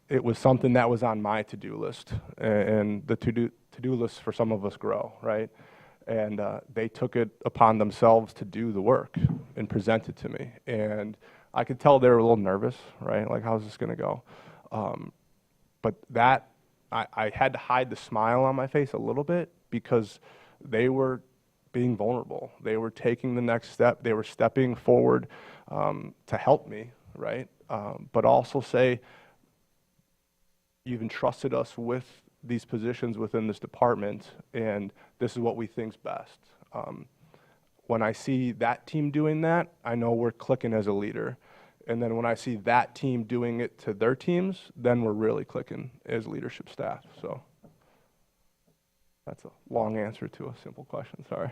it was something that was on my to-do list, and the to-do list for some of us grow, right? And they took it upon themselves to do the work and present it to me. And I could tell they were a little nervous, right? Like, how's this going to go? But that, I had to hide the smile on my face a little bit because they were being vulnerable. They were taking the next step. They were stepping forward to help me, right? But also say, you've entrusted us with these positions within this department, and this is what we think's best. When I see that team doing that, I know we're clicking as a leader. And then when I see that team doing it to their teams, then we're really clicking as leadership staff. So that's a long answer to a simple question, sorry.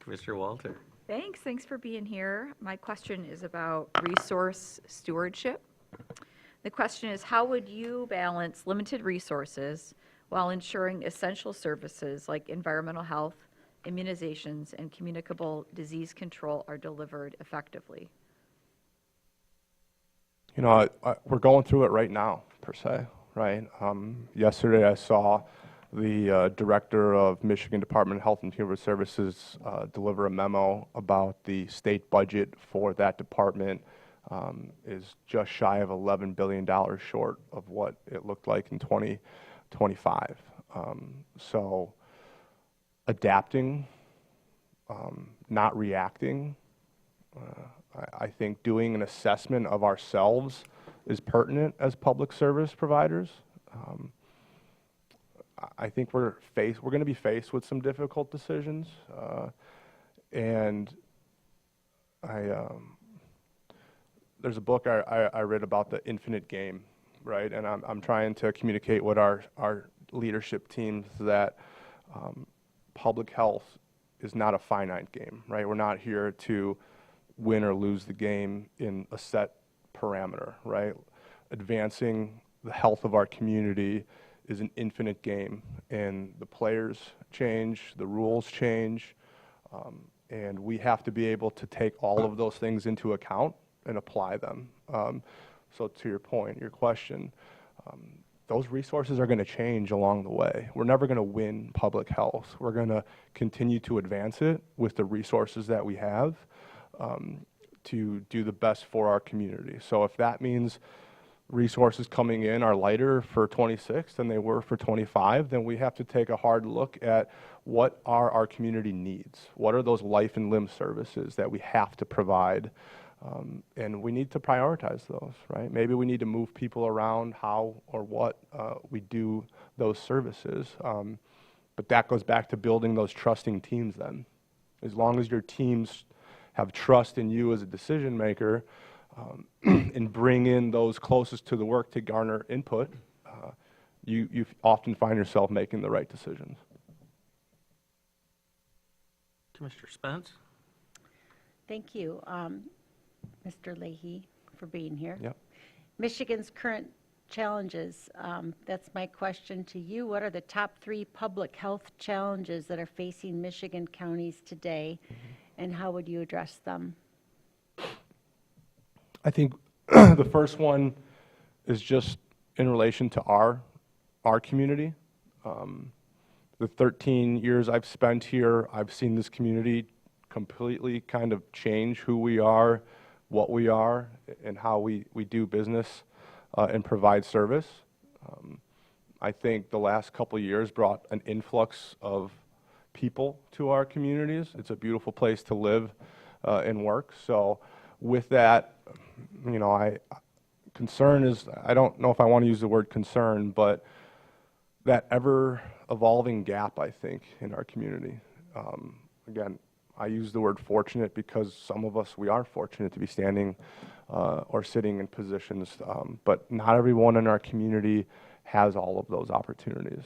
Commissioner Walter. Thanks for being here. My question is about resource stewardship. The question is, how would you balance limited resources while ensuring essential services like environmental health, immunizations, and communicable disease control are delivered effectively? You know, we're going through it right now, per se, right? Yesterday I saw the director of Michigan Department of Health and Human Services deliver a memo about the state budget for that department is just shy of $11 billion short of what it looked like in 2025. So adapting, not reacting. I think doing an assessment of ourselves is pertinent as public service providers. I think we're going to be faced with some difficult decisions, and there's a book I read about the infinite game, right? And I'm trying to communicate what our leadership teams that public health is not a finite game, right? We're not here to win or lose the game in a set parameter, right? Advancing the health of our community is an infinite game, and the players change, the rules change, and we have to be able to take all of those things into account and apply them. So to your point, your question, those resources are going to change along the way. We're never going to win public health. We're going to continue to advance it with the resources that we have to do the best for our community. So if that means resources coming in are lighter for 26 than they were for 25, then we have to take a hard look at what are our community needs. What are those life and limb services that we have to provide? And we need to prioritize those, right? Maybe we need to move people around how or what we do those services. But that goes back to building those trusting teams then. As long as your teams have trust in you as a decision maker, and bring in those closest to the work to garner input, you often find yourself making the right decisions. Commissioner Spence? Thank you, Mr. Leahy, for being here. Yep. Michigan's current challenges, that's my question to you. What are the top 3 public health challenges that are facing Michigan counties today, and how would you address them? I think the first one is just in relation to our community. The 13 years I've spent here, I've seen this community completely kind of change who we are, what we are, and how we do business and provide service. I think the last couple of years brought an influx of people to our communities. It's a beautiful place to live and work. So with that, you know, concern is, I don't know if I want to use the word concern, but that ever-evolving gap, I think, in our community. Again, I use the word fortunate because some of us, we are fortunate to be standing or sitting in positions, but not everyone in our community has all of those opportunities.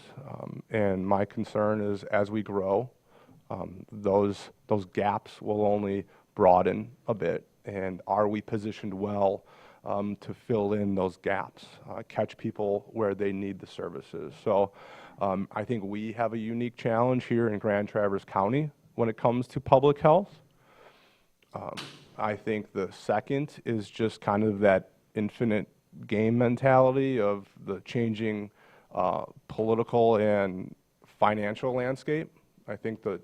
And my concern is, as we grow, those gaps will only broaden a bit. And are we positioned well to fill in those gaps, catch people where they need the services? So I think we have a unique challenge here in Grand Traverse County when it comes to public health. I think the second is just kind of that infinite game mentality of the changing political and financial landscape. I think that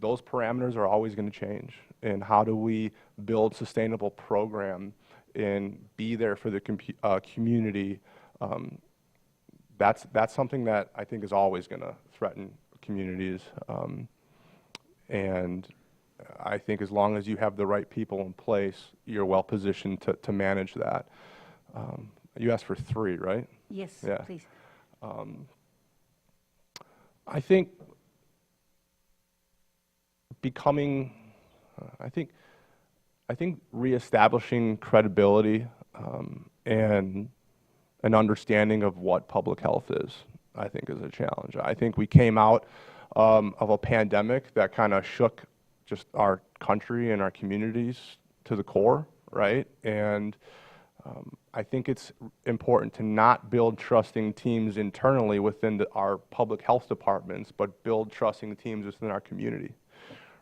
those parameters are always going to change. And how do we build sustainable program and be there for the community? That's something that I think is always going to threaten communities. And I think as long as you have the right people in place, you're well positioned to manage that. You asked for 3, right? Yes, Yeah. please. I think becoming, I think reestablishing credibility and an understanding of what public health is, I think, is a challenge. I think we came out of a pandemic that kind of shook just our country and our communities to the core, right? And I think it's important to not build trusting teams internally within our public health departments, but build trusting teams within our community.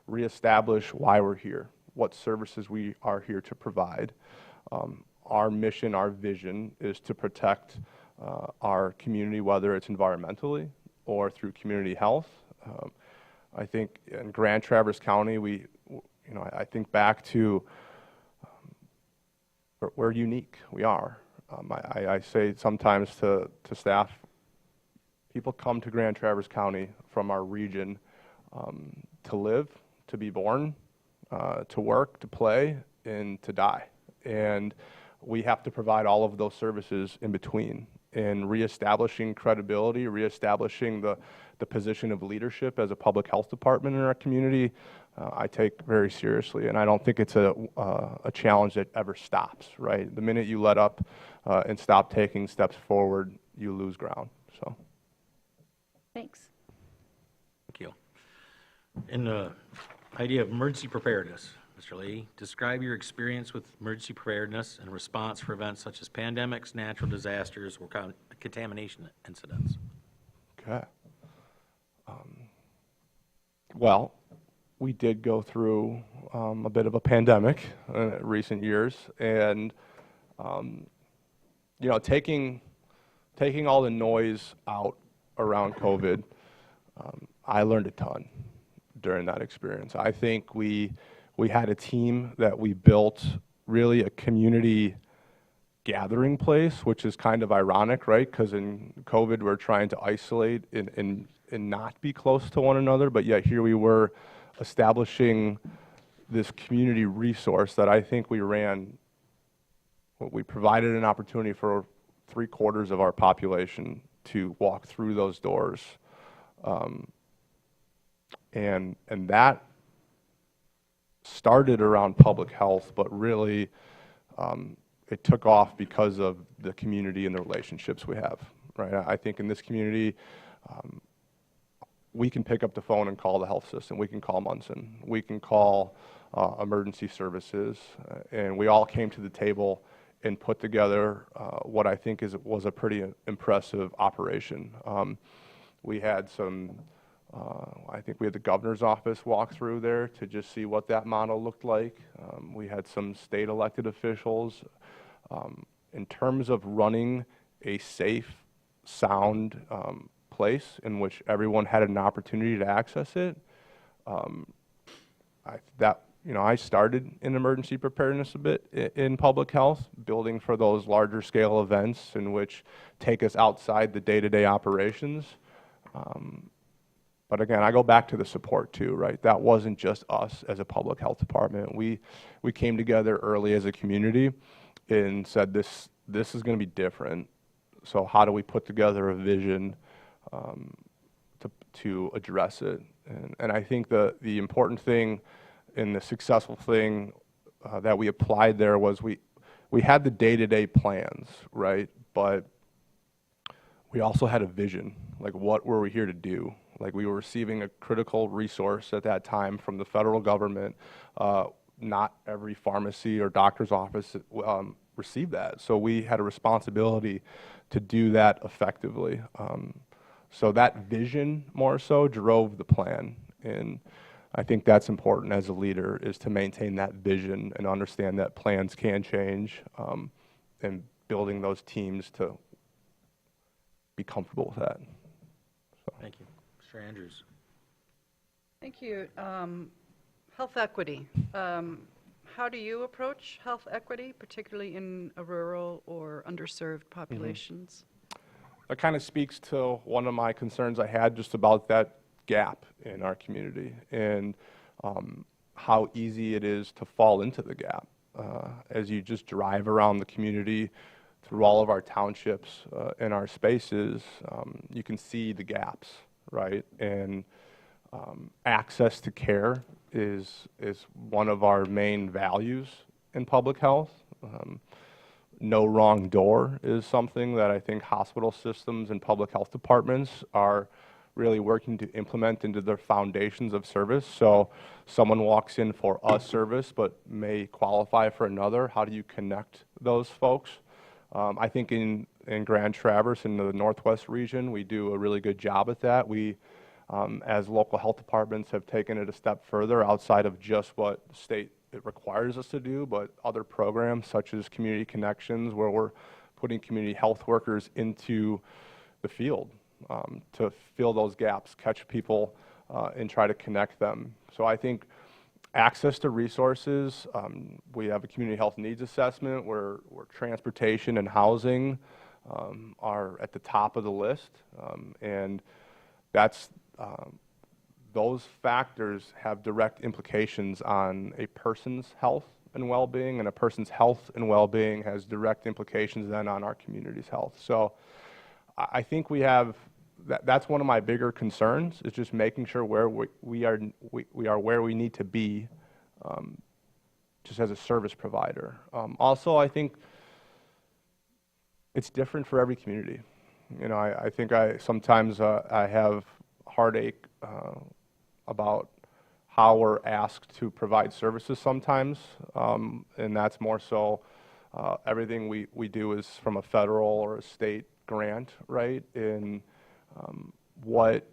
Reestablish why we're here, what services we are here to provide. Our mission, our vision is to protect our community, whether it's environmentally or through community health. I think in Grand Traverse County, I think back to we're unique. We are. I say sometimes to staff, people come to Grand Traverse County from our region to live, to be born, to work, to play, and to die. And we have to provide all of those services in between. And reestablishing credibility, reestablishing the position of leadership as a public health department in our community, I take very seriously. And I don't think it's a challenge that ever stops, right? The minute you let up and stop taking steps forward, you lose ground. So. Thanks. Thank you. In the idea of emergency preparedness, Mr. Lee, describe your experience with emergency preparedness and response for events such as pandemics, natural disasters, or contamination incidents. Okay. Well, we did go through a bit of a pandemic in recent years, and you know, taking all the noise out around COVID, I learned a ton during that experience. I think we had a team that we built really a community gathering place, which is kind of ironic, right? Because in COVID, we're trying to isolate and not be close to one another, but yet here we were establishing this community resource that I think we provided an opportunity for 3/4 of our population to walk through those doors. And that started around public health, but really it took off because of the community and the relationships we have, right? I think in this community, we can pick up the phone and call the health system. We can call Munson. We can call emergency services. And we all came to the table and put together what I think was a pretty impressive operation. We had I think we had the governor's office walk through there to just see what that model looked like. We had some state elected officials. In terms of running a safe, sound place in which everyone had an opportunity to access it, I started in emergency preparedness a bit in public health, building for those larger scale events in which take us outside the day-to-day operations. But again, I go back to the support too, right? That wasn't just us as a public health department. We came together early as a community and said this is going to be different. So how do we put together a vision to address it? And I think the important thing and the successful thing that we applied there was we had the day-to-day plans, right? But we also had a vision, like what were we here to do? Like we were receiving a critical resource at that time from the federal government. Not every pharmacy or doctor's office received that. So we had a responsibility to do that effectively. So that vision more so drove the plan. And I think that's important as a leader, is to maintain that vision and understand that plans can change, and building those teams to be comfortable with that. So. Thank you. Mr. Andrews. Thank you. Health equity. How do you approach health equity, particularly in rural or underserved populations? That kind of speaks to one of my concerns I had just about that gap in our community and how easy it is to fall into the gap. As you just drive around the community through all of our townships and our spaces, you can see the gaps, right? And access to care is one of our main values in public health. No wrong door is something that I think hospital systems and public health departments are really working to implement into their foundations of service. So someone walks in for a service but may qualify for another. How do you connect those folks? I think in Grand Traverse, in the Northwest region, we do a really good job at that. We, as local health departments, have taken it a step further outside of just what state it requires us to do, but other programs such as Community Connections, where we're putting community health workers into the field to fill those gaps, catch people, and try to connect them. So I think access to resources, we have a community health needs assessment where transportation and housing are at the top of the list, and that's those factors have direct implications on a person's health and well-being, and a person's health and well-being has direct implications then on our community's health. So I think we have, that's one of my bigger concerns, is just making sure where we are where we need to be just as a service provider. Also, I think it's different for every community. You know, I think sometimes I have heartache about how we're asked to provide services sometimes, and that's more so everything we do is from a federal or a state grant, right? And what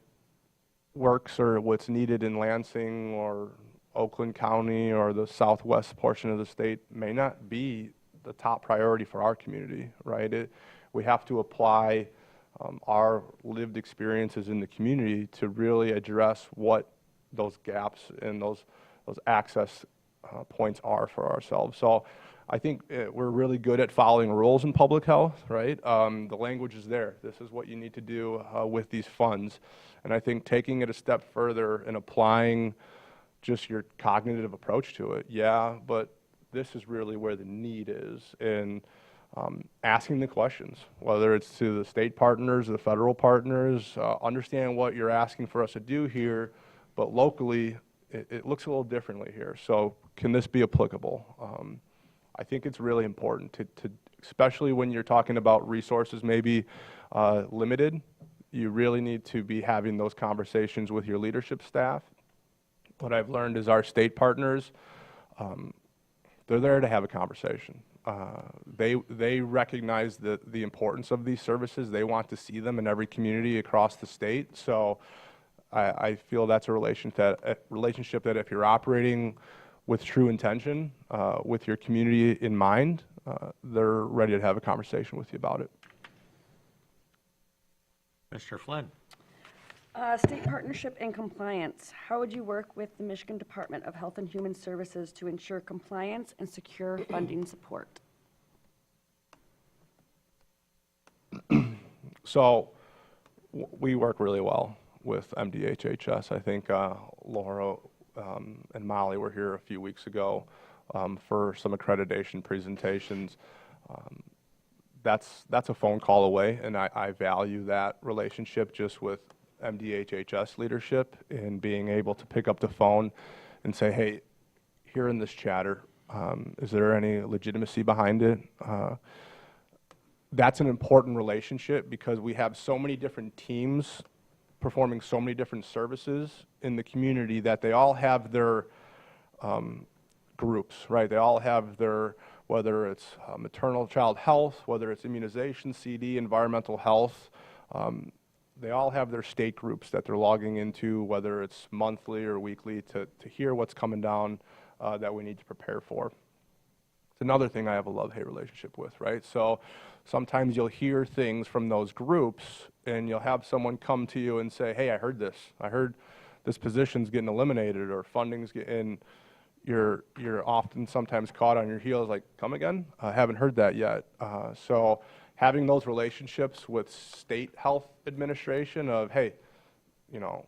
works or what's needed in Lansing or Oakland County or the southwest portion of the state may not be the top priority for our community, right? We have to apply our lived experiences in the community to really address what those gaps and those access points are for ourselves. So I think we're really good at following rules in public health, right? The language is there. This is what you need to do with these funds. And I think taking it a step further and applying just your cognitive approach to it, yeah, but this is really where the need is. And asking the questions, whether it's to the state partners, the federal partners, understand what you're asking for us to do here, but locally, it looks a little differently here. So can this be applicable? I think it's really important to, especially when you're talking about resources maybe limited, you really need to be having those conversations with your leadership staff. What I've learned is our state partners, they're there to have a conversation. They recognize the importance of these services. They want to see them in every community across the state. So I feel that's a relationship that if you're operating with true intention, with your community in mind, they're ready to have a conversation with you about it. Mr. Flynn. State partnership and compliance. How would you work with the Michigan Department of Health and Human Services to ensure compliance and secure funding support? So we work really well with MDHHS. I think Laura and Molly were here a few weeks ago for some accreditation presentations. That's a phone call away, and I value that relationship just with MDHHS leadership and being able to pick up the phone and say, hey, here in this chatter, is there any legitimacy behind it? That's an important relationship because we have so many different teams performing so many different services in the community that they all have their groups, right? They all have their, whether it's maternal child health, whether it's immunization, CD, environmental health, they all have their state groups that they're logging into, whether it's monthly or weekly, to hear what's coming down that we need to prepare for. It's another thing I have a love-hate relationship with, right? So sometimes you'll hear things from those groups, and you'll have someone come to you and say, hey, I heard this. I heard this position's getting eliminated or funding's getting, you're often sometimes caught on your heels like, come again? I haven't heard that yet. So having those relationships with state health administration of, hey, you know,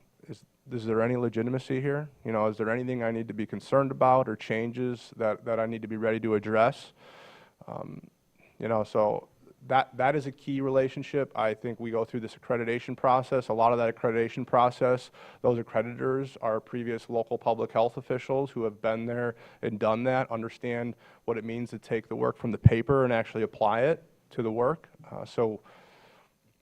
is there any legitimacy here? You know, is there anything I need to be concerned about or changes that I need to be ready to address? You know, so that is a key relationship. I think we go through this accreditation process. A lot of that accreditation process, those accreditors are previous local public health officials who have been there and done that, understand what it means to take the work from the paper and actually apply it to the work. So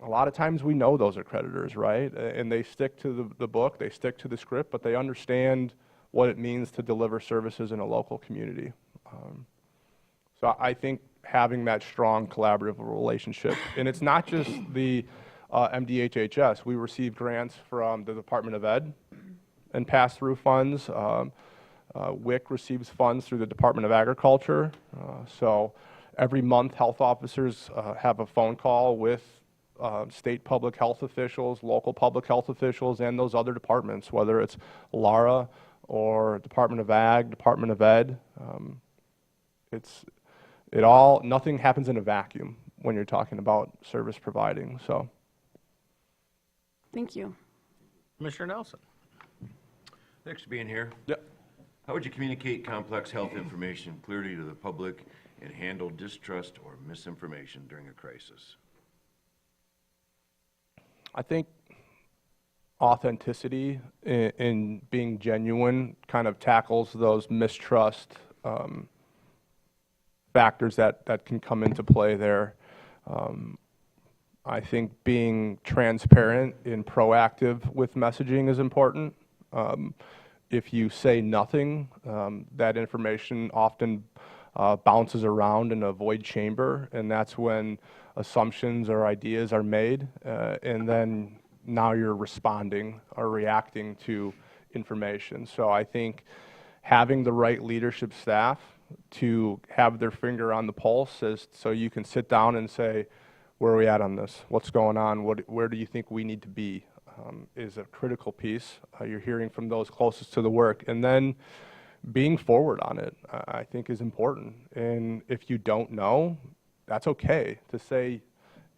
a lot of times we know those accreditors, right? And they stick to the book, they stick to the script, but they understand what it means to deliver services in a local community. So I think having that strong collaborative relationship, and it's not just the MDHHS. We receive grants from the Department of Ed and pass-through funds. WIC receives funds through the Department of Agriculture. So every month, health officers have a phone call with state public health officials, local public health officials, and those other departments, whether it's LARA or Department of Ag, Department of Ed. Nothing happens in a vacuum when you're talking about service providing, so. Thank you. Commissioner Nelson. Thanks for being here. Yep. How would you communicate complex health information clearly to the public and handle distrust or misinformation during a crisis? I think authenticity in being genuine kind of tackles those mistrust factors that can come into play there. I think being transparent and proactive with messaging is important. If you say nothing, that information often bounces around in a void chamber, and that's when assumptions or ideas are made, and then now you're responding or reacting to information. So I think having the right leadership staff to have their finger on the pulse so you can sit down and say, where are we at on this? What's going on? Where do you think we need to be? Is a critical piece. You're hearing from those closest to the work. And then being forward on it, I think, is important. And if you don't know, that's okay to say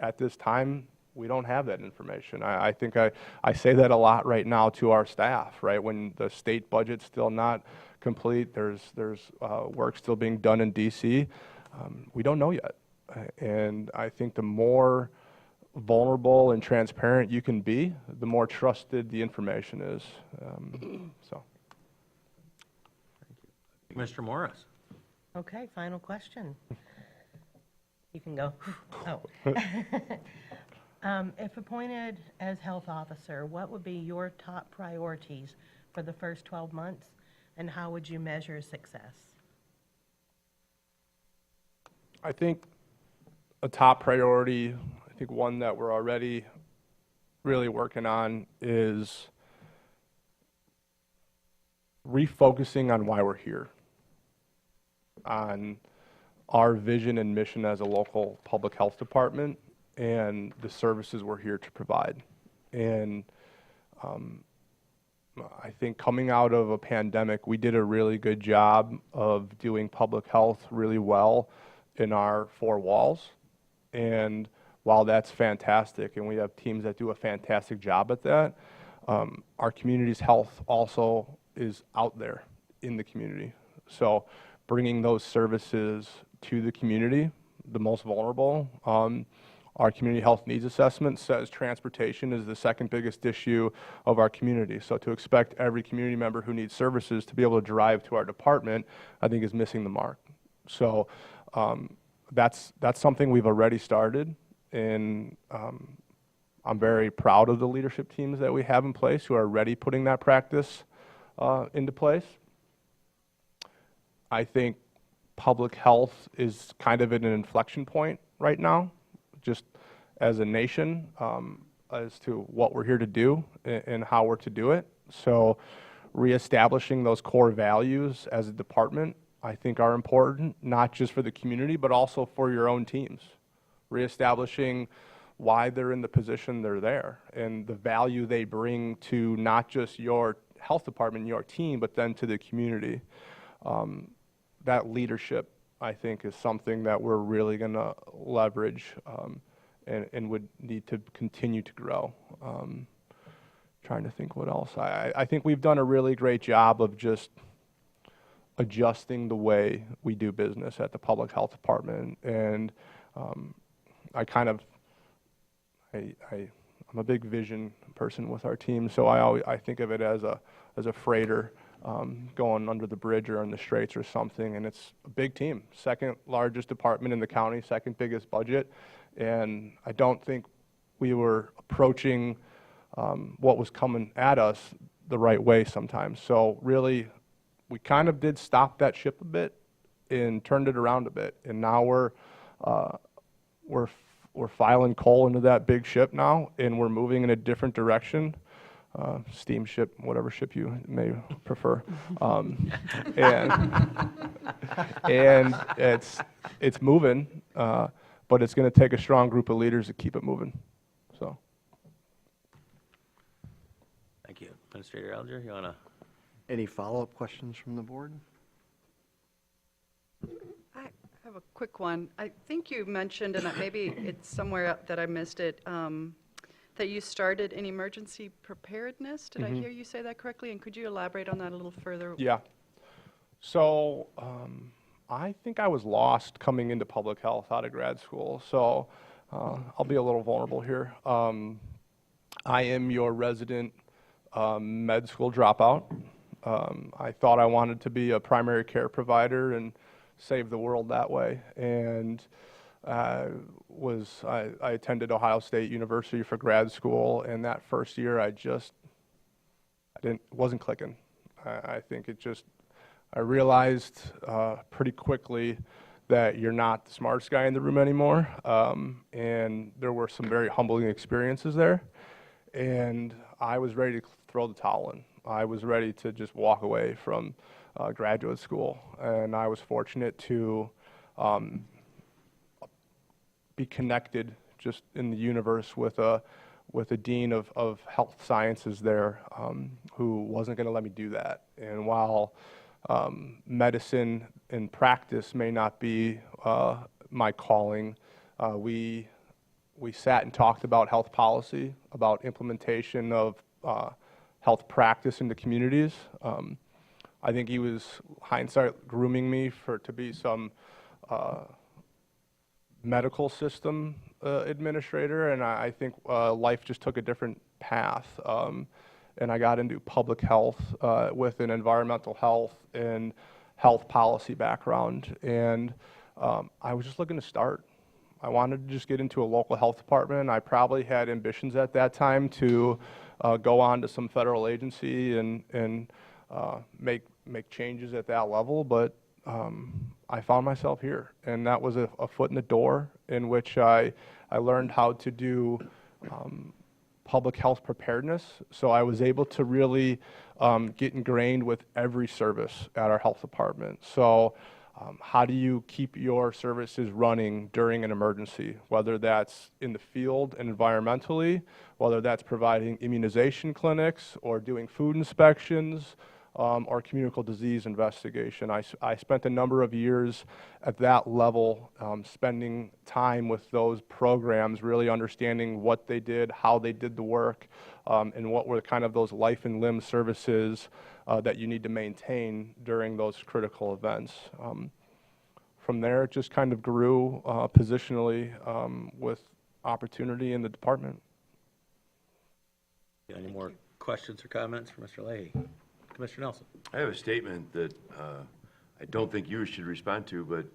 at this time, we don't have that information. I think I say that a lot right now to our staff, right? When the state budget's still not complete, there's work still being done in DC. We don't know yet. And I think the more vulnerable and transparent you can be, the more trusted the information is. So, Mr. Morris. Okay, final question. You can go. Oh. If appointed as health officer, what would be your top priorities for the first 12 months, and how would you measure success? I think a top priority, I think one that we're already really working on, is refocusing on why we're here, on our vision and mission as a local public health department and the services we're here to provide. And I think coming out of a pandemic, we did a really good job of doing public health really well in our four walls. And while that's fantastic, and we have teams that do a fantastic job at that, our community's health also is out there in the community. So bringing those services to the community, the most vulnerable. Our community health needs assessment says transportation is the second biggest issue of our community. So to expect every community member who needs services to be able to drive to our department, I think is missing the mark. So that's something we've already started, and I'm very proud of the leadership teams that we have in place who are already putting that practice into place. I think public health is kind of at an inflection point right now, just as a nation, as to what we're here to do and how we're to do it. So reestablishing those core values as a department, I think, are important, not just for the community, but also for your own teams. Reestablishing why they're in the position they're there and the value they bring to not just your health department, your team, but then to the community. That leadership, I think, is something that we're really going to leverage and would need to continue to grow. Trying to think what else. I think we've done a really great job of just adjusting the way we do business at the public health department. And I'm a big vision person with our team, so I think of it as a freighter going under the bridge or in the straits or something, and it's a big team, second largest department in the county, second biggest budget, and I don't think we were approaching what was coming at us the right way sometimes. So really, we kind of did stop that ship a bit and turned it around a bit, and now we're filing coal into that big ship now, and we're moving in a different direction. Steamship, whatever ship you may prefer, and it's moving, but it's going to take a strong group of leaders to keep it moving. So, Thank you. Administrator Alger, you want to? Any follow-up questions from the board? I have a quick one. I think you mentioned, and maybe it's somewhere that I missed it, that you started in emergency preparedness. Did I hear you say that correctly? And could you elaborate on that a little further? Yeah. So I think I was lost coming into public health out of grad school. So I'll be a little vulnerable here. I am your resident med school dropout. I thought I wanted to be a primary care provider and save the world that way. And I attended Ohio State University for grad school, and that first year wasn't clicking. I think I realized pretty quickly that you're not the smartest guy in the room anymore, and there were some very humbling experiences there, and I was ready to throw the towel in. I was ready to just walk away from graduate school, and I was fortunate to be connected just in the universe with a dean of health sciences there who wasn't going to let me do that. And while medicine in practice may not be my calling, we sat and talked about health policy, about implementation of health practice into communities. I think he was, hindsight, grooming me to be some medical system administrator, and I think life just took a different path. And I got into public health with an environmental health and health policy background. And I was just looking to start. I wanted to just get into a local health department. I probably had ambitions at that time to go on to some federal agency and make changes at that level, but I found myself here, and that was a foot in the door in which I learned how to do public health preparedness. So I was able to really get ingrained with every service at our health department. So how do you keep your services running during an emergency, whether that's in the field and environmentally, whether that's providing immunization clinics or doing food inspections, or communicable disease investigation. I spent a number of years at that level spending time with those programs, really understanding what they did, how they did the work, and what were kind of those life and limb services that you need to maintain during those critical events. From there, it just kind of grew positionally with opportunity in the department. Any more questions or comments for Mr. Leahy? Commissioner Nelson. I have a statement that I don't think you should respond to, but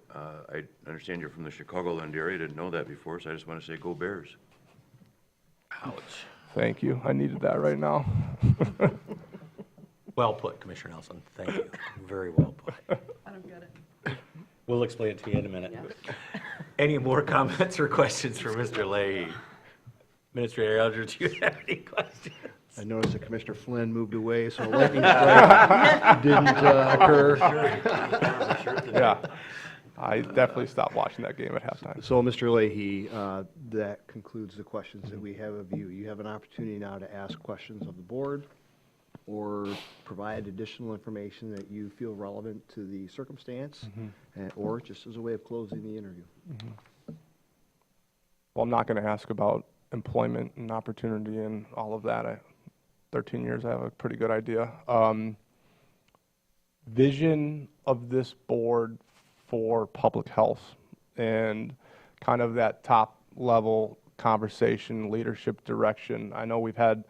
I understand you're from the Chicagoland area. I didn't know that before, so I just want to say, go Bears. Ouch. Thank you. I needed that right now. Well put, Commissioner Nelson. Thank you. Very well put. I don't get it. We'll explain it to you in a minute. Any more comments or questions for Mr. Leahy? Administrator Eldridge, do you have any questions? I noticed that Commissioner Flynn moved away, so lightning strike didn't occur. Yeah, I definitely stopped watching that game at halftime. So, Mr. Leahy, that concludes the questions that we have of you. You have an opportunity now to ask questions of the board or provide additional information that you feel relevant to the circumstance, or just as a way of closing the interview. Well, I'm not going to ask about employment and opportunity and all of that. 13 years, I have a pretty good idea. Vision of this board for public health and kind of that top level conversation, leadership direction. I know we've had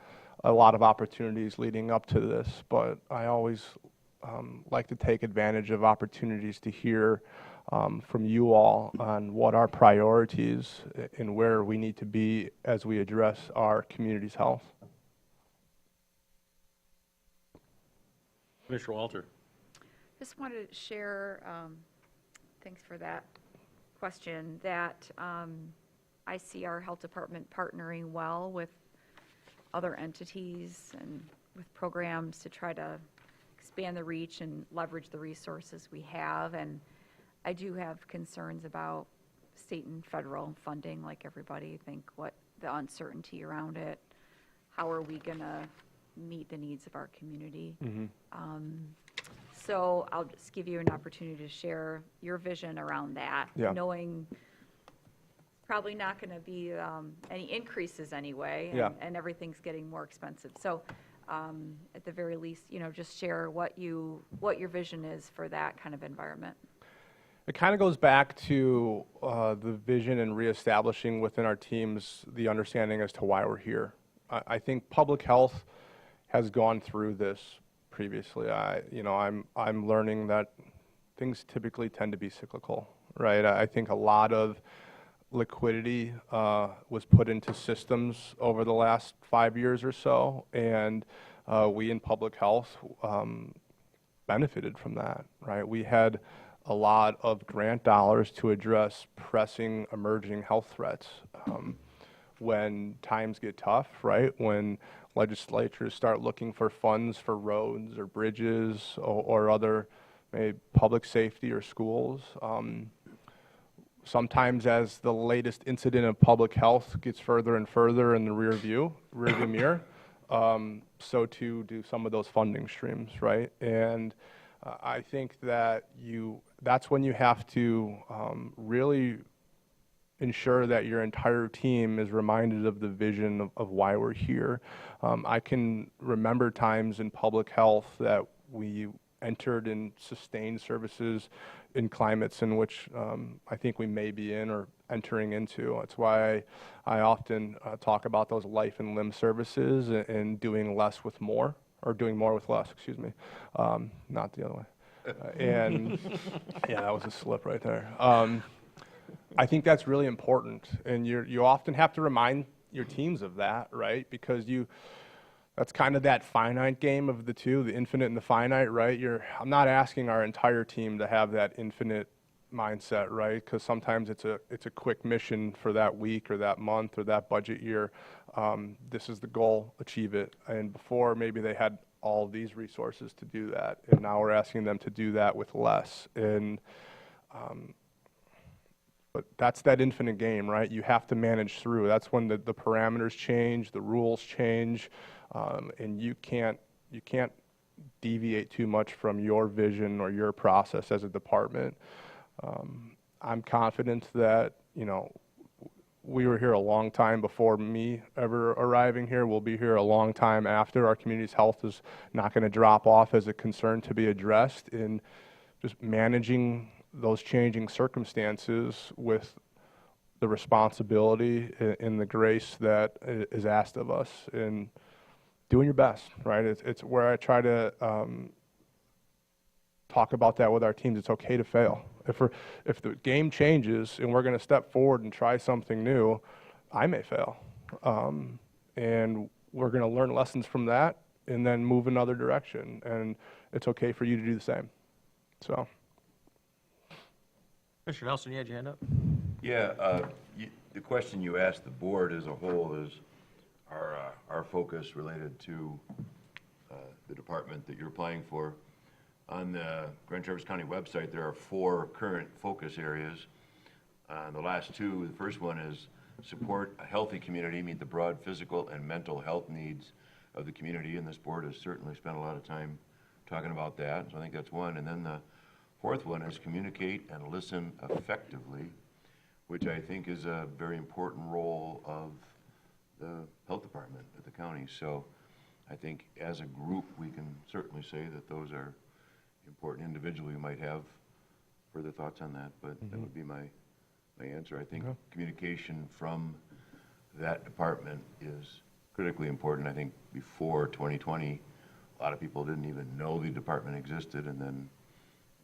a lot of opportunities leading up to this, but I always like to take advantage of opportunities to hear from you all on what our priorities and where we need to be as we address our community's health. Commissioner Walter. Just wanted to share, thanks for that question, that I see our health department partnering well with other entities and with programs to try to expand the reach and leverage the resources we have. And I do have concerns about state and federal funding, like everybody. I think what the uncertainty around it, how are we going to meet the needs of our community? So I'll just give you an opportunity to share your vision around that, knowing probably not going to be any increases anyway, and everything's getting more expensive. So at the very least, just share what your vision is for that kind of environment. It kind of goes back to the vision and reestablishing within our teams the understanding as to why we're here. I think public health has gone through this previously. I'm learning that things typically tend to be cyclical, right? I think a lot of liquidity was put into systems over the last 5 years or so, and we in public health benefited from that, right? We had a lot of grant dollars to address pressing emerging health threats. When times get tough, right? When legislatures start looking for funds for roads or bridges or other maybe public safety or schools. Sometimes as the latest incident of public health gets further and further in the rearview mirror, so too do some of those funding streams, right? And I think that that's when you have to really ensure that your entire team is reminded of the vision of why we're here. I can remember times in public health that we entered and sustained services in climates in which I think we may be in or entering into. That's why I often talk about those life and limb services and doing less with more, or doing more with less, excuse me, not the other way. And yeah, that was a slip right there. I think that's really important, and you often have to remind your teams of that, right? Because that's kind of that finite game of the two, the infinite and the finite, right? I'm not asking our entire team to have that infinite mindset, right? Because sometimes it's a quick mission for that week or that month or that budget year. This is the goal, achieve it. And before, maybe they had all these resources to do that, and now we're asking them to do that with less. And but that's that infinite game, right? You have to manage through. That's when the parameters change, the rules change, and you can't deviate too much from your vision or your process as a department. I'm confident that, we were here a long time before me ever arriving here. We'll be here a long time after. Our community's health is not going to drop off as a concern to be addressed in just managing those changing circumstances with the responsibility and the grace that is asked of us, and doing your best, right? It's where I try to talk about that with our teams. It's okay to fail. If the game changes and we're going to step forward and try something new, I may fail, and we're going to learn lessons from that and then move another direction, and it's okay for you to do the same. So. Mr. Nelson, you had your hand up? Yeah, the question you asked the board as a whole is our focus related to the department that you're applying for. On the Grand Traverse County website, there are 4 current focus areas. The last 2, the first one is support a healthy community, meet the broad physical and mental health needs of the community, and this board has certainly spent a lot of time talking about that, so I think that's one. And then the 4th one is communicate and listen effectively, which I think is a very important role of the health department at the county. So I think as a group, we can certainly say that those are important. Individually, you might have further thoughts on that, but that would be my answer. I think communication from that department is critically important. I think before 2020, a lot of people didn't even know the department existed, and then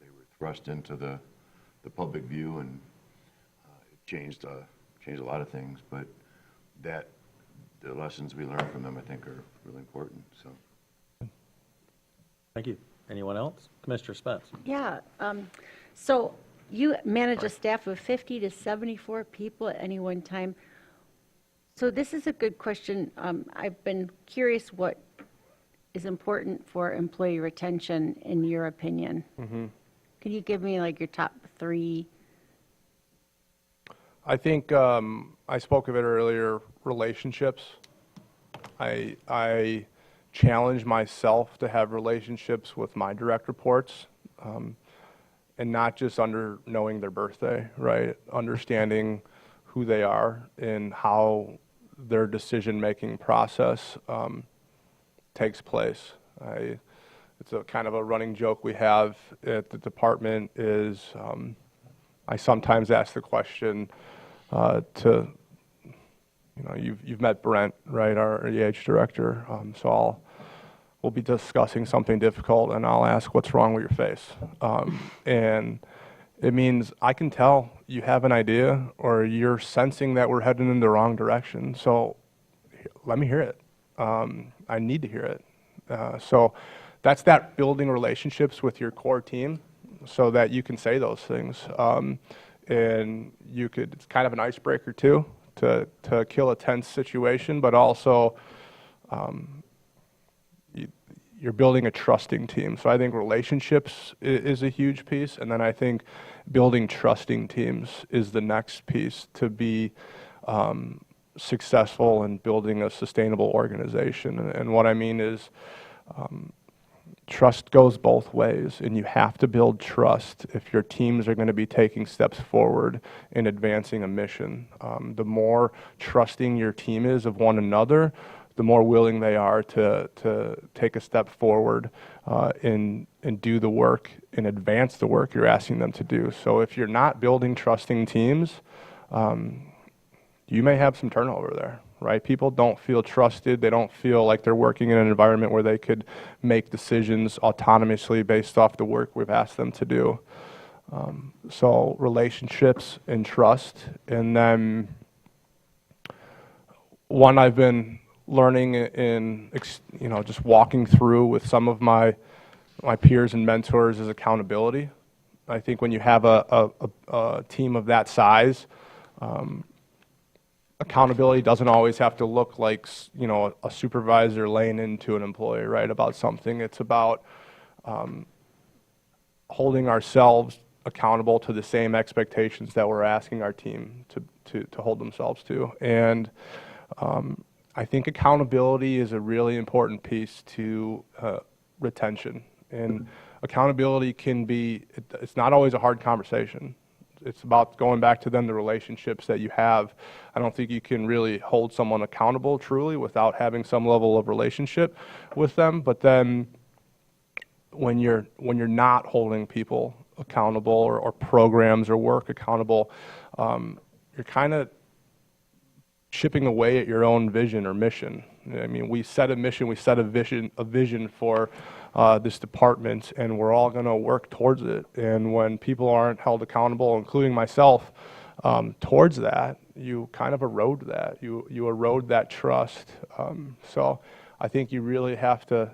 they were thrust into the public view, and it changed a lot of things. But the lessons we learned from them, I think, are really important. So, Thank you. Anyone else? Commissioner Spence. Yeah, so you manage a staff of 50 to 74 people at any one time. So this is a good question. I've been curious what is important for employee retention in your opinion. Mm-hmm. Can you give me like your top 3? I think I spoke of it earlier, relationships. I challenge myself to have relationships with my direct reports, and not just knowing their birthday, right? Understanding who they are and how their decision-making process takes place. It's a kind of a running joke we have at the department is I sometimes ask the question you've met Brent, right, our EH director, so we'll be discussing something difficult, and I'll ask, what's wrong with your face? And It means I can tell you have an idea or you're sensing that we're heading in the wrong direction. So let me hear it. I need to hear it. So that's that building relationships with your core team so that you can say those things. And you could, it's kind of an icebreaker too, to kill a tense situation, but also you're building a trusting team. So I think relationships is a huge piece, and then I think building trusting teams is the next piece to be successful in building a sustainable organization. And what I mean is trust goes both ways, and you have to build trust if your teams are going to be taking steps forward in advancing a mission. The more trusting your team is of one another, the more willing they are to take a step forward and do the work and advance the work you're asking them to do. So if you're not building trusting teams, you may have some turnover there, right? People don't feel trusted. They don't feel like they're working in an environment where they could make decisions autonomously based off the work we've asked them to do. So relationships and trust. And then one I've been learning in, just walking through with some of my peers and mentors is accountability. I think when you have a team of that size, accountability doesn't always have to look like, a supervisor laying into an employee, right, about something. It's about holding ourselves accountable to the same expectations that we're asking our team to hold themselves to. And I think accountability is a really important piece to retention. And accountability can be, it's not always a hard conversation. It's about going back to then the relationships that you have. I don't think you can really hold someone accountable truly without having some level of relationship with them. But then when you're not holding people accountable or programs or work accountable, you're kind of chipping away at your own vision or mission. I mean, we set a mission, we set a vision for this department, and we're all going to work towards it. And when people aren't held accountable, including myself, towards that, you kind of erode that. You erode that trust. So I think you really have to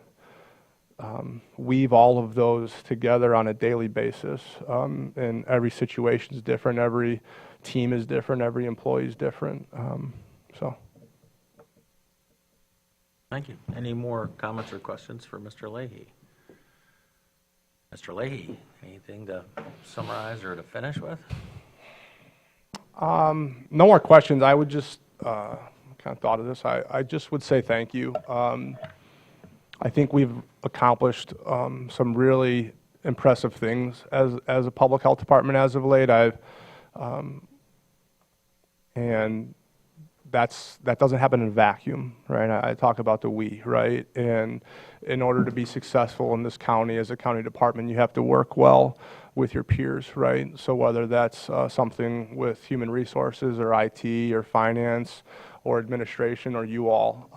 weave all of those together on a daily basis. And every situation is different. Every team is different. Every employee is different. Thank you. Any more comments or questions for Mr. Leahy? Mr. Leahy, anything to summarize or to finish with? No more questions. I would just kind of thought of this. I just would say thank you. I think we've accomplished some really impressive things as a public health department as of late. And that doesn't happen in a vacuum, right? I talk about the we, right? And in order to be successful in this county as a county department, you have to work well with your peers, right? So whether that's something with human resources or IT or finance or administration or you all,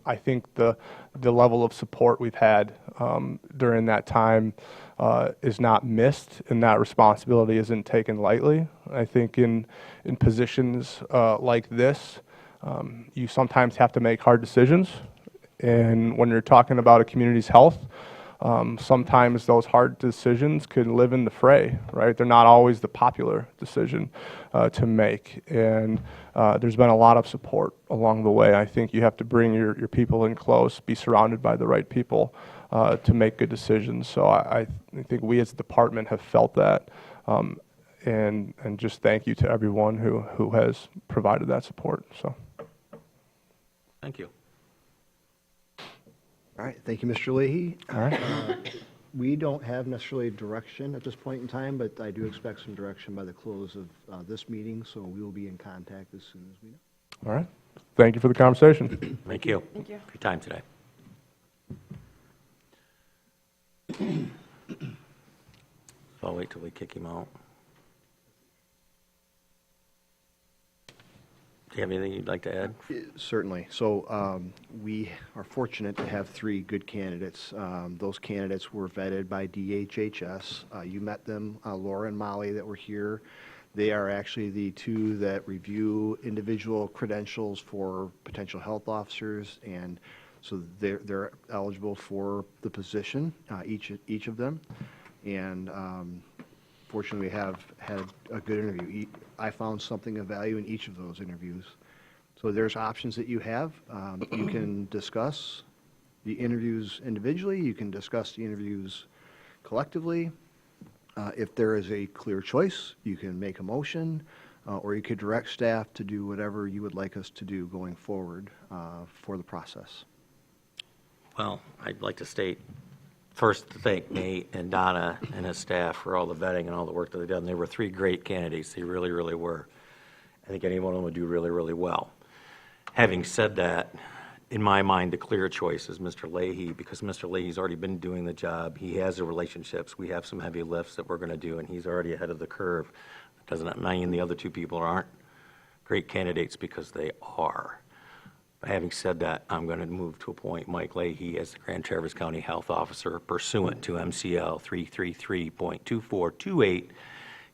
I think the level of support we've had during that time is not missed, and that responsibility isn't taken lightly. I think in positions like this, you sometimes have to make hard decisions, and when you're talking about a community's health, sometimes those hard decisions can live in the fray, right? They're not always the popular decision to make, and there's been a lot of support along the way. I think you have to bring your people in close, be surrounded by the right people to make good decisions. So I think we as a department have felt that, and just thank you to everyone who has provided that support. So, thank you. All right, thank you, Mr. Leahy. All right. We don't have necessarily direction at this point in time, but I do expect some direction by the close of this meeting, so we will be in contact as soon as we know. All right. Thank you for the conversation. Thank you. Thank you. For your time today. So I'll wait till we kick him out. Do you have anything you'd like to add? Certainly. So we are fortunate to have 3 good candidates. Those candidates were vetted by DHHS. You met them, Laura and Molly, that were here. They are actually the 2 that review individual credentials for potential health officers, and so they're eligible for the position, each of them. And fortunately, we have had a good interview. I found something of value in each of those interviews. So there's options that you have. You can discuss the interviews individually. You can discuss the interviews collectively. If there is a clear choice, you can make a motion, or you could direct staff to do whatever you would like us to do going forward for the process. Well, I'd like to state, first, to thank Nate and Donna and his staff for all the vetting and all the work that they've done. They were 3 great candidates. They really, really were. I think any one of them would do really, really well. Having said that, in my mind, the clear choice is Mr. Leahy, because Mr. Leahy's already been doing the job. He has the relationships. We have some heavy lifts that we're going to do, and he's already ahead of the curve. Doesn't mean the other 2 people aren't great candidates, because they are. But having said that, I'm going to move to appoint Mike Leahy as the Grand Traverse County Health Officer pursuant to MCL 333.2428,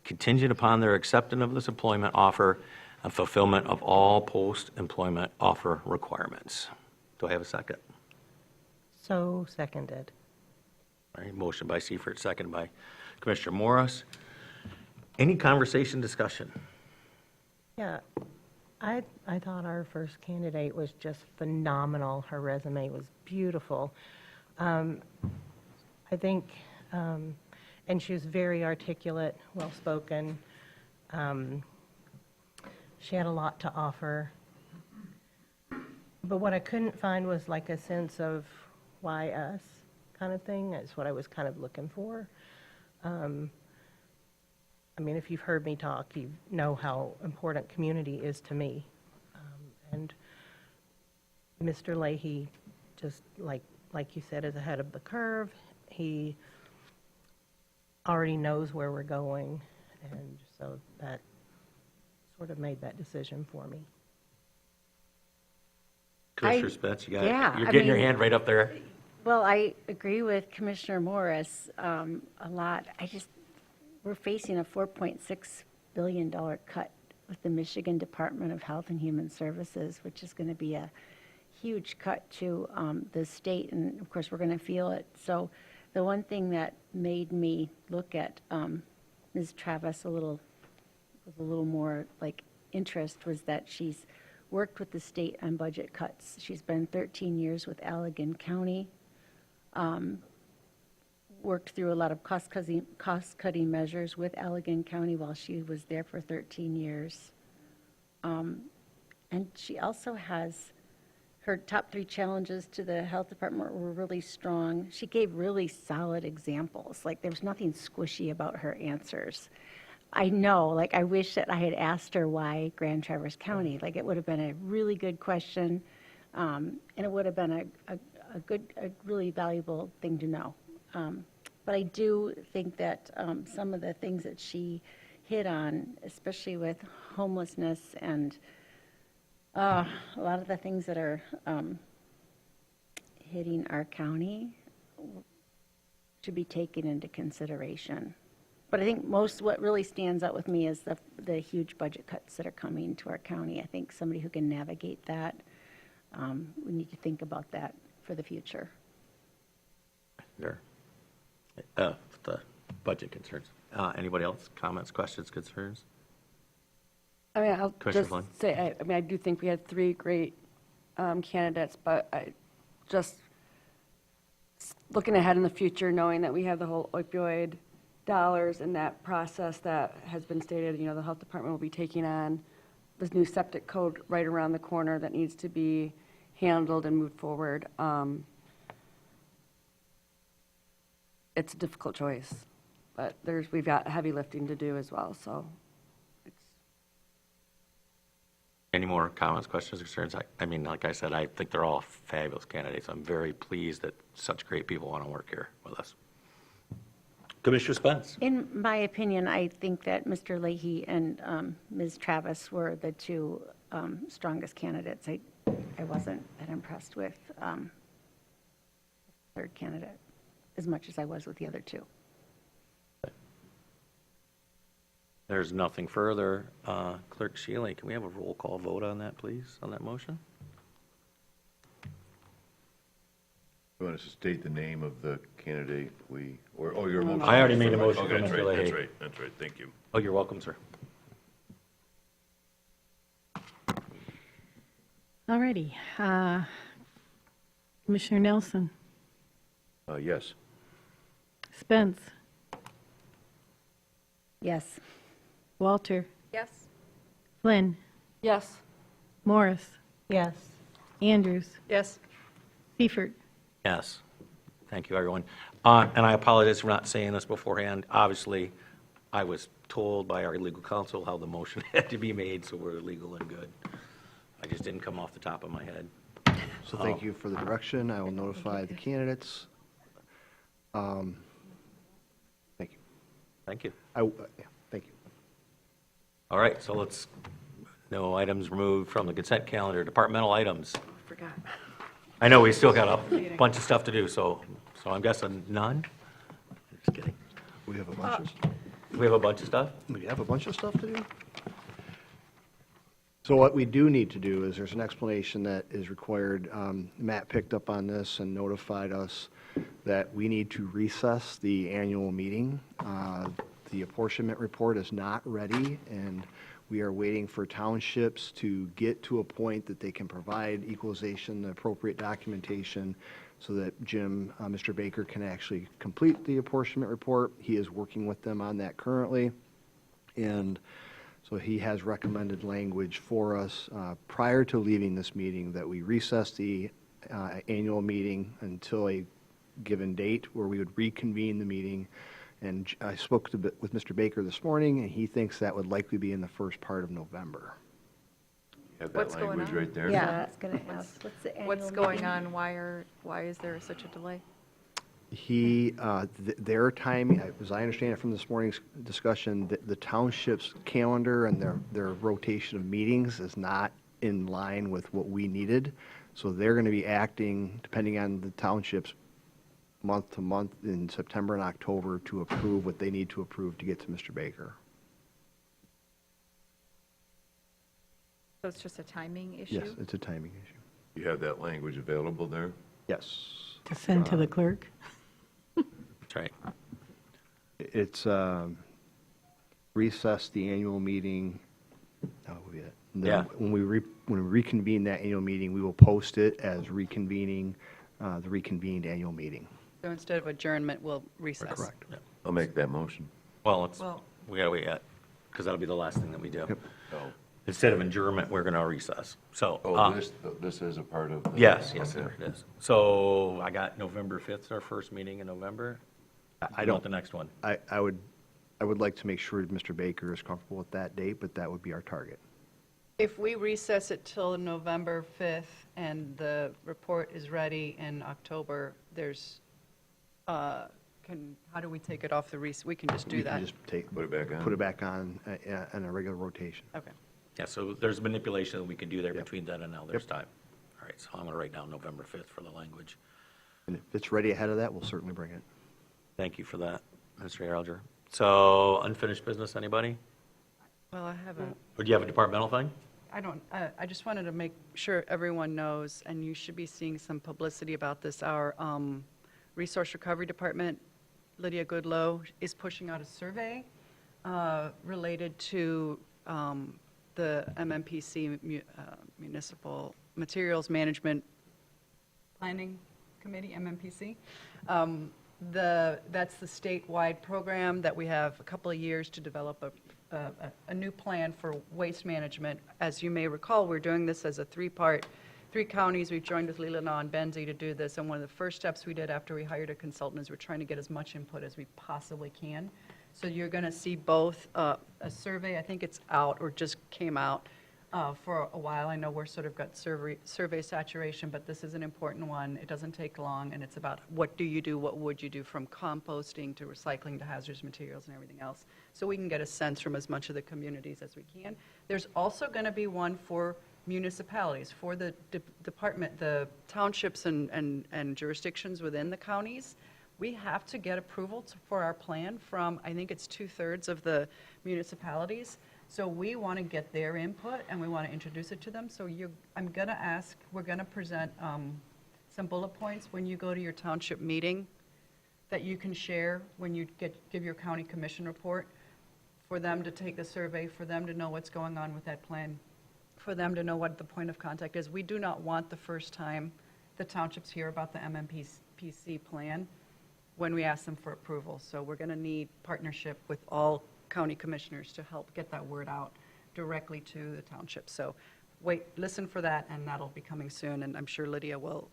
contingent upon their acceptance of this employment offer and fulfillment of all post-employment offer requirements. Do I have a second? So seconded. All right, motion by Seifert, second by Commissioner Morris. Any conversation, discussion? Yeah, I thought our first candidate was just phenomenal. Her resume was beautiful. I think, and she was very articulate, well-spoken. She had a lot to offer. But what I couldn't find was like a sense of why us kind of thing. That's what I was kind of looking for. I mean, if you've heard me talk, you know how important community is to me. And Mr. Leahy, just like you said, is ahead of the curve. He already knows where we're going, and so that sort of made that decision for me. Commissioner Spence, you got yeah, it. You're I getting your mean- hand right up there. Well, I agree with Commissioner Morris a lot. We're facing a $4.6 billion cut with the Michigan Department of Health and Human Services, which is going to be a huge cut to the state, and of course, we're going to feel it. So the one thing that made me look at Ms. Travis with a little more like interest was that she's worked with the state on budget cuts. She's been 13 years with Allegan County, worked through a lot of cost-cutting measures with Allegan County while she was there for 13 years. And she also has, her top 3 challenges to the health department were really strong. She gave really solid examples. Like, there was nothing squishy about her answers. I know, like, I wish that I had asked her why Grand Traverse County. Like, it would have been a really good question, and it would have been a really valuable thing to know. But I do think that some of the things that she hit on, especially with homelessness and a lot of the things that are hitting our county, should be taken into consideration. But I think what really stands out with me is the huge budget cuts that are coming to our county. I think somebody who can navigate that, we need to think about that for the future. Sure. The budget concerns. Anybody else? Comments, questions, concerns? I mean, I'll Commissioner just Flynn? say, I do think we had 3 great candidates, but I just looking ahead in the future, knowing that we have the whole opioid dollars and that process that has been stated, the health department will be taking on this new septic code right around the corner that needs to be handled and moved forward. It's a difficult choice, but we've got heavy lifting to do as well, so. Any more comments, questions, concerns? I mean, like I said, I think they're all fabulous candidates. I'm very pleased that such great people want to work here with us. Commissioner Spence? In my opinion, I think that Mr. Leahy and Ms. Travis were the 2 strongest candidates. I wasn't that impressed with third candidate as much as I was with the other two. There's nothing further. Clerk Shealy, can we have a roll call vote on that, please, on that motion? You want us to state the name of the candidate your motion? I already made a motion. Okay, for Mr. Leahy. that's right, thank you. Oh, you're welcome, sir. All righty. Commissioner Nelson, Yes. Spence, Yes. Walter, Yes. Flynn, Yes. Morris, Yes. Andrews, Yes. Seifert. Yes. Thank you, everyone. And I apologize for not saying this beforehand. Obviously, I was told by our legal counsel how the motion had to be made, so we're legal and good. I just didn't come off the top of my head. So thank you for the direction. I will notify the candidates. Thank you. Thank you. Yeah, thank you. All right, so no items removed from the consent calendar. Departmental items. Forgot. I know we still got a bunch of stuff to do, so I'm guessing none? Just kidding. We have a bunch of stuff. We have a bunch of stuff? We have a bunch of stuff to do. So what we do need to do is there's an explanation that is required. Matt picked up on this and notified us that we need to recess the annual meeting. The apportionment report is not ready, and we are waiting for townships to get to a point that they can provide equalization, the appropriate documentation, so that Mr. Baker can actually complete the apportionment report. He is working with them on that currently. And so he has recommended language for us prior to leaving this meeting that we recess the annual meeting until a given date where we would reconvene the meeting. And I spoke with Mr. Baker this morning, and he thinks that would likely be in the first part of November. You have What's that going language on? right there? Yeah, I was going to ask, what's the annual What's going meeting? on? Why is there such a delay? Their timing, as I understand it from this morning's discussion, the township's calendar and their rotation of meetings is not in line with what we needed. So they're going to be acting, depending on the townships, month to month in September and October to approve what they need to approve to get to Mr. Baker. So it's just a timing issue? Yes, it's a timing issue. You have that language available there? Yes. To send to the clerk? That's right. It's recess the annual meeting. That will be it. And then Yeah. When we reconvene that annual meeting, we will post it as reconvening the reconvened annual meeting. So instead of adjournment, we'll recess. Correct. I'll make that motion. Well, Well- we gotta wait yet, because that'll be the last thing that we do. Yep. Oh, Instead of adjournment, we're gonna recess. So, this is a part of the... yes, it Okay. is. So I got November 5th, our first meeting in November. I You don't, want the next one? I would like to make sure Mr. Baker is comfortable with that date, but that would be our target. If we recess it till November 5th and the report is ready in October, how do we take it off the we can just do We can that? just Put it back on? Put it back on in a regular rotation. Okay. Yeah, so there's manipulation that we can do there Yep. between then and now. There's time. All right, so I'm gonna write down November 5th for the language. And if it's ready ahead of that, we'll certainly bring it. Thank you for that, Mr. Erlinger. So unfinished business, anybody? Well, I have a, Or do you have a departmental thing? I just wanted to make sure everyone knows, and you should be seeing some publicity about this. Our Resource Recovery Department, Lydia Goodlow, is pushing out a survey related to the MMPC, Municipal Materials Management Planning Committee, MMPC. That's the statewide program that we have a couple of years to develop a new plan for waste management. As you may recall, we're doing this as a three counties. We've joined with Leelanau and Benzie to do this, and one of the first steps we did after we hired a consultant is we're trying to get as much input as we possibly can. So you're going to see both a survey, I think it's out or just came out, for a while. I know we're sort of got survey saturation, but this is an important one. It doesn't take long, and it's about what do you do, what would you do, from composting to recycling to hazardous materials and everything else, so we can get a sense from as much of the communities as we can. There's also going to be one for municipalities, for the department, the townships and jurisdictions within the counties. We have to get approval for our plan from, I think it's 2/3 of the municipalities. So we want to get their input, and we want to introduce it to them. So I'm going to ask, we're going to present some bullet points when you go to your township meeting that you can share when you give your county commission report, for them to take the survey, for them to know what's going on with that plan, for them to know what the point of contact is. We do not want the first time the townships hear about the MMPC plan when we ask them for approval. So we're going to need partnership with all county commissioners to help get that word out directly to the township. So listen for that, and that'll be coming soon. And I'm sure Lydia will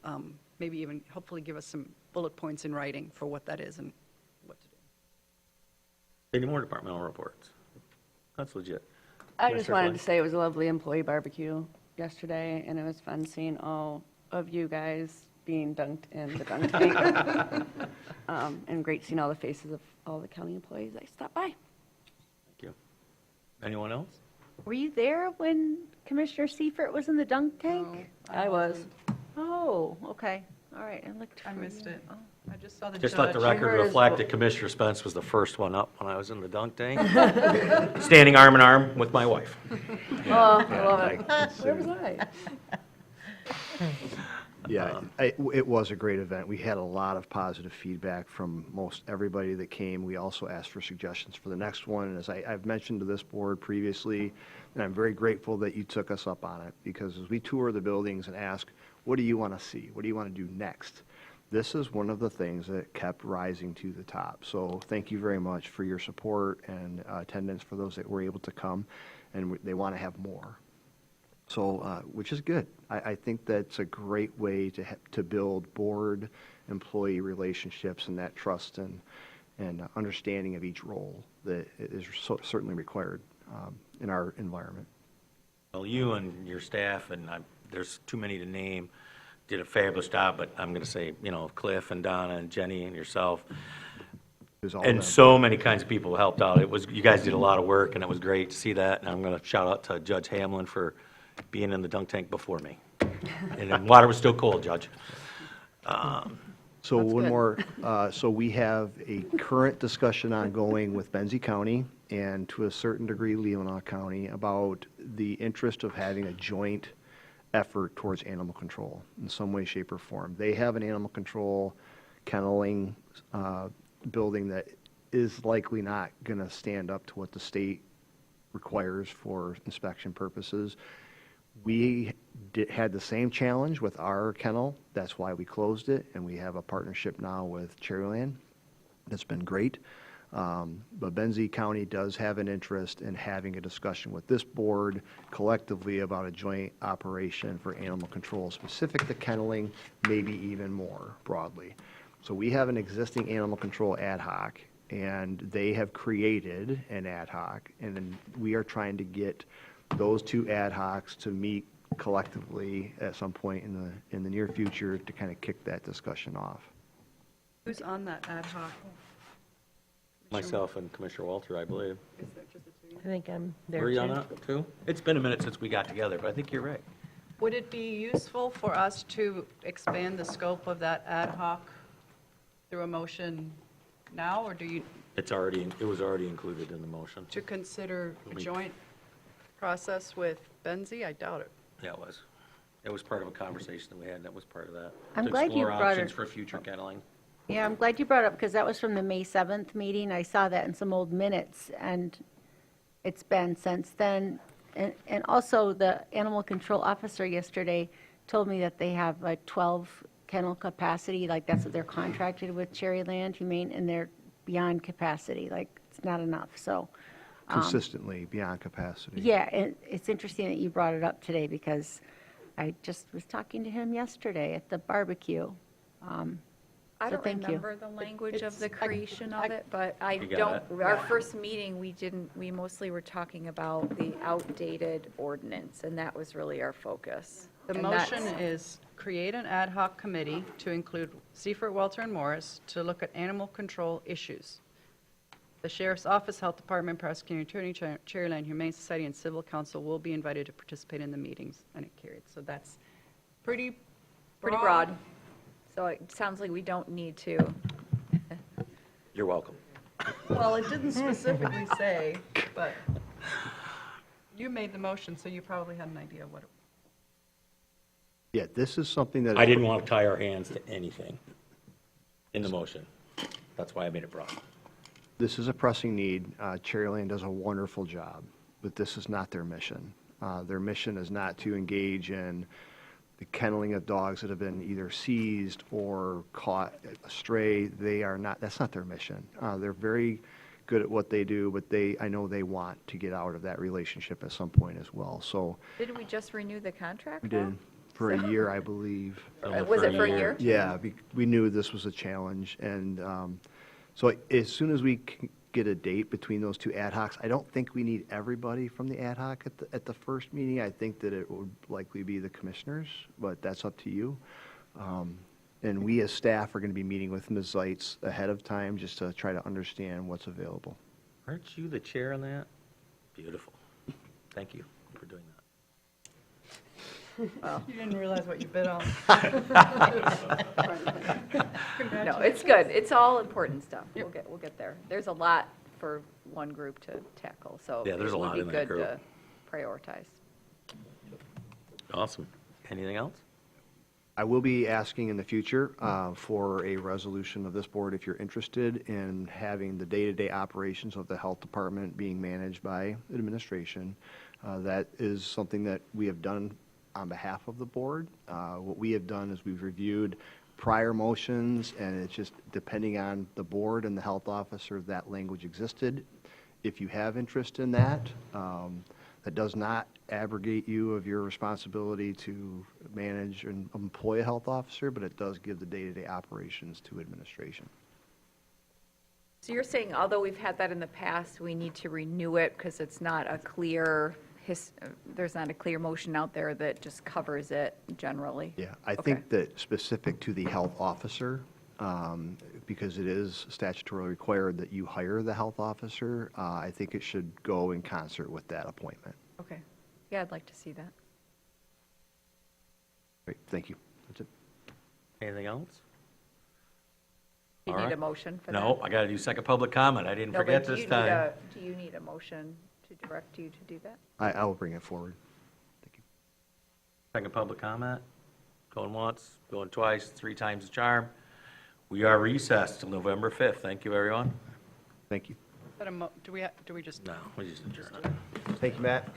maybe even hopefully give us some bullet points in writing for what that is and what to do. Any more departmental reports? That's legit. I just Mr. wanted Flynn? to say it was a lovely employee barbecue yesterday, and it was fun seeing all of you guys being dunked in the dunk tank. And great seeing all the faces of all the county employees that stopped by. Thank you. Anyone else? Were you there when Commissioner Seifert was in the dunk tank? I was. Oh, okay. All right. I missed it. Oh. I just saw the Just judge. let the record reflect that Commissioner Spence was the first one up when I was in the dunk tank, standing arm in arm with my wife. Oh, I love it. Where was I? Yeah, it was a great event. We had a lot of positive feedback from most everybody that came. We also asked for suggestions for the next one. And as I've mentioned to this board previously, and I'm very grateful that you took us up on it, because as we tour the buildings and ask, what do you want to see? What do you want to do next? This is one of the things that kept rising to the top. So thank you very much for your support and attendance for those that were able to come, and they want to have more. So, which is good. I think that's a great way to build board employee relationships and that trust and understanding of each role that is certainly required in our environment. Well, you and your staff, and there's too many to name, did a fabulous job, but I'm going to say, Cliff and Donna and Jenny and yourself, and so many kinds of people helped out. You guys did a lot of work, and it was great to see that. And I'm going to shout out to Judge Hamlin for being in the dunk tank before me. And the water was still cold, Judge. So one more, so we have a current discussion ongoing with Benzie County and to a certain degree Leelanau County about the interest of having a joint effort towards animal control in some way, shape, or form. They have an animal control kenneling building that is likely not going to stand up to what the state requires for inspection purposes. We had the same challenge with our kennel. That's why we closed it, and we have a partnership now with Cherryland. That's been great. But Benzie County does have an interest in having a discussion with this board collectively about a joint operation for animal control, specific to kenneling, maybe even more broadly. So we have an existing animal control ad hoc, and they have created an ad hoc, and then we are trying to get those two ad hocs to meet collectively at some point in the near future to kind of kick that discussion off. Who's on that ad hoc? Myself and Commissioner Walter, I believe. Is that just the two? I think I'm there Were you too. on that too? It's been a minute since we got together, but I think you're right. Would it be useful for us to expand the scope of that ad hoc through a motion now, or do you, It was already included in the motion. to consider a joint process with Benzie? I doubt it. Yeah, it was. It was part of a conversation that we had, and that was part of that. I'm To glad you explore brought options it- for future kenneling. Yeah, I'm glad you brought it up because that was from the May 7th meeting. I saw that in some old minutes, and it's been since then. And also, the animal control officer yesterday told me that they have like 12 kennel capacity, like that's what they're contracted with Cherryland Humane, and they're beyond capacity, like it's not enough, so. Consistently beyond capacity. Yeah, and it's interesting that you brought it up today because I just was talking to him yesterday at the barbecue. I So don't thank you. remember the language of the creation of it, but I You got don't, it. our first meeting, we mostly were talking about the outdated ordinance, and that was really our focus. The And motion that's- is create an ad hoc committee to include Seifert, Welter, and Morris to look at animal control issues. The Sheriff's Office, Health Department, Prosecuting Attorney, Cherryland Humane Society, and Civil Council will be invited to participate in the meetings, and it carried. So that's pretty Broad. So it sounds like we don't need to. You're welcome. Well, it didn't specifically say, but you made the motion, so you probably had an idea of what it. Yeah, this is something that. I didn't want to tie our hands to anything in the motion. That's why I made it broad. This is a pressing need. Cherryland does a wonderful job, but this is not their mission. Their mission is not to engage in the kenneling of dogs that have been either seized or caught astray. They are not, that's not their mission. They're very good at what they do, but I know they want to get out of that relationship at some point as well. So Didn't we just renew the contract? we did for a year, I believe. Was it for a year? Yeah, we knew this was a challenge, and so as soon as we can get a date between those two ad hocs, I don't think we need everybody from the ad hoc at the first meeting. I think that it would likely be the commissioners, but that's up to you. And we as staff are going to be meeting with Ms. Zeitz ahead of time just to try to understand what's available. Aren't you the chair on that? Beautiful. Thank you for doing that. You didn't realize what you bid on. No, it's good. It's all important stuff. We'll get there. There's a lot for one group to tackle, so. Yeah, there's a lot in that group. It would be good to prioritize. Awesome. Anything else? I will be asking in the future for a resolution of this board if you're interested in having the day-to-day operations of the health department being managed by administration. That is something that we have done on behalf of the board. What we have done is we've reviewed prior motions, and it's just depending on the board and the health officer, that language existed. If you have interest in that, that does not abrogate you of your responsibility to manage and employ a health officer, but it does give the day-to-day operations to administration. So you're saying, although we've had that in the past, we need to renew it because it's not a clear, there's not a clear motion out there that just covers it generally? Yeah, I Okay. think that specific to the health officer, because it is statutorily required that you hire the health officer, I think it should go in concert with that appointment. Okay. Yeah, I'd like to see that. Great, thank you. That's it. Anything else? Do you All need a right. motion for that? No, I got to do second public comment. I didn't No, forget but do this you need time. Do you need a motion to direct you to do that? I will bring it forward. Second public comment. Going once, going twice, 3 times the charm. We are recessed till November 5th. Thank you, everyone. Thank you. Is that do we just? No, we just adjourn. Thank you, Matt.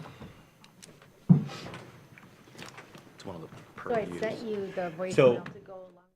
It's one of the So I purviews. sent you the So- voicemail to go along.